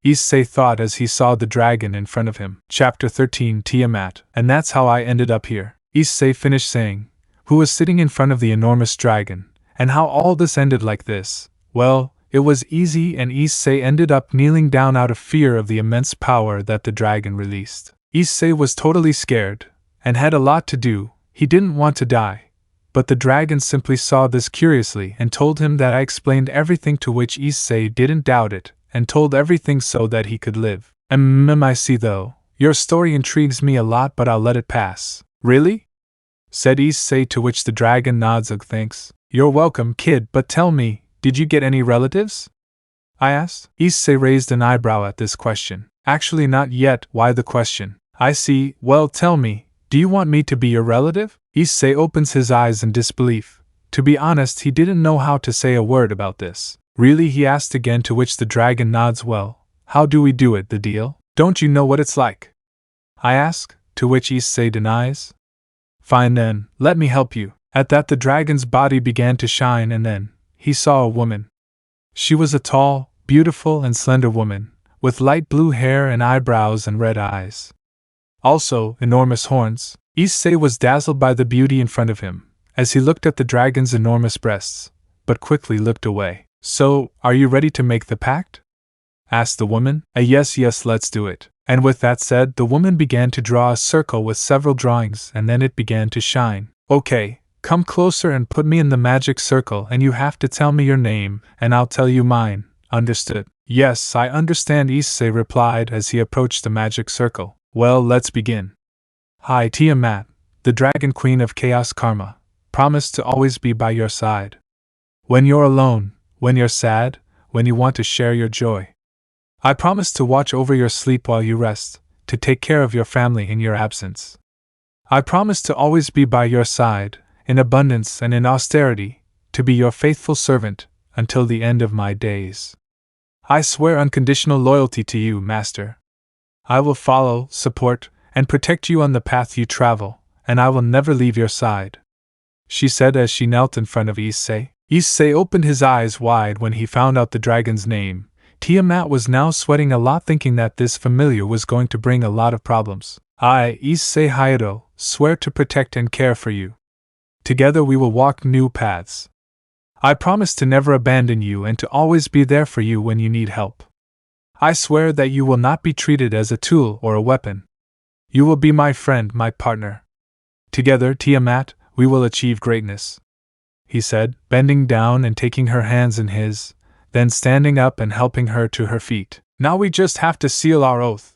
Speaker 1: Issei thought as he saw the dragon in front of him. Chapter 13 Tiamat. And that's how I ended up here, Issei finished saying, who was sitting in front of the enormous dragon. And how all this ended like this? Well, it was easy, and Issei ended up kneeling down out of fear of the immense power that the dragon released. Issei was totally scared, and had a lot to do. He didn't want to die. But the dragon simply saw this curiously and told him that I explained everything, to which Issei didn't doubt it, and told everything so that he could live. I see though. Your story intrigues me a lot, but I'll let it pass. Really? Said Issei, to which the dragon nods. Thanks. You're welcome, kid, but tell me, did you get any relatives? I asked. Issei raised an eyebrow at this question. Actually not yet. Why the question? I see. Well, tell me, do you want me to be your relative? Issei opens his eyes in disbelief. To be honest, he didn't know how to say a word about this. Really, he asked again, to which the dragon nods. Well, how do we do it, the deal? Don't you know what it's like? I ask, to which Issei denies. Fine then, let me help you. At that the dragon's body began to shine, and then he saw a woman. She was a tall, beautiful and slender woman, with light blue hair and eyebrows and red eyes. Also, enormous horns. Issei was dazzled by the beauty in front of him, as he looked at the dragon's enormous breasts, but quickly looked away. So, are you ready to make the pact? asked the woman. Yes, let's do it. And with that said, the woman began to draw a circle with several drawings, and then it began to shine. Okay, come closer and put me in the magic circle, and you have to tell me your name, and I'll tell you mine. Understood? Yes, I understand, Issei replied as he approached the magic circle. Well, let's begin. Hi, Tiamat, the Dragon Queen of Chaos Karma. Promise to always be by your side. When you're alone, when you're sad, when you want to share your joy. I promise to watch over your sleep while you rest, to take care of your family in your absence. I promise to always be by your side, in abundance and in austerity, to be your faithful servant, until the end of my days. I swear unconditional loyalty to you, Master. I will follow, support, and protect you on the path you travel, and I will never leave your side, she said as she knelt in front of Issei. Issei opened his eyes wide when he found out the dragon's name. Tiamat was now sweating a lot, thinking that this familiar was going to bring a lot of problems. I, Issei Hyoudou, swear to protect and care for you. Together we will walk new paths. I promise to never abandon you and to always be there for you when you need help. I swear that you will not be treated as a tool or a weapon. You will be my friend, my partner. Together, Tiamat, we will achieve greatness, he said, bending down and taking her hands in his, then standing up and helping her to her feet. Now we just have to seal our oath,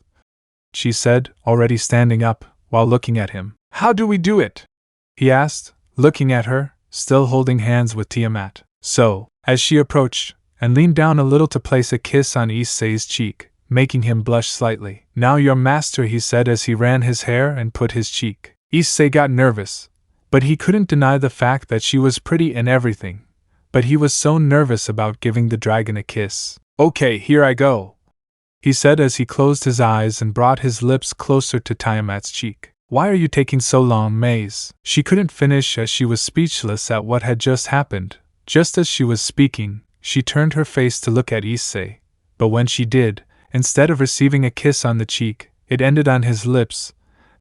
Speaker 1: she said, already standing up, while looking at him. How do we do it? He asked, looking at her, still holding hands with Tiamat. So, as she approached, and leaned down a little to place a kiss on Issei's cheek, making him blush slightly. Now your master, he said as he ran his hair and put his cheek. Issei got nervous, but he couldn't deny the fact that she was pretty and everything. But he was so nervous about giving the dragon a kiss. Okay, here I go, he said as he closed his eyes and brought his lips closer to Tiamat's cheek. Why are you taking so long, Maze? She couldn't finish as she was speechless at what had just happened. Just as she was speaking, she turned her face to look at Issei, but when she did, instead of receiving a kiss on the cheek, it ended on his lips.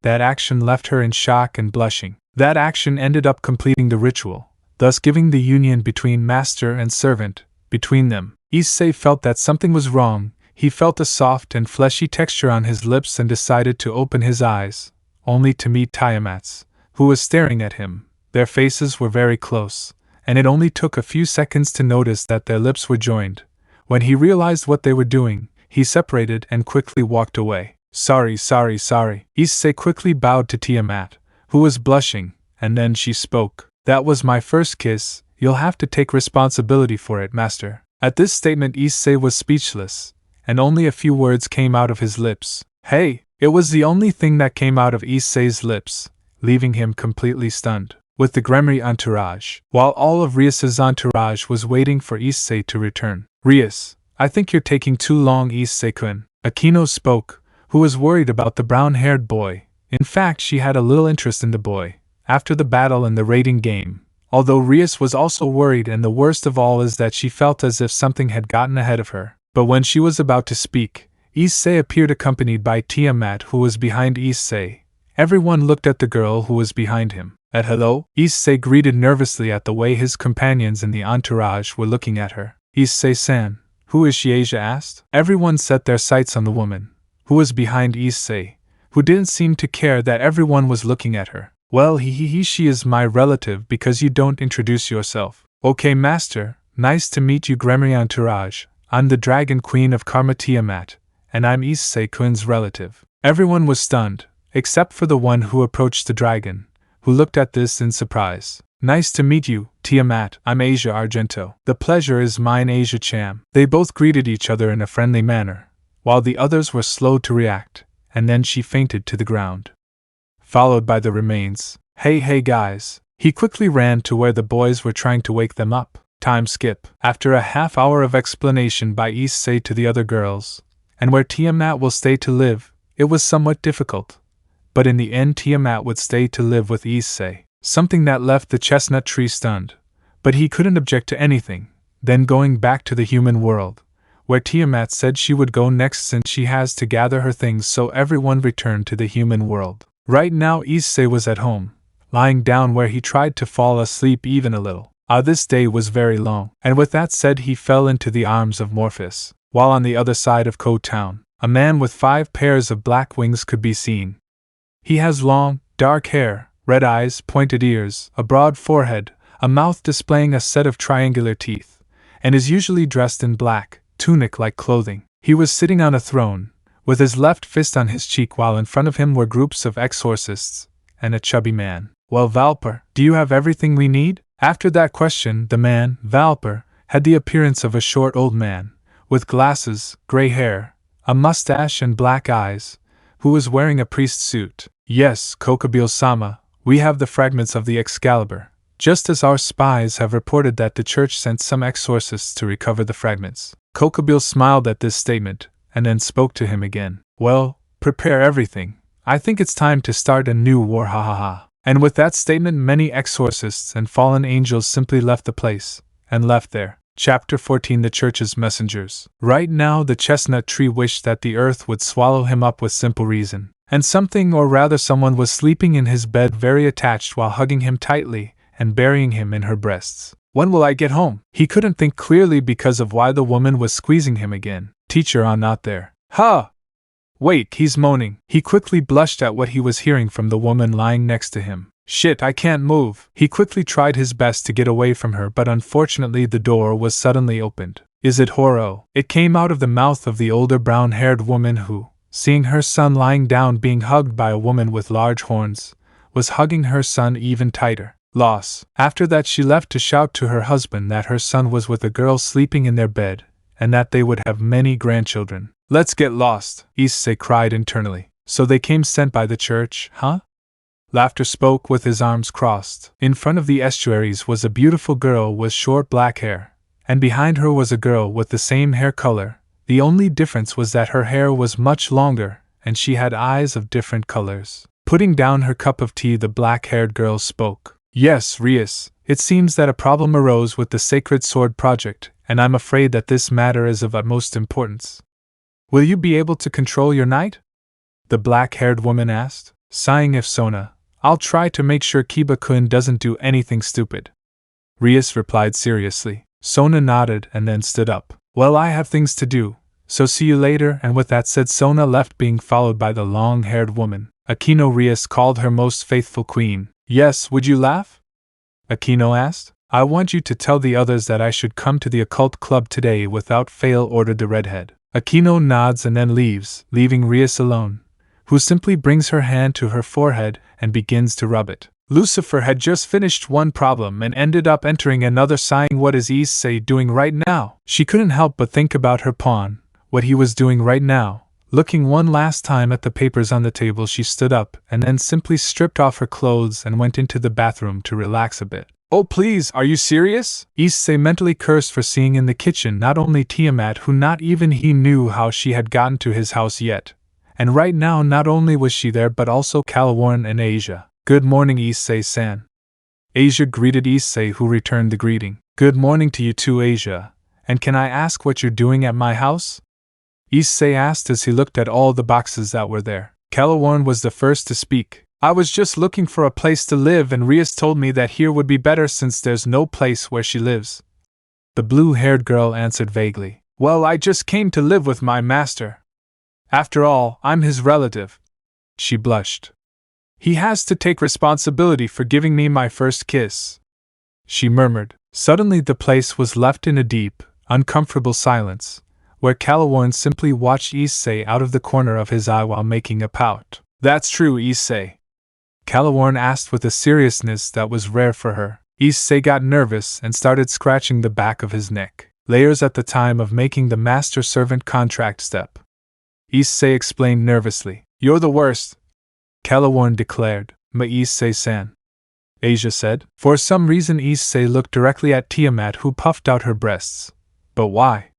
Speaker 1: That action left her in shock and blushing. That action ended up completing the ritual, thus giving the union between master and servant, between them. Issei felt that something was wrong. He felt a soft and fleshy texture on his lips and decided to open his eyes, only to meet Tiamat's, who was staring at him. Their faces were very close, and it only took a few seconds to notice that their lips were joined. When he realized what they were doing, he separated and quickly walked away. Sorry. Issei quickly bowed to Tiamat, who was blushing, and then she spoke. That was my first kiss. You'll have to take responsibility for it, Master. At this statement, Issei was speechless, and only a few words came out of his lips. Hey! It was the only thing that came out of Issei's lips, leaving him completely stunned. With the Gremory entourage, while all of Rias's entourage was waiting for Issei to return. Rias, I think you're taking too long, Issei-kun. Akino spoke, who was worried about the brown-haired boy. In fact, she had a little interest in the boy, after the battle in the raiding game. Although Rias was also worried, and the worst of all is that she felt as if something had gotten ahead of her. But when she was about to speak, Issei appeared accompanied by Tiamat, who was behind Issei. Everyone looked at the girl who was behind him. At hello, Issei greeted nervously at the way his companions in the entourage were looking at her. Issei-san, who is she? Asia asked. Everyone set their sights on the woman, who was behind Issei, who didn't seem to care that everyone was looking at her. Well, she is my relative because you don't introduce yourself. Okay, Master, nice to meet you, Gremory entourage. I'm the Dragon Queen of Karma, Tiamat, and I'm Issei-kun's relative. Everyone was stunned, except for the one who approached the dragon, who looked at this in surprise. Nice to meet you, Tiamat. I'm Asia Argento. The pleasure is mine, Asia-chan. They both greeted each other in a friendly manner, while the others were slow to react, and then she fainted to the ground, followed by the remains. Hey guys. He quickly ran to where the boys were trying to wake them up. Time skip. After a half hour of explanation by Issei to the other girls, and where Tiamat will stay to live, it was somewhat difficult. But in the end Tiamat would stay to live with Issei, something that left the chestnut tree stunned. But he couldn't object to anything. Then going back to the human world, where Tiamat said she would go next since she has to gather her things, so everyone returned to the human world. Right now Issei was at home, lying down where he tried to fall asleep even a little. This day was very long, and with that said he fell into the arms of Morpheus. while on the other side of Kuoh town, a man with 5 pairs of black wings could be seen. He has long, dark hair, red eyes, pointed ears, a broad forehead, a mouth displaying a set of triangular teeth, and is usually dressed in black, tunic-like clothing. He was sitting on a throne, with his left fist on his cheek, while in front of him were groups of exorcists and a chubby man. Well, Valper, do you have everything we need? After that question, the man, Valper, had the appearance of a short old man, with glasses, gray hair, a mustache and black eyes, who was wearing a priest's suit. Yes, Kokabeel-sama, we have the fragments of the Excalibur, just as our spies have reported that the church sent some exorcists to recover the fragments. Kokabeel smiled at this statement, and then spoke to him again. Well, prepare everything. I think it's time to start a new war, ha ha ha. And with that statement, many exorcists and fallen angels simply left the place, and left there. Chapter 14: The Church's Messengers. Right now the chestnut tree wished that the earth would swallow him up with simple reason, and something, or rather someone, was sleeping in his bed very attached while hugging him tightly and burying him in her breasts. When will I get home? He couldn't think clearly because of why the woman was squeezing him again. Teacher, I'm not there. Ha! Wait, he's moaning. He quickly blushed at what he was hearing from the woman lying next to him. Shit, I can't move. He quickly tried his best to get away from her, but unfortunately the door was suddenly opened. Is it Horo? It came out of the mouth of the older brown-haired woman who, seeing her son lying down being hugged by a woman with large horns, was hugging her son even tighter. Loss. After that she left to shout to her husband that her son was with a girl sleeping in their bed, and that they would have many grandchildren. Let's get lost, Issei cried internally. So they came sent by the church, huh? Laughter spoke with his arms crossed. In front of the estuaries was a beautiful girl with short black hair, and behind her was a girl with the same hair color. The only difference was that her hair was much longer, and she had eyes of different colors. Putting down her cup of tea, the black-haired girl spoke. Yes, Rias, it seems that a problem arose with the Sacred Sword project, and I'm afraid that this matter is of utmost importance. Will you be able to control your knight? The black-haired woman asked, sighing. If Sona, I'll try to make sure Kiba-kun doesn't do anything stupid. Rias replied seriously. Sona nodded and then stood up. Well, I have things to do, so see you later. And with that said, Sona left, being followed by the long-haired woman. Aquino, Rias called her most faithful queen. Yes, would you laugh? Aquino asked. I want you to tell the others that I should come to the occult club today without fail, ordered the redhead. Aquino nods and then leaves, leaving Rias alone, who simply brings her hand to her forehead and begins to rub it. Lucifer had just finished one problem and ended up entering another, sighing. What is Issei doing right now? She couldn't help but think about her pawn, what he was doing right now. Looking one last time at the papers on the table, she stood up and then simply stripped off her clothes and went into the bathroom to relax a bit. Oh please, are you serious? Issei mentally cursed for seeing in the kitchen not only Tiamat, who not even he knew how she had gotten to his house yet, and right now not only was she there but also Calawarn and Asia. Good morning, Issei-san. Asia greeted Issei, who returned the greeting. Good morning to you too, Asia. And can I ask what you're doing at my house? Issei asked as he looked at all the boxes that were there. Calawarn was the first to speak. I was just looking for a place to live, and Rias told me that here would be better since there's no place where she lives. The blue-haired girl answered vaguely. Well, I just came to live with my master. After all, I'm his relative. She blushed. He has to take responsibility for giving me my first kiss, she murmured. Suddenly the place was left in a deep, uncomfortable silence, where Calawarn simply watched Issei out of the corner of his eye while making a pout. That's true, Issei? Calawarn asked with a seriousness that was rare for her. Issei got nervous and started scratching the back of his neck. Layers at the time of making the master-servant contract step. Issei explained nervously. You're the worst, Calawarn declared. Ma Issei-san, Asia said. For some reason Issei looked directly at Tiamat, who puffed out her breasts. But why?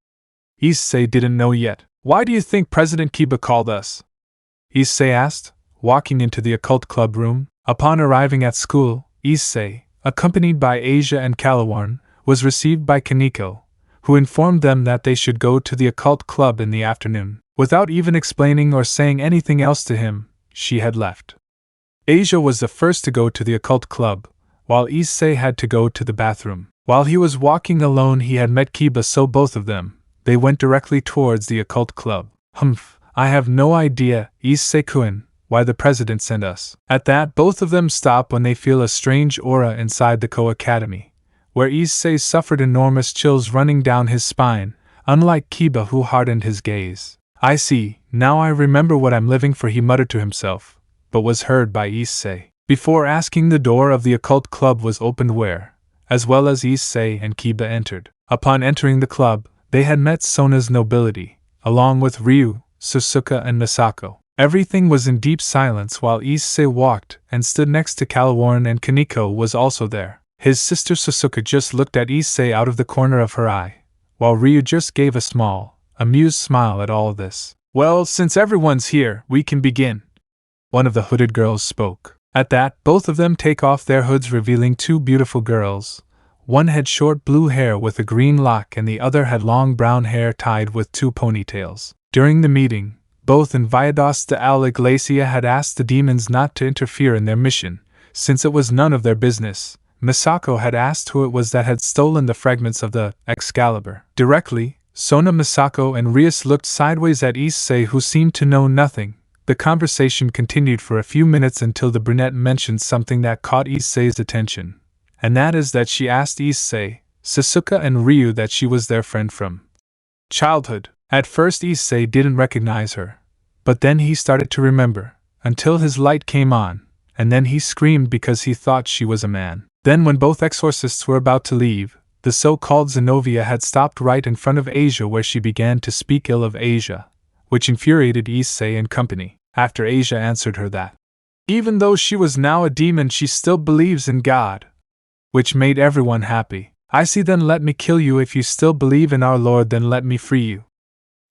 Speaker 1: Issei didn't know yet. Why do you think President Kiba called us? Issei asked, walking into the occult club room. Upon arriving at school, Issei, accompanied by Asia and Calawarn, was received by Kaneko, who informed them that they should go to the occult club in the afternoon. Without even explaining or saying anything else to him, she had left. Asia was the first to go to the occult club, while Issei had to go to the bathroom. While he was walking alone, he had met Kiba, so both of them, they went directly towards the occult club. Humph, I have no idea, Issei-kun, why the president sent us. At that, both of them stop when they feel a strange aura inside the Kuoh Academy, where Issei suffered enormous chills running down his spine, unlike Kiba who hardened his gaze. I see, now I remember what I'm living for, he muttered to himself, but was heard by Issei. Before asking, the door of the occult club was opened where, as well as Issei and Kiba entered. Upon entering the club, they had met Sona's nobility, along with Ryu, Susuka and Misako. Everything was in deep silence while Issei walked and stood next to Kalawarn, and Kaneko was also there. His sister Susuka just looked at Issei out of the corner of her eye, while Ryu just gave a small, amused smile at all this. Well, since everyone's here, we can begin. One of the hooded girls spoke. At that, both of them take off their hoods, revealing two beautiful girls. One had short blue hair with a green lock and the other had long brown hair tied with two ponytails. During the meeting, both Enviados de Al Iglesia had asked the demons not to interfere in their mission, since it was none of their business. Misako had asked who it was that had stolen the fragments of the Excalibur. Directly, Sona, Misako, and Rias looked sideways at Issei, who seemed to know nothing. The conversation continued for a few minutes until the brunette mentioned something that caught Issei's attention, and that is that she asked Issei, Susuka, and Ryu that she was their friend from childhood. At first Issei didn't recognize her, but then he started to remember, until his light came on, and then he screamed because he thought she was a man. Then when both exorcists were about to leave, the so-called Zenobia had stopped right in front of Asia, where she began to speak ill of Asia, which infuriated Issei and company. After Asia answered her that, even though she was now a demon, she still believes in God, which made everyone happy. I see, then let me kill you. If you still believe in our Lord, then let me free you.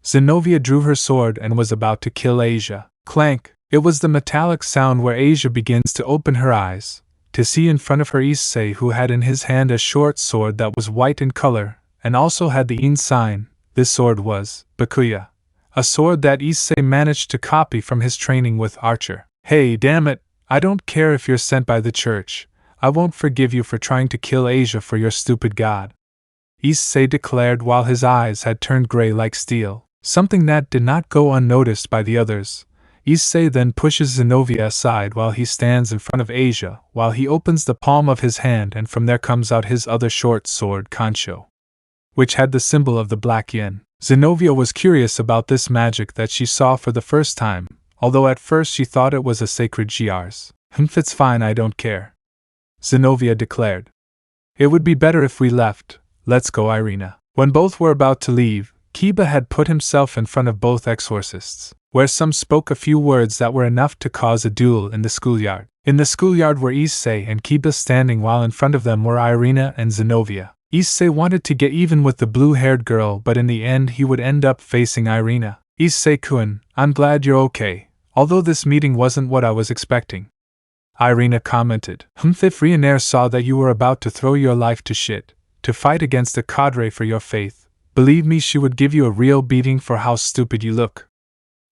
Speaker 1: Zenobia drew her sword and was about to kill Asia. Clank! It was the metallic sound where Asia begins to open her eyes, to see in front of her Issei, who had in his hand a short sword that was white in color, and also had the In sign. This sword was Bakuya, a sword that Issei managed to copy from his training with Archer. Hey, damn it, I don't care if you're sent by the church. I won't forgive you for trying to kill Asia for your stupid god, Issei declared while his eyes had turned gray like steel, something that did not go unnoticed by the others. Issei then pushes Zenobia aside while he stands in front of Asia, while he opens the palm of his hand, and from there comes out his other short sword, Kansho, which had the symbol of the black yin. Zenobia was curious about this magic that she saw for the first time, although at first she thought it was a sacred Giars. It's fine, I don't care, Zenobia declared. It would be better if we left. Let's go, Irina. When both were about to leave, Kiba had put himself in front of both exorcists, where some spoke a few words that were enough to cause a duel in the schoolyard. In the schoolyard were Issei and Kiba standing, while in front of them were Irina and Zenobia. Issei wanted to get even with the blue-haired girl, but in the end he would end up facing Irina. Issei-kun, I'm glad you're okay, although this meeting wasn't what I was expecting, Irina commented. If Ryanair saw that you were about to throw your life to shit, to fight against a cadre for your faith, believe me, she would give you a real beating for how stupid you look,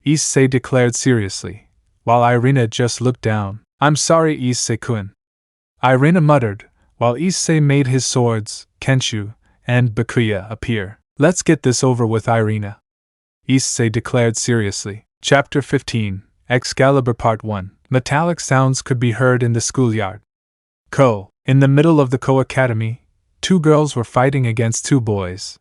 Speaker 1: Issei declared seriously, while Irina just looked down. I'm sorry, Issei-kun, Irina muttered, while Issei made his swords, Kenshu, and Bakuya appear. Let's get this over with, Irina, Issei declared seriously. Chapter 15, Excalibur Part 1. Metallic sounds could be heard in the schoolyard. Kuoh. In the middle of the Kuoh Academy, two girls were fighting against two boys.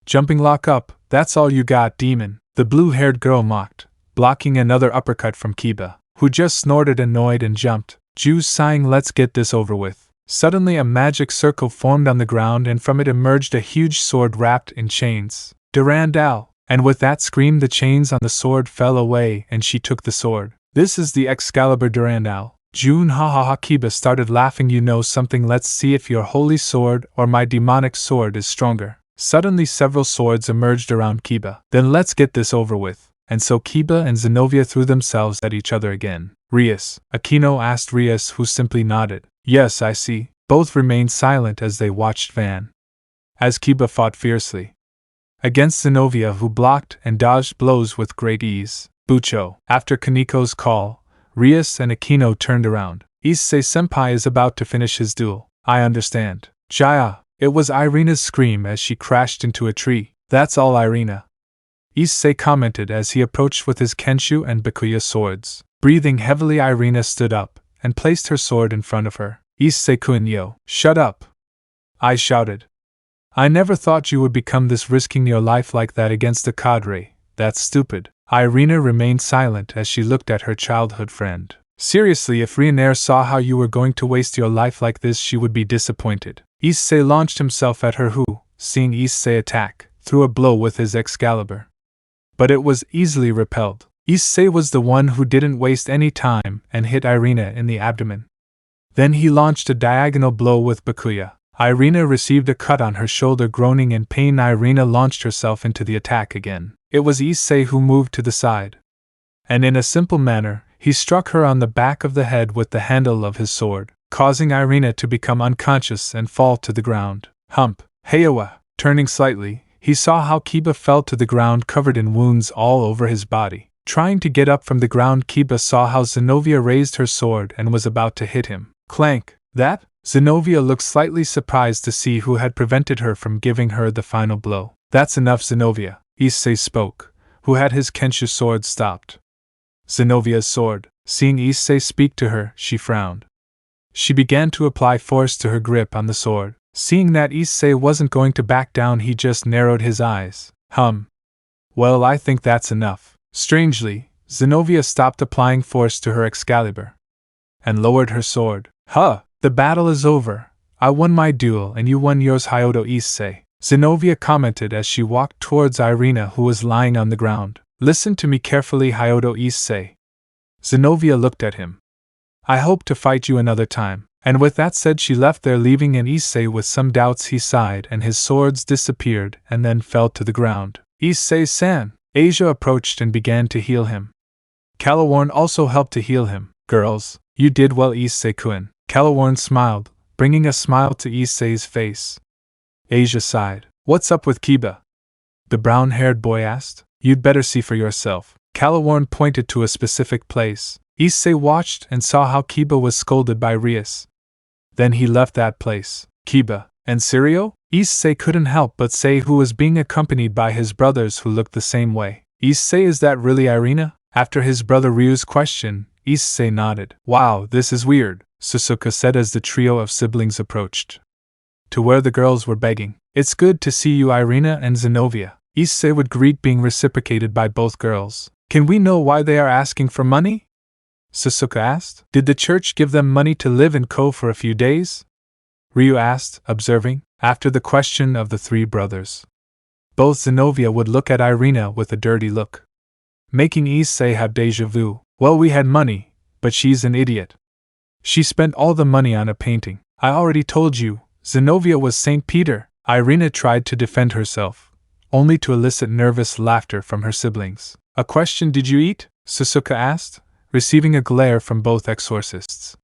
Speaker 1: Jumping lock up, that's all you got, demon, the blue-haired girl mocked, blocking another uppercut from Kiba, who just snorted annoyed and jumped. Jews sighing, let's get this over with. Suddenly a magic circle formed on the ground, and from it emerged a huge sword wrapped in chains. Durandal! And with that scream, the chains on the sword fell away and she took the sword. This is the Excalibur Durandal. June, ha ha ha. Kiba started laughing. You know something, let's see if your holy sword or my demonic sword is stronger. Suddenly several swords emerged around Kiba. Then let's get this over with. And so Kiba and Zenobia threw themselves at each other again. Rias, Aquino asked Rias, who simply nodded. Yes, I see. Both remained silent as they watched Van, as Kiba fought fiercely against Zenobia, who blocked and dodged blows with great ease. Bucho. After Kaneko's call, Rias and Aquino turned around. Issei-senpai is about to finish his duel. I understand. Jaya! It was Irina's scream as she crashed into a tree. That's all, Irina, Issei commented as he approached with his Kenshu and Bakuya swords. Breathing heavily, Irina stood up and placed her sword in front of her. Issei-kun, yo, shut up! I shouted. I never thought you would become this, risking your life like that against a cadre. That's stupid. Irina remained silent as she looked at her childhood friend. Seriously, if Reincarnation saw how you were going to waste your life like this, she would be disappointed. Issei launched himself at her who, seeing Issei attack, threw a blow with his Excalibur. But it was easily repelled. Issei was the one who didn't waste any time and hit Irina in the abdomen. Then he launched a diagonal blow with Bakuya. Irina received a cut on her shoulder. Groaning in pain, Irina launched herself into the attack again. It was Issei who moved to the side. And in a simple manner, he struck her on the back of the head with the handle of his sword, causing Irina to become unconscious and fall to the ground. Hump! Heyoa! Turning slightly, he saw how Kiba fell to the ground covered in wounds all over his body. Trying to get up from the ground, Kiba saw how Zenobia raised her sword and was about to hit him. Clank! That? Zenobia looked slightly surprised to see who had prevented her from giving her the final blow. That's enough, Zenobia, Issei spoke, who had his Kenshu sword stopped. Zenovia's sword. Seeing Issei speak to her, she frowned. She began to apply force to her grip on the sword. Seeing that Issei wasn't going to back down, he just narrowed his eyes. Well, I think that's enough. Strangely, Zenobia stopped applying force to her Excalibur and lowered her sword. The battle is over. I won my duel and you won yours, Hyoudou, Issei, Zenobia commented as she walked towards Irina, who was lying on the ground. Listen to me carefully, Hyoudou, Issei. Zenobia looked at him. I hope to fight you another time. And with that said, she left there, leaving an Issei with some doubts. He sighed and his swords disappeared and then fell to the ground. Issei-san! Asia approached and began to heal him. Calaworn also helped to heal him. Girls, you did well, Issei-kun. Calaworn smiled, bringing a smile to Issei's face. Asia sighed. What's up with Kiba? The brown-haired boy asked. You'd better see for yourself. Calaworn pointed to a specific place. Issei watched and saw how Kiba was scolded by Rias. Then he left that place. Kiba, and Sirio? Issei couldn't help but say, who was being accompanied by his brothers who looked the same way. Issei, is that really Irina? After his brother Ryu's question, Issei nodded. Wow, this is weird, Susuka said as the trio of siblings approached to where the girls were begging. It's good to see you, Irina and Zenobia, Issei would greet, being reciprocated by both girls. Can we know why they are asking for money? Susuka asked. Did the church give them money to live in Kuoh for a few days? Ryu asked, observing, after the question of the three brothers. Both Zenobia would look at Irina with a dirty look, making Issei have déjà vu. Well, we had money, but she's an idiot. She spent all the money on a painting. I already told you, Zenobia was St. Peter. Irina tried to defend herself, only to elicit nervous laughter from her siblings. A question: did you eat? Susuka asked, receiving a glare from both exorcists.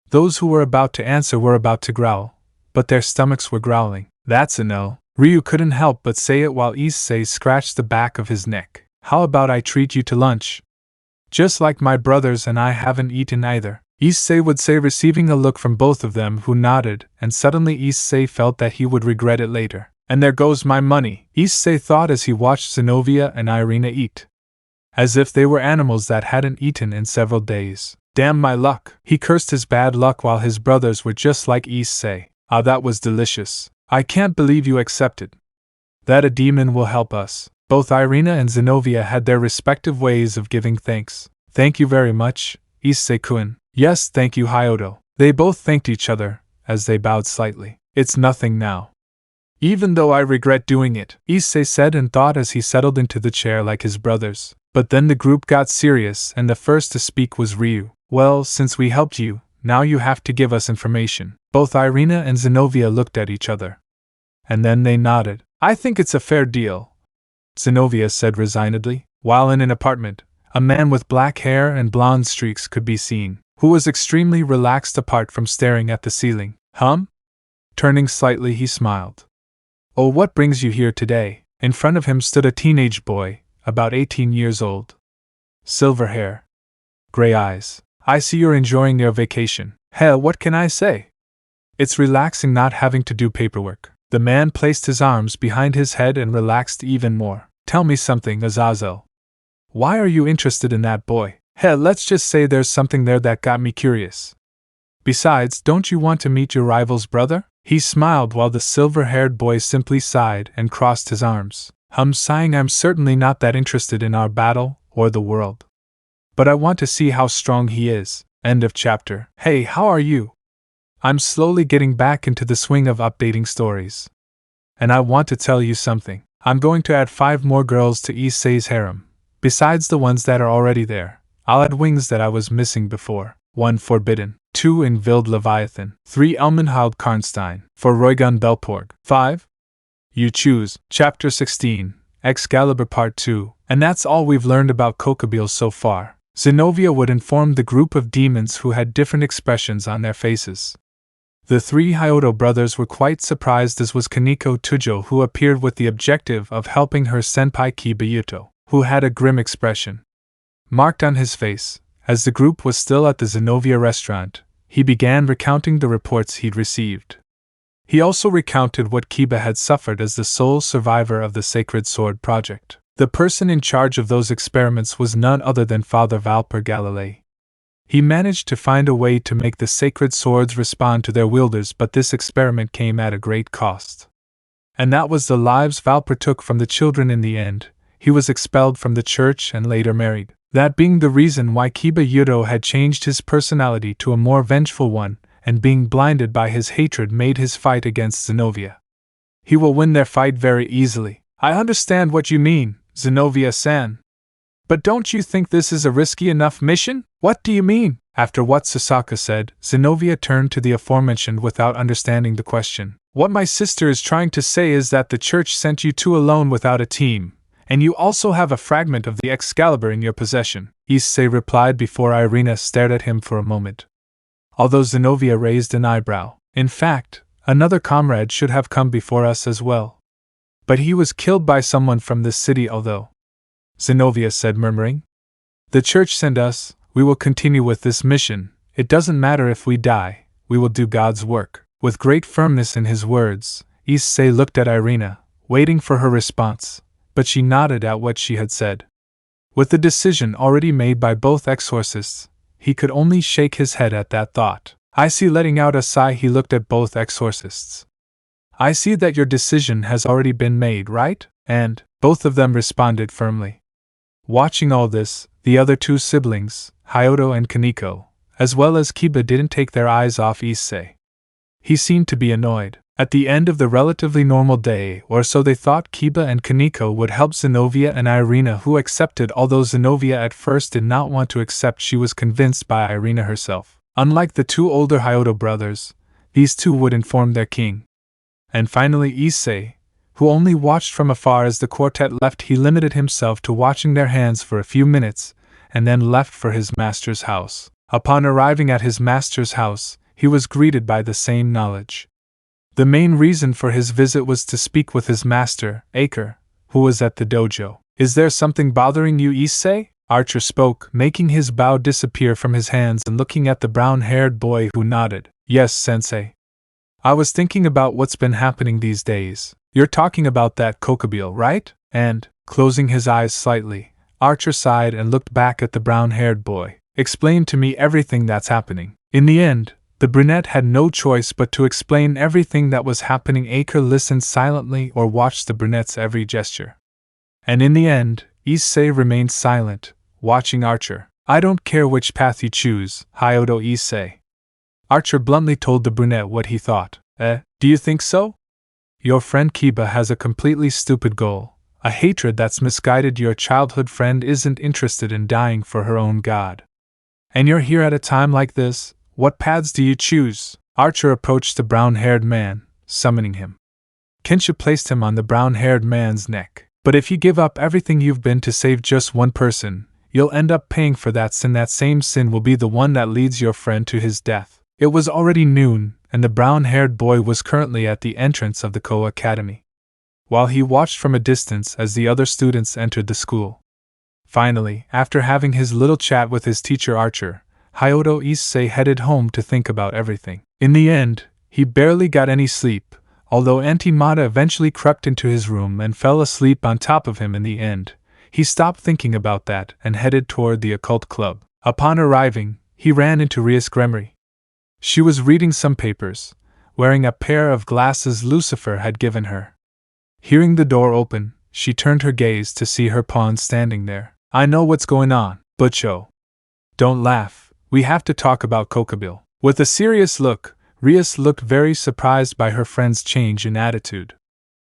Speaker 1: Those who were about to answer were about to growl, but their stomachs were growling. That's a no. Ryu couldn't help but say it while Issei scratched the back of his neck. How about I treat you to lunch? Just like my brothers and I haven't eaten either, Issei would say, receiving a look from both of them, who nodded, and suddenly Issei felt that he would regret it later. And there goes my money, Issei thought as he watched Zenobia and Irina eat, as if they were animals that hadn't eaten in several days. Damn my luck! He cursed his bad luck while his brothers were just like Issei. Ah, that was delicious. I can't believe you accepted. That a demon will help us. Both Irina and Zenobia had their respective ways of giving thanks. Thank you very much, Issei-kun. Yes, thank you, Hyoudou. They both thanked each other, as they bowed slightly. It's nothing now. Even though I regret doing it, Issei said and thought as he settled into the chair like his brothers. But then the group got serious and the first to speak was Ryu. Well, since we helped you, now you have to give us information. Both Irina and Zenobia looked at each other, and then they nodded. I think it's a fair deal, Zenobia said resignedly. While in an apartment, a man with black hair and blonde streaks could be seen, who was extremely relaxed apart from staring at the ceiling. Turning slightly, he smiled. Oh, what brings you here today? In front of him stood a teenage boy, about 18 years old. Silver hair, gray eyes. I see you're enjoying your vacation. Hell, what can I say? It's relaxing not having to do paperwork. The man placed his arms behind his head and relaxed even more. Tell me something, Azazel. Why are you interested in that boy? Hey, let's just say there's something there that got me curious. Besides, don't you want to meet your rival's brother? He smiled while the silver-haired boy simply sighed and crossed his arms. Sighing, I'm certainly not that interested in our battle or the world. But I want to see how strong he is. End of chapter. Hey, how are you? I'm slowly getting back into the swing of updating stories. And I want to tell you something. I'm going to add 5 more girls to Issei's harem. Besides the ones that are already there, I'll add wings that I was missing before. 1 Forbidden, 2 in Wild Leviathan, 3 Elmenhald Karnstein, 4 Roygun Belporg, 5? You choose. Chapter 16, Excalibur Part 2, and that's all we've learned about Kokobeel so far. Zenobia would inform the group of demons who had different expressions on their faces. The 3 Hyoudou brothers were quite surprised, as was Kaneko Tujo, who appeared with the objective of helping her senpai Kibayuto, who had a grim expression marked on his face. As the group was still at the Zenobia restaurant, he began recounting the reports he'd received. He also recounted what Kiba had suffered as the sole survivor of the Sacred Sword Project. The person in charge of those experiments was none other than Father Valper Galilei. He managed to find a way to make the sacred swords respond to their wielders, but this experiment came at a great cost. And that was the lives Valper took from the children in the end. He was expelled from the church and later married. That being the reason why Kibayuto had changed his personality to a more vengeful one, and being blinded by his hatred made his fight against Zenobia. He will win their fight very easily. I understand what you mean, Zenobia-san. But don't you think this is a risky enough mission? What do you mean? After what Sasaka said, Zenobia turned to the aforementioned without understanding the question. What my sister is trying to say is that the church sent you 2 alone without a team, and you also have a fragment of the Excalibur in your possession, Issei replied before Irina stared at him for a moment. Although Zenobia raised an eyebrow. In fact, another comrade should have come before us as well. But he was killed by someone from this city, although. Zenobia said, murmuring. The church sent us, we will continue with this mission. It doesn't matter if we die, we will do God's work. With great firmness in his words, Issei looked at Irina, waiting for her response, but she nodded at what she had said. With the decision already made by both exorcists, he could only shake his head at that thought. I see. Letting out a sigh, he looked at both exorcists. I see that your decision has already been made, right? And both of them responded firmly. Watching all this, the other 2 siblings, Hyoudou and Kaneko, as well as Kiba, didn't take their eyes off Issei. He seemed to be annoyed. At the end of the relatively normal day, or so they thought, Kiba and Kaneko would help Zenobia and Irina, who accepted, although Zenobia at first did not want to accept. She was convinced by Irina herself. Unlike the 2 older Hyoudou brothers, these 2 would inform their king. And finally Issei, who only watched from afar as the quartet left. He limited himself to watching their hands for a few minutes, and then left for his master's house. Upon arriving at his master's house, he was greeted by the same knowledge. The main reason for his visit was to speak with his master, Aker, who was at the dojo. Is there something bothering you, Issei? Archer spoke, making his bow disappear from his hands and looking at the brown-haired boy, who nodded. Yes, sensei. I was thinking about what's been happening these days. You're talking about that Kokobeel, right? And, closing his eyes slightly, Archer sighed and looked back at the brown-haired boy. Explain to me everything that's happening. In the end, the brunette had no choice but to explain everything that was happening. Aker listened silently or watched the brunette's every gesture. And in the end, Issei remained silent, watching Archer. I don't care which path you choose, Hyoudou Issei. Archer bluntly told the brunette what he thought. Do you think so? Your friend Kiba has a completely stupid goal, a hatred that's misguided. Your childhood friend isn't interested in dying for her own god. And you're here at a time like this. What paths do you choose? Archer approached the brown-haired man, summoning him. Kensha placed him on the brown-haired man's neck. But if you give up everything you've been to save just one person, you'll end up paying for that sin. That same sin will be the one that leads your friend to his death. It was already noon, and the brown-haired boy was currently at the entrance of the Kuoh Academy, while he watched from a distance as the other students entered the school. Finally, after having his little chat with his teacher Archer, Hyoudou Issei headed home to think about everything. In the end, he barely got any sleep, Although Antimata eventually crept into his room and fell asleep on top of him in the end, he stopped thinking about that and headed toward the occult club. Upon arriving, he ran into Rias Gremory. She was reading some papers, wearing a pair of glasses Lucifer had given her. Hearing the door open, she turned her gaze to see her pawn standing there. I know what's going on, Butcho. Don't laugh, we have to talk about Kokobile. With a serious look, Rias looked very surprised by her friend's change in attitude.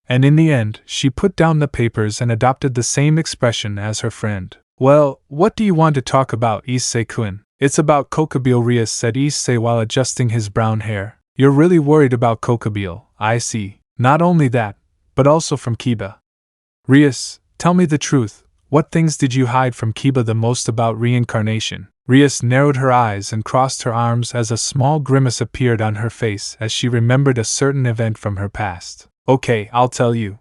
Speaker 1: And in the end, she put down the papers and adopted the same expression as her friend. Well, what do you want to talk about, Issei-kun? It's about Kokobile, Rias said Issei while adjusting his brown hair. You're really worried about Kokobile, I see. Not only that, but also from Kiba. Rias, tell me the truth, what things did you hide from Kiba the most about reincarnation? Rias narrowed her eyes and crossed her arms as a small grimace appeared on her face as she remembered a certain event from her past. Okay, I'll tell you.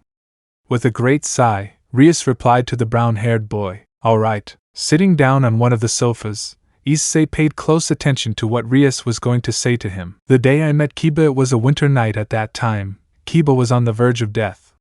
Speaker 1: With a great sigh, Rias replied to the brown-haired boy. All right. Sitting down on one of the sofas, Issei paid close attention to what Rias was going to say to him. The day I met Kiba, it was a winter night at that time. Kiba was on the verge of death.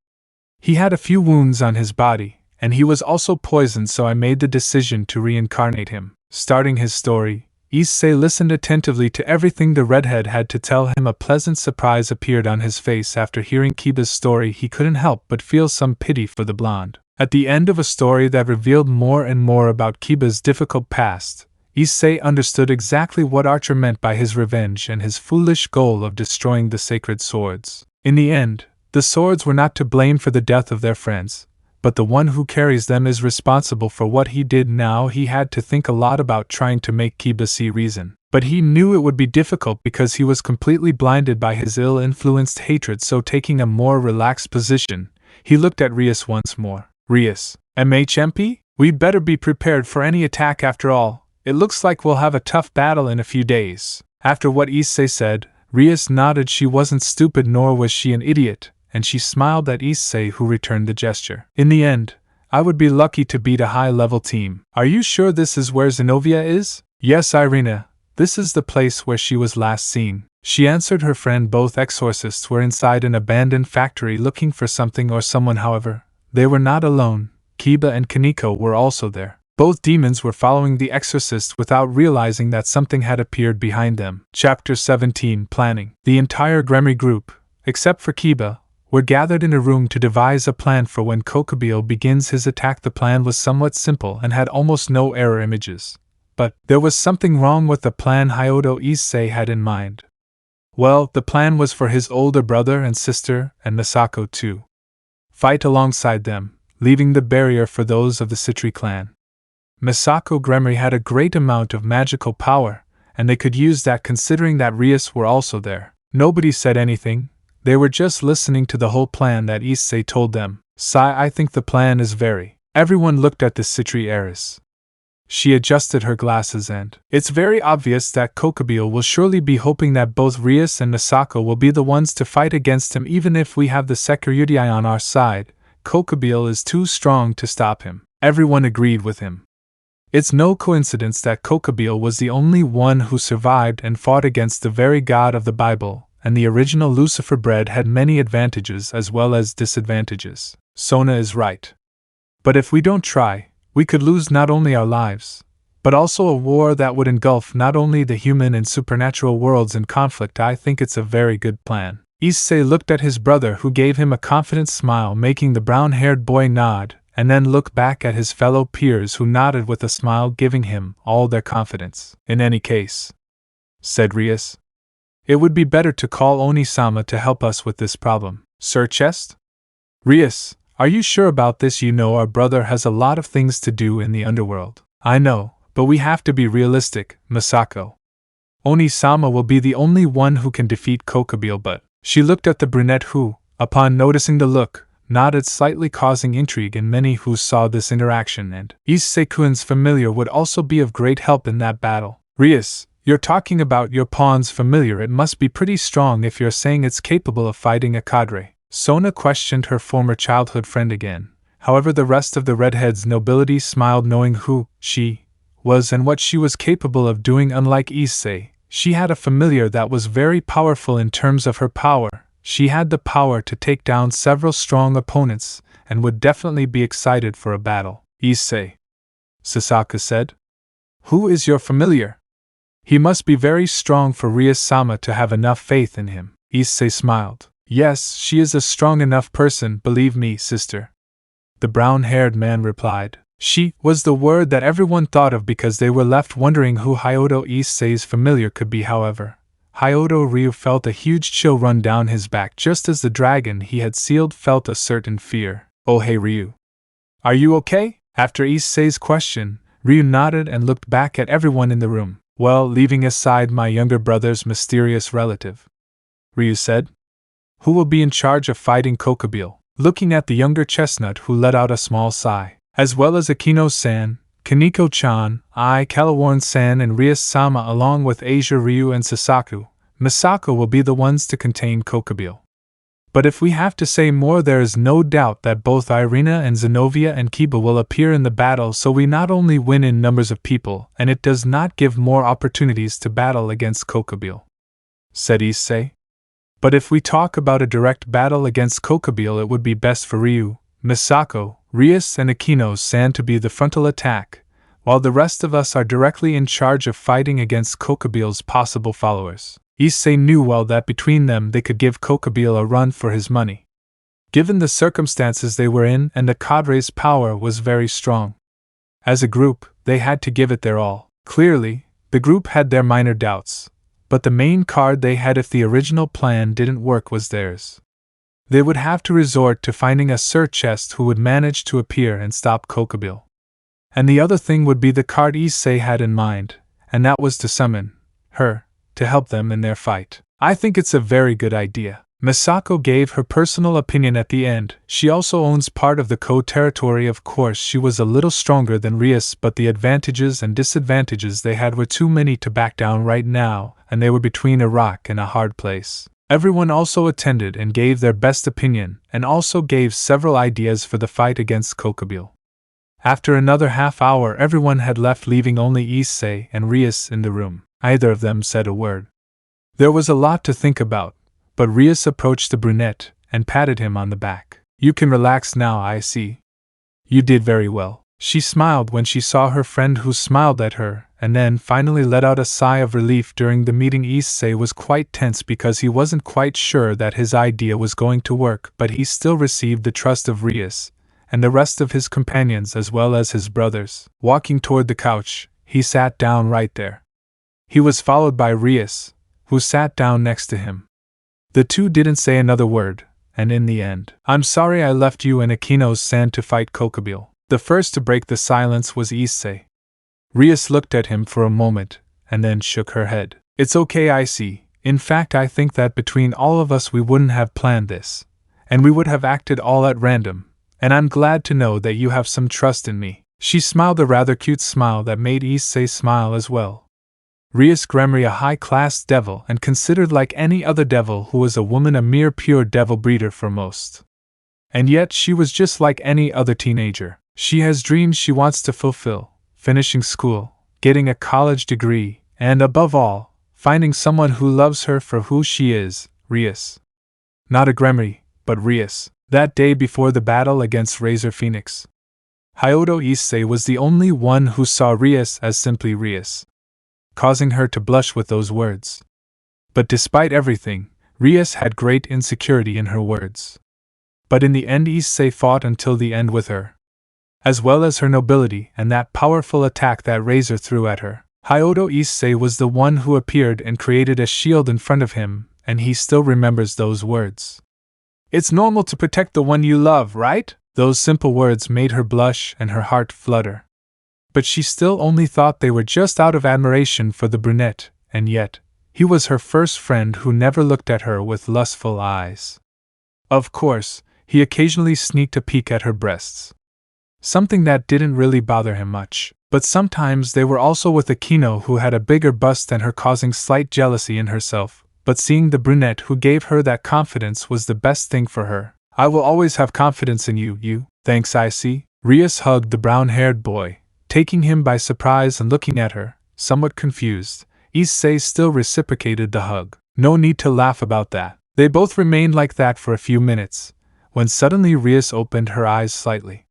Speaker 1: He had a few wounds on his body, and he was also poisoned, so I made the decision to reincarnate him. Starting his story, Issei listened attentively to everything the redhead had to tell him. A pleasant surprise appeared on his face after hearing Kiba's story. He couldn't help but feel some pity for the blonde. At the end of a story that revealed more and more about Kiba's difficult past, Issei understood exactly what Archer meant by his revenge and his foolish goal of destroying the sacred swords. In the end, the swords were not to blame for the death of their friends, but the one who carries them is responsible for what he did. Now he had to think a lot about trying to make Kiba see reason. But he knew it would be difficult because he was completely blinded by his ill-influenced hatred, so taking a more relaxed position, he looked at Rias once more. Rias, MHMP? We'd better be prepared for any attack after all. It looks like we'll have a tough battle in a few days. After what Issei said, Rias nodded. She wasn't stupid, nor was she an idiot, and she smiled at Issei, who returned the gesture. In the end, I would be lucky to beat a high-level team. Are you sure this is where Zenobia is? Yes, Irina, this is the place where she was last seen. She answered her friend. Both exorcists were inside an abandoned factory looking for something or someone. However, they were not alone. Kiba and Kaneko were also there. Both demons were following the exorcist without realizing that something had appeared behind them. Chapter 17 Planning. The entire Gremory group, except for Kiba, were gathered in a room to devise a plan for when Kokobile begins his attack. The plan was somewhat simple and had almost no error images. But there was something wrong with the plan Hyoudou Issei had in mind. Well, the plan was for his older brother and sister and Misako to fight alongside them, leaving the barrier for those of the Citri clan. Misako Gremory had a great amount of magical power, and they could use that considering that Rias were also there. Nobody said anything. They were just listening to the whole plan that Issei told them. I think the plan is very. Everyone looked at the Citri heiress. She adjusted her glasses and. It's very obvious that Kokobile will surely be hoping that both Rias and Misako will be the ones to fight against him. Even if we have the security on our side, Kokobile is too strong to stop him. Everyone agreed with him. It's no coincidence that Kokobile was the only one who survived and fought against the very god of the Bible, and the original Lucifer bread had many advantages as well as disadvantages. Sona is right. But if we don't try, we could lose not only our lives, but also a war that would engulf not only the human and supernatural worlds in conflict. I think it's a very good plan. Issei looked at his brother, who gave him a confident smile, making the brown-haired boy nod, and then looked back at his fellow peers, who nodded with a smile, giving him all their confidence. In any case, said Rias, it would be better to call Oni-sama to help us with this problem. Sirzechs? Rias, are you sure about this? You know our brother has a lot of things to do in the underworld. I know, but we have to be realistic, Misako. Oni-sama will be the only one who can defeat Kokobile, but she looked at the brunette who, upon noticing the look, nodded slightly, causing intrigue in many who saw this interaction, and Issei-kun's familiar would also be of great help in that battle. Rias, you're talking about your pawn's familiar. It must be pretty strong if you're saying it's capable of fighting a cadre. Sona questioned her former childhood friend again. However, the rest of the redhead's nobility smiled, knowing who she was and what she was capable of doing. Unlike Issei, she had a familiar that was very powerful in terms of her power, she had the power to take down several strong opponents and would definitely be excited for a battle. Issei, Succubus said. Who is your familiar? He must be very strong for Ria-sama to have enough faith in him. Issei smiled. Yes, she is a strong enough person, believe me, sister. The brown-haired man replied. She was the word that everyone thought of because they were left wondering who Hyoudou Issei's familiar could be. However, Hyoudou Ryu felt a huge chill run down his back just as the dragon he had sealed felt a certain fear. Oh hey Ryu. Are you okay? After Issei's question, Ryu nodded and looked back at everyone in the room. Well, leaving aside my younger brother's mysterious relative, Ryu said. Who will be in charge of fighting Kuoh? Looking at the younger chestnut who let out a small sigh. As well as Akino-san, Kaneko-chan, Calaworn-san and Ria-sama along with Asia Ryu and Sasaki, Misako will be the ones to contain Kuoh. But if we have to say more, there is no doubt that both Irina and Zenobia and Kiba will appear in the battle, so we not only win in numbers of people, and it does not give more opportunities to battle against Kuoh, said Issei. But if we talk about a direct battle against Kuoh, it would be best for Ryu, Misako, Rias and Akino-san to be the frontal attack, while the rest of us are directly in charge of fighting against Kuoh's possible followers. Issei knew well that between them they could give Kuoh a run for his money. Given the circumstances they were in and the cadre's power was very strong. As a group, they had to give it their all. Clearly, the group had their minor doubts, but the main card they had if the original plan didn't work was theirs. They would have to resort to finding a Sirzechs who would manage to appear and stop Kuoh. And the other thing would be the card Issei had in mind, and that was to summon her to help them in their fight. I think it's a very good idea. Misako gave her personal opinion at the end. She also owns part of the Kuoh territory. Of course, she was a little stronger than Rias, but the advantages and disadvantages they had were too many to back down right now, and they were between a rock and a hard place. Everyone also attended and gave their best opinion, and also gave several ideas for the fight against Kuoh. After another half hour, everyone had left, leaving only Issei and Rias in the room. Neither of them said a word. There was a lot to think about, but Rias approached the brunette and patted him on the back. You can relax now, I see. You did very well. She smiled when she saw her friend, who smiled at her, and then finally let out a sigh of relief. During the meeting, Issei was quite tense because he wasn't quite sure that his idea was going to work, but he still received the trust of Rias and the rest of his companions as well as his brothers. Walking toward the couch, he sat down right there. He was followed by Rias, who sat down next to him. The two didn't say another word, and in the end, I'm sorry I left you and Akino-san to fight Kuoh. The first to break the silence was Issei. Rias looked at him for a moment, and then shook her head. It's okay, I see. In fact, I think that between all of us we wouldn't have planned this, and we would have acted all at random, and I'm glad to know that you have some trust in me. She smiled a rather cute smile that made Issei smile as well. Rias Gremory, a high-class devil and considered like any other devil who was a woman, a mere pure devil breeder for most. And yet she was just like any other teenager. She has dreams she wants to fulfill, finishing school, getting a college degree, and above all, finding someone who loves her for who she is, Rias. Not a Gremory, but Rias. That day before the battle against Razor Phoenix, Hyoudou Issei was the only one who saw Rias as simply Rias, causing her to blush with those words. But despite everything, Rias had great insecurity in her words. But in the end, Issei fought until the end with her, as well as her nobility and that powerful attack that Razor threw at her. Hyoudou Issei was the one who appeared and created a shield in front of him, and he still remembers those words. It's normal to protect the one you love, right? Those simple words made her blush and her heart flutter. But she still only thought they were just out of admiration for the brunette, and yet, he was her first friend who never looked at her with lustful eyes. Of course, he occasionally sneaked a peek at her breasts, something that didn't really bother him much, but sometimes they were also with Akino, who had a bigger bust than her, causing slight jealousy in herself, but seeing the brunette who gave her that confidence was the best thing for her. I will always have confidence in you. Thanks, Issei. Rias hugged the brown-haired boy, taking him by surprise and looking at her, somewhat confused. Issei still reciprocated the hug. No need to laugh about that. They both remained like that for a few minutes, when suddenly Rias opened her eyes slightly,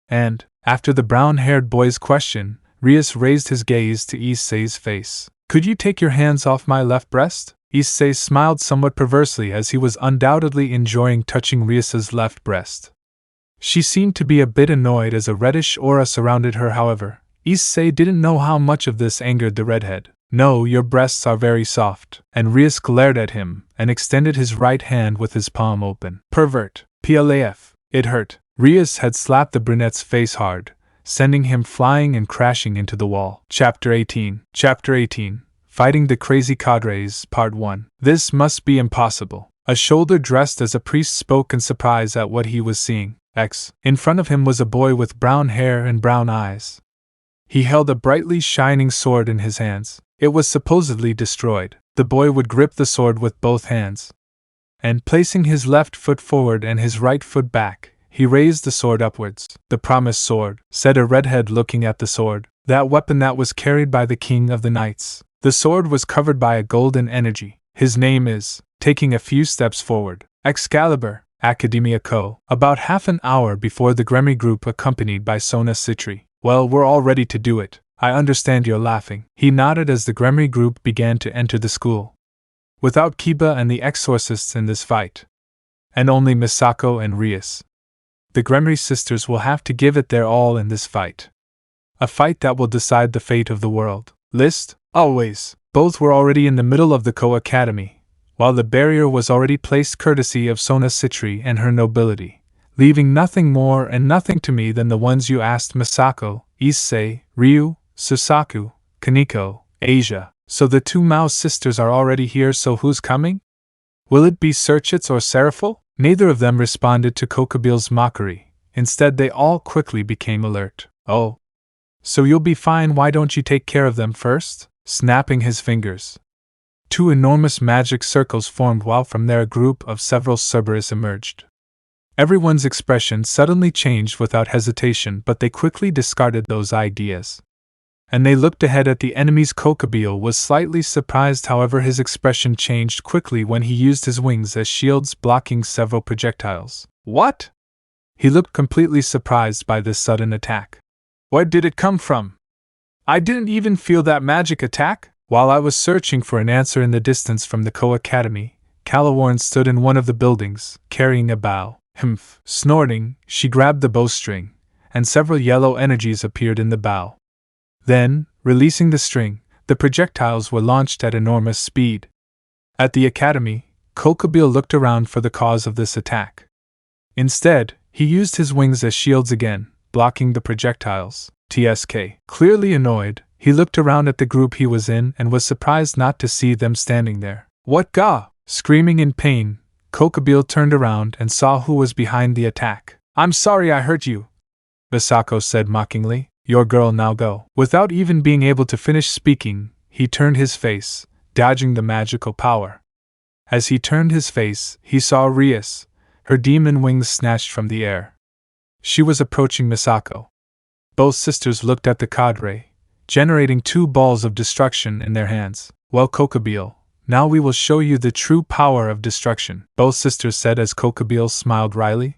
Speaker 1: and, after the brown-haired boy's question, Rias raised his gaze to Issei's face. "Could you take your hands off my left breast?" Issei smiled somewhat perversely as he was undoubtedly enjoying touching Rias's left breast. She seemed to be a bit annoyed as a reddish aura surrounded her. However, Issei didn't know how much of this angered the redhead. "No, your breasts are very soft," and Rias glared at him and extended his right hand with his palm open. "Pervert. Plaf. It hurt." Rias had slapped the brunette's face hard, sending him flying and crashing into the wall. Chapter 18. Fighting the Crazy Cadres, Part 1. This must be impossible. A shoulder dressed as a priest spoke in surprise at what he was seeing. In front of him was a boy with brown hair and brown eyes. He held a brightly shining sword in his hands. It was supposedly destroyed. The boy would grip the sword with both hands, and placing his left foot forward and his right foot back, he raised the sword upwards. "The promised sword," said a redhead looking at the sword. "That weapon that was carried by the king of the knights." The sword was covered by a golden energy. "His name is," taking a few steps forward, "Excalibur, Academia Kuoh." About half an hour before the Gremory group accompanied by Sona Citri. "Well, we're all ready to do it. I understand you're laughing." He nodded as the Gremory group began to enter the school. Without Kiba and the exorcists in this fight, and only Misako and Rias, the Gremory sisters will have to give it their all in this fight. A fight that will decide the fate of the world. List? Always. Both were already in the middle of the Kuoh Academy, while the barrier was already placed courtesy of Sona Citri and her nobility, leaving nothing more and nothing to me than the ones you asked: Misako, Issei, Ryu, Susaku, Kaneko, Asia. So the two Mao sisters are already here, so who's coming? Will it be Sirzechs or Seraphil? Neither of them responded to Kokobil's mockery. Instead, they all quickly became alert. "Oh. So you'll be fine, why don't you take care of them first?" Snapping his fingers, two enormous magic circles formed, while from there a group of several Cerberus emerged. Everyone's expression suddenly changed without hesitation, but they quickly discarded those ideas, and they looked ahead at the enemies. Kokobil was slightly surprised, however his expression changed quickly when he used his wings as shields, blocking several projectiles. "What?" He looked completely surprised by this sudden attack. "Where did it come from? I didn't even feel that magic attack." While I was searching for an answer in the distance from the Kuoh Academy, Calaworn stood in one of the buildings, carrying a bow. "Humph." Snorting, she grabbed the bowstring, and several yellow energies appeared in the bow. Then, releasing the string, the projectiles were launched at enormous speed. At the academy, Kokobil looked around for the cause of this attack. Instead, he used his wings as shields again, blocking the projectiles. TSK. Clearly annoyed, he looked around at the group he was in and was surprised not to see them standing there. "What ga?" Screaming in pain, Kokobil turned around and saw who was behind the attack. "I'm sorry I hurt you," Misako said mockingly. "Your girl, now go." Without even being able to finish speaking, he turned his face, dodging the magical power. As he turned his face, he saw Rias, her demon wings snatched from the air. She was approaching Misako. Both sisters looked at the cadre, generating two balls of destruction in their hands. "Well, Kokobil, now we will show you the true power of destruction," both sisters said as Kokobil smiled wryly.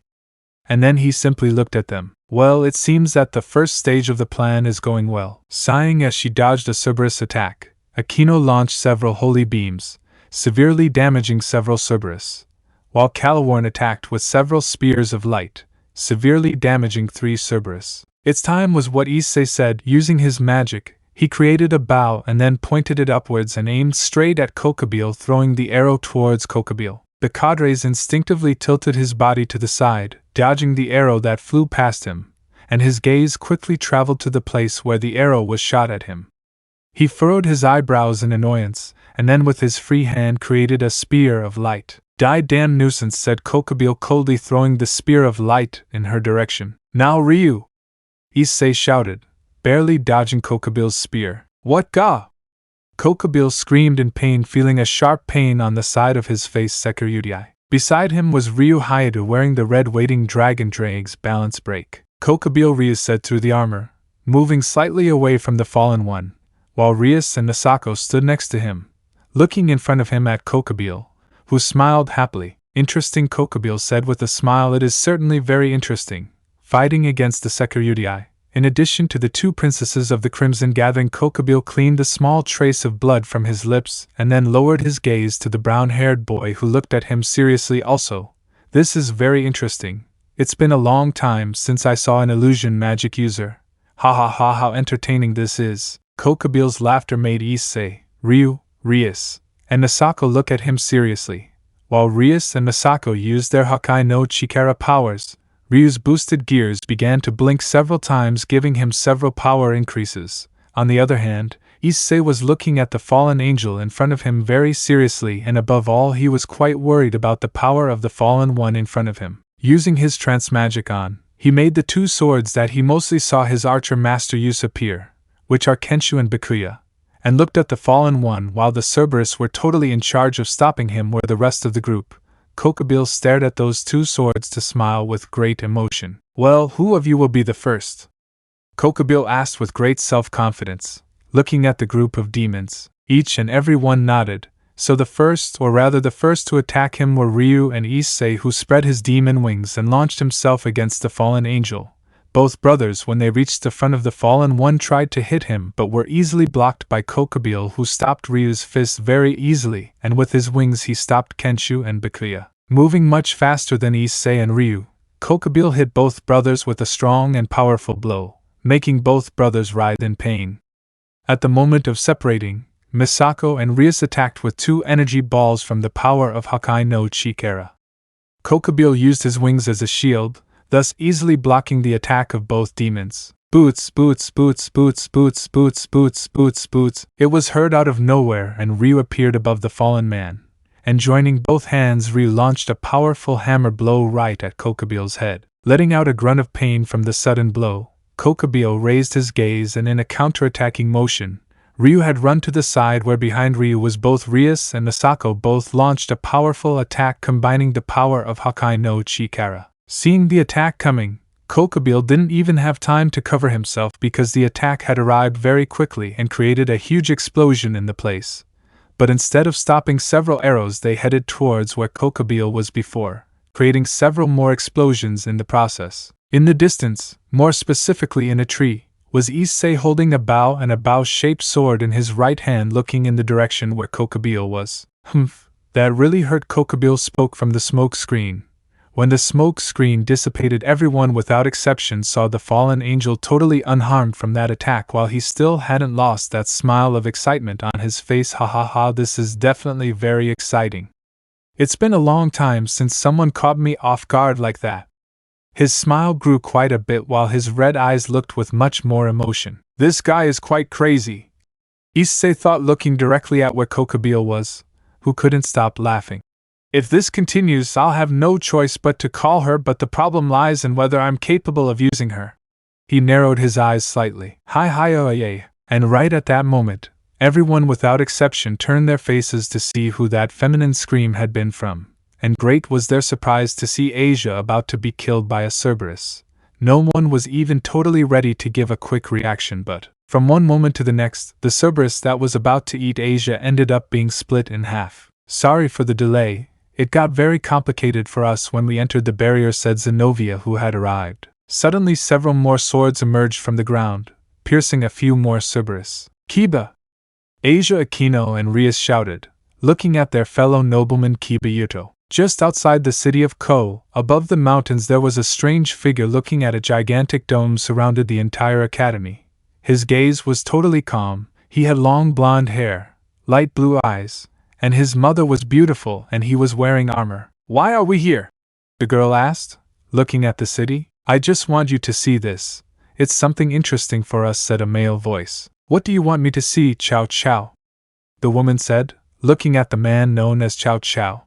Speaker 1: And then he simply looked at them. "Well, it seems that the first stage of the plan is going well." Sighing as she dodged a Cerberus attack, Akino launched several holy beams, severely damaging several Cerberus, while Calaworn attacked with several spears of light, severely damaging 3 Cerberus. Its time was what Issei said. Using his magic, he created a bow and then pointed it upwards and aimed straight at Kokobil, throwing the arrow towards Kokobil. The cadres instinctively tilted his body to the side, dodging the arrow that flew past him, and his gaze quickly traveled to the place where the arrow was shot at him. He furrowed his eyebrows in annoyance, and then with his free hand created a spear of light. "Die damn nuisance," said Kokobil coldly, throwing the spear of light in her direction. "Now Ryu!" Issei shouted, barely dodging Kokobil's spear. "What ga?" Kokobil screamed in pain, feeling a sharp pain on the side of his face. Sekurudai. Beside him was Ryu Hyoudou wearing the red waiting dragon drag's balance break. Kokobil Rias said through the armor, moving slightly away from the fallen one, while Rias and Misako stood next to him, looking in front of him at Kokobil, who smiled happily. Interesting, Kuoh said with a smile. It is certainly very interesting. Fighting against the Succubus. In addition to the two princesses of the Crimson Gathering, Kuoh cleaned a small trace of blood from his lips and then lowered his gaze to the brown-haired boy who looked at him seriously also. This is very interesting. It's been a long time since I saw an illusion magic user. Ha ha ha, how entertaining this is. Kuoh's laughter made Issei, Ryu, Rias, and Misako look at him seriously. While Rias and Misako used their Hakai no Chikara powers, Ryu's boosted gears began to blink several times, giving him several power increases. On the other hand, Issei was looking at the fallen angel in front of him very seriously, and above all he was quite worried about the power of the fallen one in front of him. Using his trance magic on, he made the two swords that he mostly saw his archer master use appear, which are Kenshu and Bikuya, and looked at the fallen one while the Cerberus were totally in charge of stopping him were the rest of the group. Kuoh stared at those two swords to smile with great emotion. Well, who of you will be the first? Kuoh asked with great self-confidence, looking at the group of demons. Each and every one nodded, so the first to attack him were Ryu and Issei, who spread his demon wings and launched himself against the fallen angel. Both brothers, when they reached the front of the fallen one, tried to hit him but were easily blocked by Kuoh, who stopped Ryu's fist very easily, and with his wings he stopped Kenshu and Bikuya. Moving much faster than Issei and Ryu, Kuoh hit both brothers with a strong and powerful blow, making both brothers writhe in pain. At the moment of separating, Misako and Rias attacked with two energy balls from the power of Hakai no Chikara. Kuoh used his wings as a shield, thus easily blocking the attack of both demons. Boots, boots, boots, boots, boots, boots, boots, boots, boots. It was heard out of nowhere, and Ryu appeared above the fallen man. And joining both hands, Ryu launched a powerful hammer blow right at Kuoh's head. Letting out a grunt of pain from the sudden blow, Kuoh raised his gaze, and in a counter-attacking motion, Ryu had run to the side where behind Ryu was both Rias and Misako. Both launched a powerful attack combining the power of Hakai no Chikara. Seeing the attack coming, Kuoh didn't even have time to cover himself because the attack had arrived very quickly and created a huge explosion in the place. But instead of stopping several arrows, they headed towards where Kuoh was before, creating several more explosions in the process. In the distance, more specifically in a tree, was Issei holding a bow and a bow-shaped sword in his right hand, looking in the direction where Kuoh was. Humph, that really hurt. Kuoh spoke from the smoke screen. When the smoke screen dissipated, everyone without exception saw the fallen angel totally unharmed from that attack, while he still hadn't lost that smile of excitement on his face. Ha ha ha, this is definitely very exciting. It's been a long time since someone caught me off guard like that. His smile grew quite a bit while his red eyes looked with much more emotion. This guy is quite crazy, Issei thought, looking directly at where Kuoh was, who couldn't stop laughing. If this continues, I'll have no choice but to call her, but the problem lies in whether I'm capable of using her. He narrowed his eyes slightly. Hi, and right at that moment, everyone without exception turned their faces to see who that feminine scream had been from. And great was their surprise to see Asia about to be killed by a Cerberus. No one was even totally ready to give a quick reaction, but from one moment to the next, the Cerberus that was about to eat Asia ended up being split in half. Sorry for the delay, it got very complicated for us when we entered the barrier, said Zenobia, who had arrived. Suddenly several more swords emerged from the ground, piercing a few more Cerberus. Kiba! Asia, Akino, and Rias shouted, looking at their fellow nobleman Kiba Yuto. Just outside the city of Kuoh, above the mountains, there was a strange figure looking at a gigantic dome surrounded the entire academy. His gaze was totally calm, he had long blonde hair, light blue eyes, and his mother was beautiful, and he was wearing armor. Why are we here? The girl asked, looking at the city. I just want you to see this. It's something interesting for us, said a male voice. What do you want me to see, Chow Chow? The woman said, looking at the man known as Chow Chow.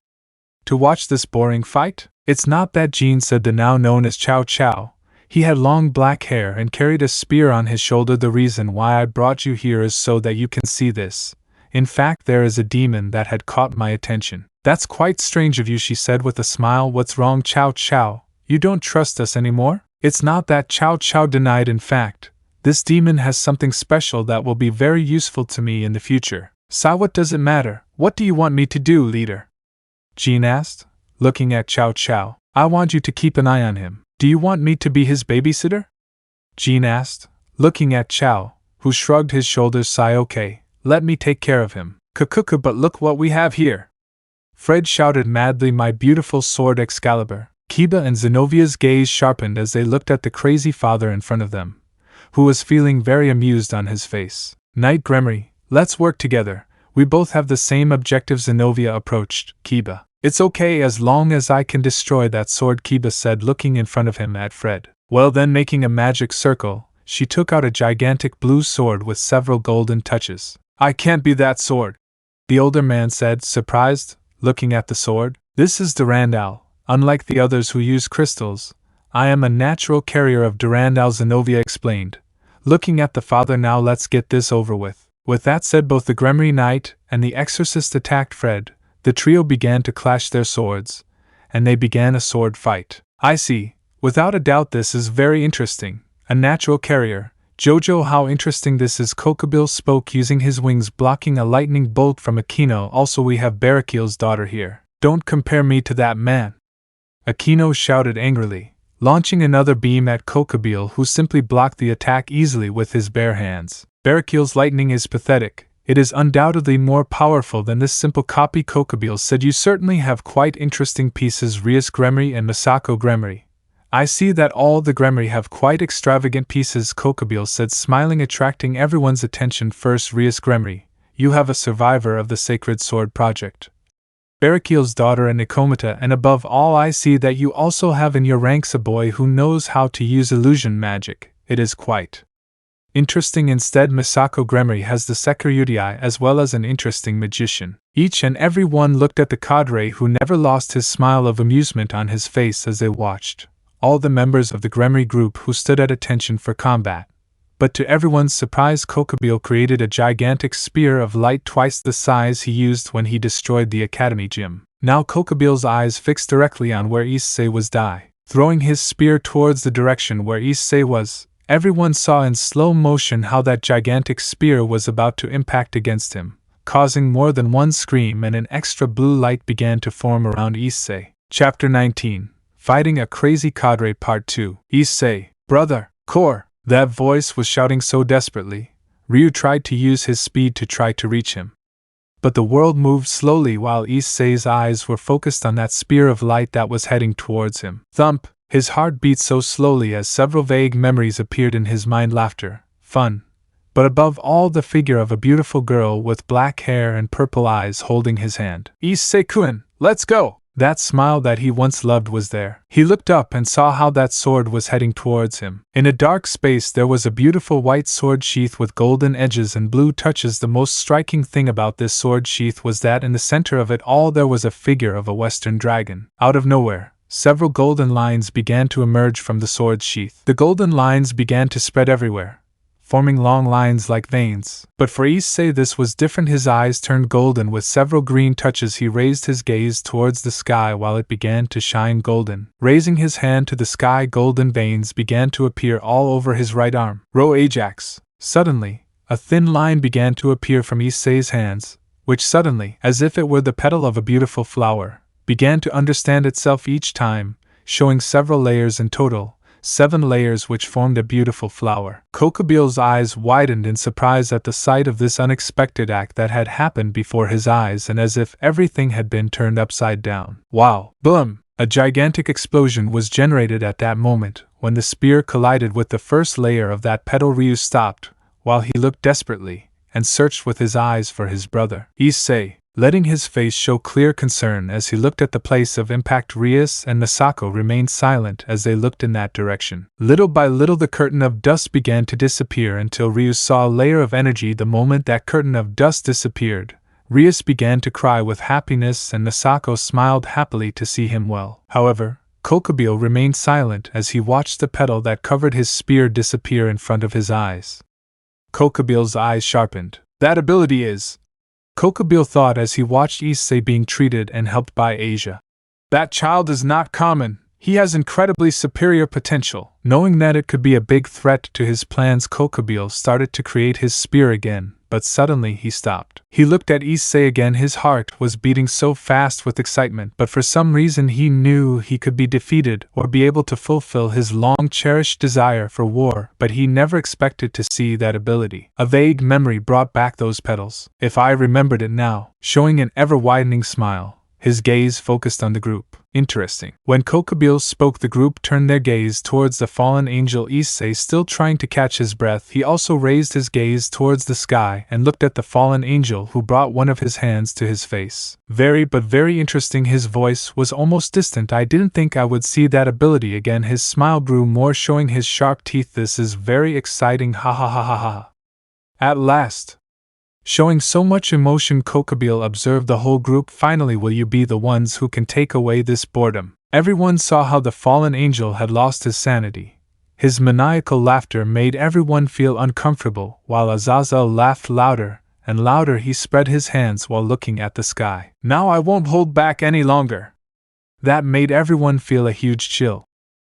Speaker 1: To watch this boring fight? It's not that, Jean, said the now known as Chow Chow. He had long black hair and carried a spear on his shoulder. The reason why I brought you here is so that you can see this. In fact, there is a demon that had caught my attention. That's quite strange of you, she said with a smile. What's wrong, Chow Chow? You don't trust us anymore? It's not that, Chow Chow denied. In fact, this demon has something special that will be very useful to me in the future. Sa, what does it matter? What do you want me to do, leader? Jean asked, looking at Chow Chow. I want you to keep an eye on him. Do you want me to be his babysitter? Jean asked, looking at Chow, who shrugged his shoulders. Sigh. Okay, let me take care of him. Kukuku, but look what we have here. Fred shouted madly, my beautiful sword Excalibur. Kiba and Zenovia's gaze sharpened as they looked at the crazy father in front of them, who was feeling very amused on his face. Knight Gremory, let's work together. We both have the same objective. Zenovia approached Kiba. It's okay as long as I can destroy that sword, Kiba said, looking in front of him at Fred. Well then, making a magic circle, she took out a gigantic blue sword with several golden touches. I can't be that sword, the older man said, surprised, looking at the sword. This is Durandal. Unlike the others who use crystals, I am a natural carrier of Durandal, Zenovia explained, looking at the father. Now let's get this over with. With that said, both the Gremory Knight and the Exorcist attacked Fred. The trio began to clash their swords, and they began a sword fight. I see. Without a doubt this is very interesting. A natural carrier. Jojo, how interesting this is. Kokobil spoke, using his wings blocking a lightning bolt from Akino. Also we have Barakiel's daughter here. Don't compare me to that man, Akino shouted angrily, launching another beam at Kokobil, who simply blocked the attack easily with his bare hands. Barakiel's lightning is pathetic. It is undoubtedly more powerful than this simple copy, Kokobil said. You certainly have quite interesting pieces, Rias Gremory and Masako Gremory. I see that all the Gremory have quite extravagant pieces, Kokobil said, smiling, attracting everyone's attention. First, Rias Gremory, you have a survivor of the Sacred Sword Project, Barakiel's daughter and Nikomata, and above all I see that you also have in your ranks a boy who knows how to use illusion magic. It is quite interesting. Instead, Masako Gremory has the Sekiryutai as well as an interesting magician. Each and every one looked at the cadre, who never lost his smile of amusement on his face as they watched all the members of the Gremory group who stood at attention for combat. But to everyone's surprise, Kokobil created a gigantic spear of light twice the size he used when he destroyed the Academy gym. Now Kokobil's eyes fixed directly on where Issei was throwing his spear towards the direction where Issei was. Everyone saw in slow motion how that gigantic spear was about to impact against him, causing more than one scream, and an extra blue light began to form around Issei. Chapter 19. Fighting a Crazy Cadre Part 2. Issei, brother, core! That voice was shouting so desperately. Ryu tried to use his speed to try to reach him, but the world moved slowly while Issei's eyes were focused on that spear of light that was heading towards him. Thump! His heart beat so slowly as several vague memories appeared in his mind. Laughter, fun, but above all the figure of a beautiful girl with black hair and purple eyes holding his hand. Issei-kun, let's go! That smile that he once loved was there. He looked up and saw how that sword was heading towards him. In a dark space there was a beautiful white sword sheath with golden edges and blue touches. The most striking thing about this sword sheath was that in the center of it all there was a figure of a western dragon. Out of nowhere, several golden lines began to emerge from the sword sheath. The golden lines began to spread everywhere, forming long lines like veins. But for Issei this was different. His eyes turned golden with several green touches. He raised his gaze towards the sky while it began to shine golden. Raising his hand to the sky, golden veins began to appear all over his right arm. Row Ajax! Suddenly, a thin line began to appear from Issei's hands, which suddenly, as if it were the petal of a beautiful flower, began to understand itself each time, showing several layers in total. 7 layers which formed a beautiful flower. Kokobil's eyes widened in surprise at the sight of this unexpected act that had happened before his eyes, and as if everything had been turned upside down. Wow! Boom! A gigantic explosion was generated at that moment. When the spear collided with the first layer of that petal, Ryu stopped, while he looked desperately and searched with his eyes for his brother. Issei, letting his face show clear concern as he looked at the place of impact. Rias and Masako remained silent as they looked in that direction. Little by little the curtain of dust began to disappear until Ryu saw a layer of energy. The moment that curtain of dust disappeared, Rias began to cry with happiness and Masako smiled happily to see him well. However, Kokobil remained silent as he watched the petal that covered his spear disappear in front of his eyes. Kokobil's eyes sharpened. That ability is... Kokobil thought as he watched Issei being treated and helped by Asia. That child is not common. He has incredibly superior potential. Knowing that it could be a big threat to his plans, Kokobil started to create his spear again, but suddenly he stopped. He looked at Issei again. His heart was beating so fast with excitement, but for some reason he knew he could be defeated or be able to fulfill his long-cherished desire for war, but he never expected to see that ability. A vague memory brought back those petals. If I remembered it now, showing an ever-widening smile, his gaze focused on the group. Interesting. When Kuoh spoke, the group turned their gaze towards the fallen angel. Issei, still trying to catch his breath, he also raised his gaze towards the sky and looked at the fallen angel, who brought one of his hands to his face. Very interesting. His voice was almost distant. I didn't think I would see that ability again. His smile grew more, showing his sharp teeth. This is very exciting. Ha ha ha ha ha. At last. Showing so much emotion, Kuoh observed the whole group. Finally, will you be the ones who can take away this boredom? Everyone saw how the fallen angel had lost his sanity. His maniacal laughter made everyone feel uncomfortable, while Azazel laughed louder and louder. He spread his hands while looking at the sky. Now I won't hold back any longer. That made everyone feel a huge chill.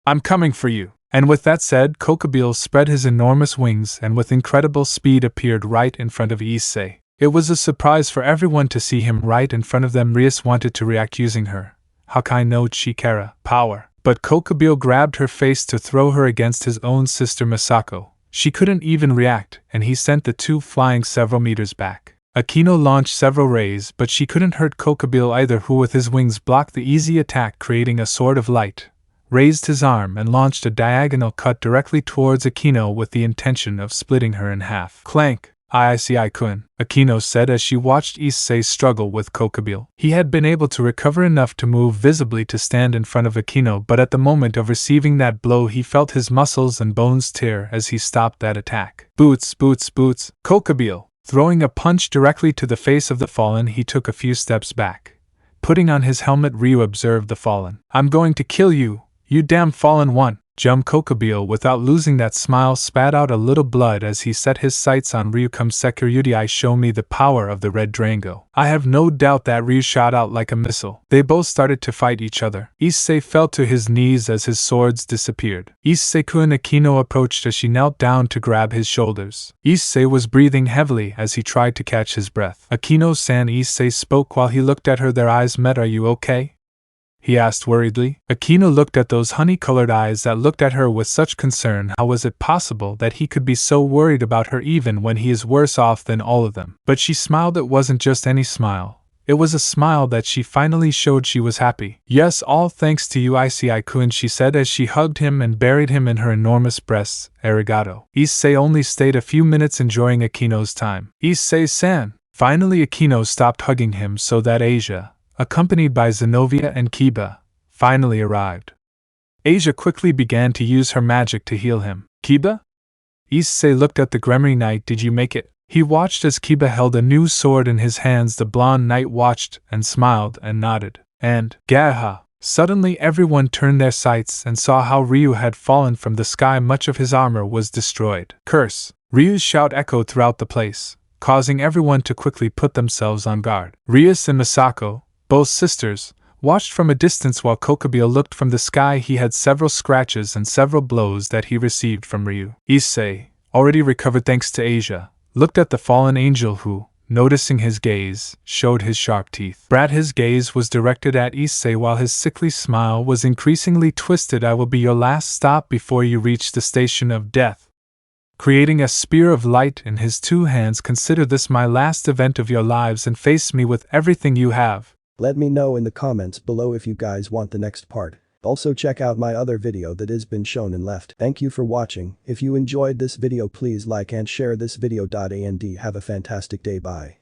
Speaker 1: I'm coming for you. And with that said, Kuoh spread his enormous wings and with incredible speed appeared right in front of Issei. It was a surprise for everyone to see him right in front of them. Rias wanted to react using her Hakai no Chikara power, but Kuoh grabbed her face to throw her against his own sister Misako. She couldn't even react, and he sent the two flying several meters back. Akino launched several rays, but she couldn't hurt Kuoh either, who with his wings blocked the easy attack, creating a sword of light, raised his arm and launched a diagonal cut directly towards Akino with the intention of splitting her in half. Clank! Issei-kun, Akino said as she watched Issei struggle with Kuoh. He had been able to recover enough to move visibly to stand in front of Akino, but at the moment of receiving that blow he felt his muscles and bones tear as he stopped that attack. Boots! Kuoh! Throwing a punch directly to the face of the fallen, he took a few steps back. Putting on his helmet, Ryu observed the fallen. I'm going to kill you, you damn fallen one! Kuoh, without losing that smile, spat out a little blood as he set his sights on Ryu. Come Sekurudai, show me the power of the red Drango. I have no doubt that Ryu shot out like a missile. They both started to fight each other. Issei fell to his knees as his swords disappeared. Issei-kun, Akino approached as she knelt down to grab his shoulders. Issei was breathing heavily as he tried to catch his breath. Akino-san, Issei spoke while he looked at her. Their eyes met. Are you okay? He asked worriedly. Akino looked at those honey-colored eyes that looked at her with such concern. How was it possible that he could be so worried about her even when he is worse off than all of them? But she smiled. It wasn't just any smile. It was a smile that she finally showed she was happy. Yes, all thanks to you, Issei-kun, she said as she hugged him and buried him in her enormous breasts. Arigato. Issei only stayed a few minutes enjoying Akino's time. Issei-san! Finally Akino stopped hugging him so that Asia, accompanied by Zenobia and Kiba, finally arrived. Asia quickly began to use her magic to heal him. Kiba? Issei looked at the Gremory knight. Did you make it? He watched as Kiba held a new sword in his hands. The blonde knight watched and smiled and nodded. And, Gaha! Suddenly everyone turned their sights and saw how Ryu had fallen from the sky. Much of his armor was destroyed. Curse! Ryu's shout echoed throughout the place, causing everyone to quickly put themselves on guard. Rias and Misako, both sisters, watched from a distance while Kuoh looked from the sky. He had several scratches and several blows that he received from Ryu. Issei, already recovered thanks to Asia, looked at the fallen angel who, noticing his gaze, showed his sharp teeth. His gaze was directed at Issei while his sickly smile was increasingly twisted. I will be your last stop before you reach the station of death. Creating a spear of light in his two hands, consider this my last event of your lives and face me with everything you have.
Speaker 2: Let me know in the comments below if you guys want the next part. Also check out my other video that has been shown and left. Thank you for watching. If you enjoyed this video, please like and share this video. And have a fantastic day. Bye.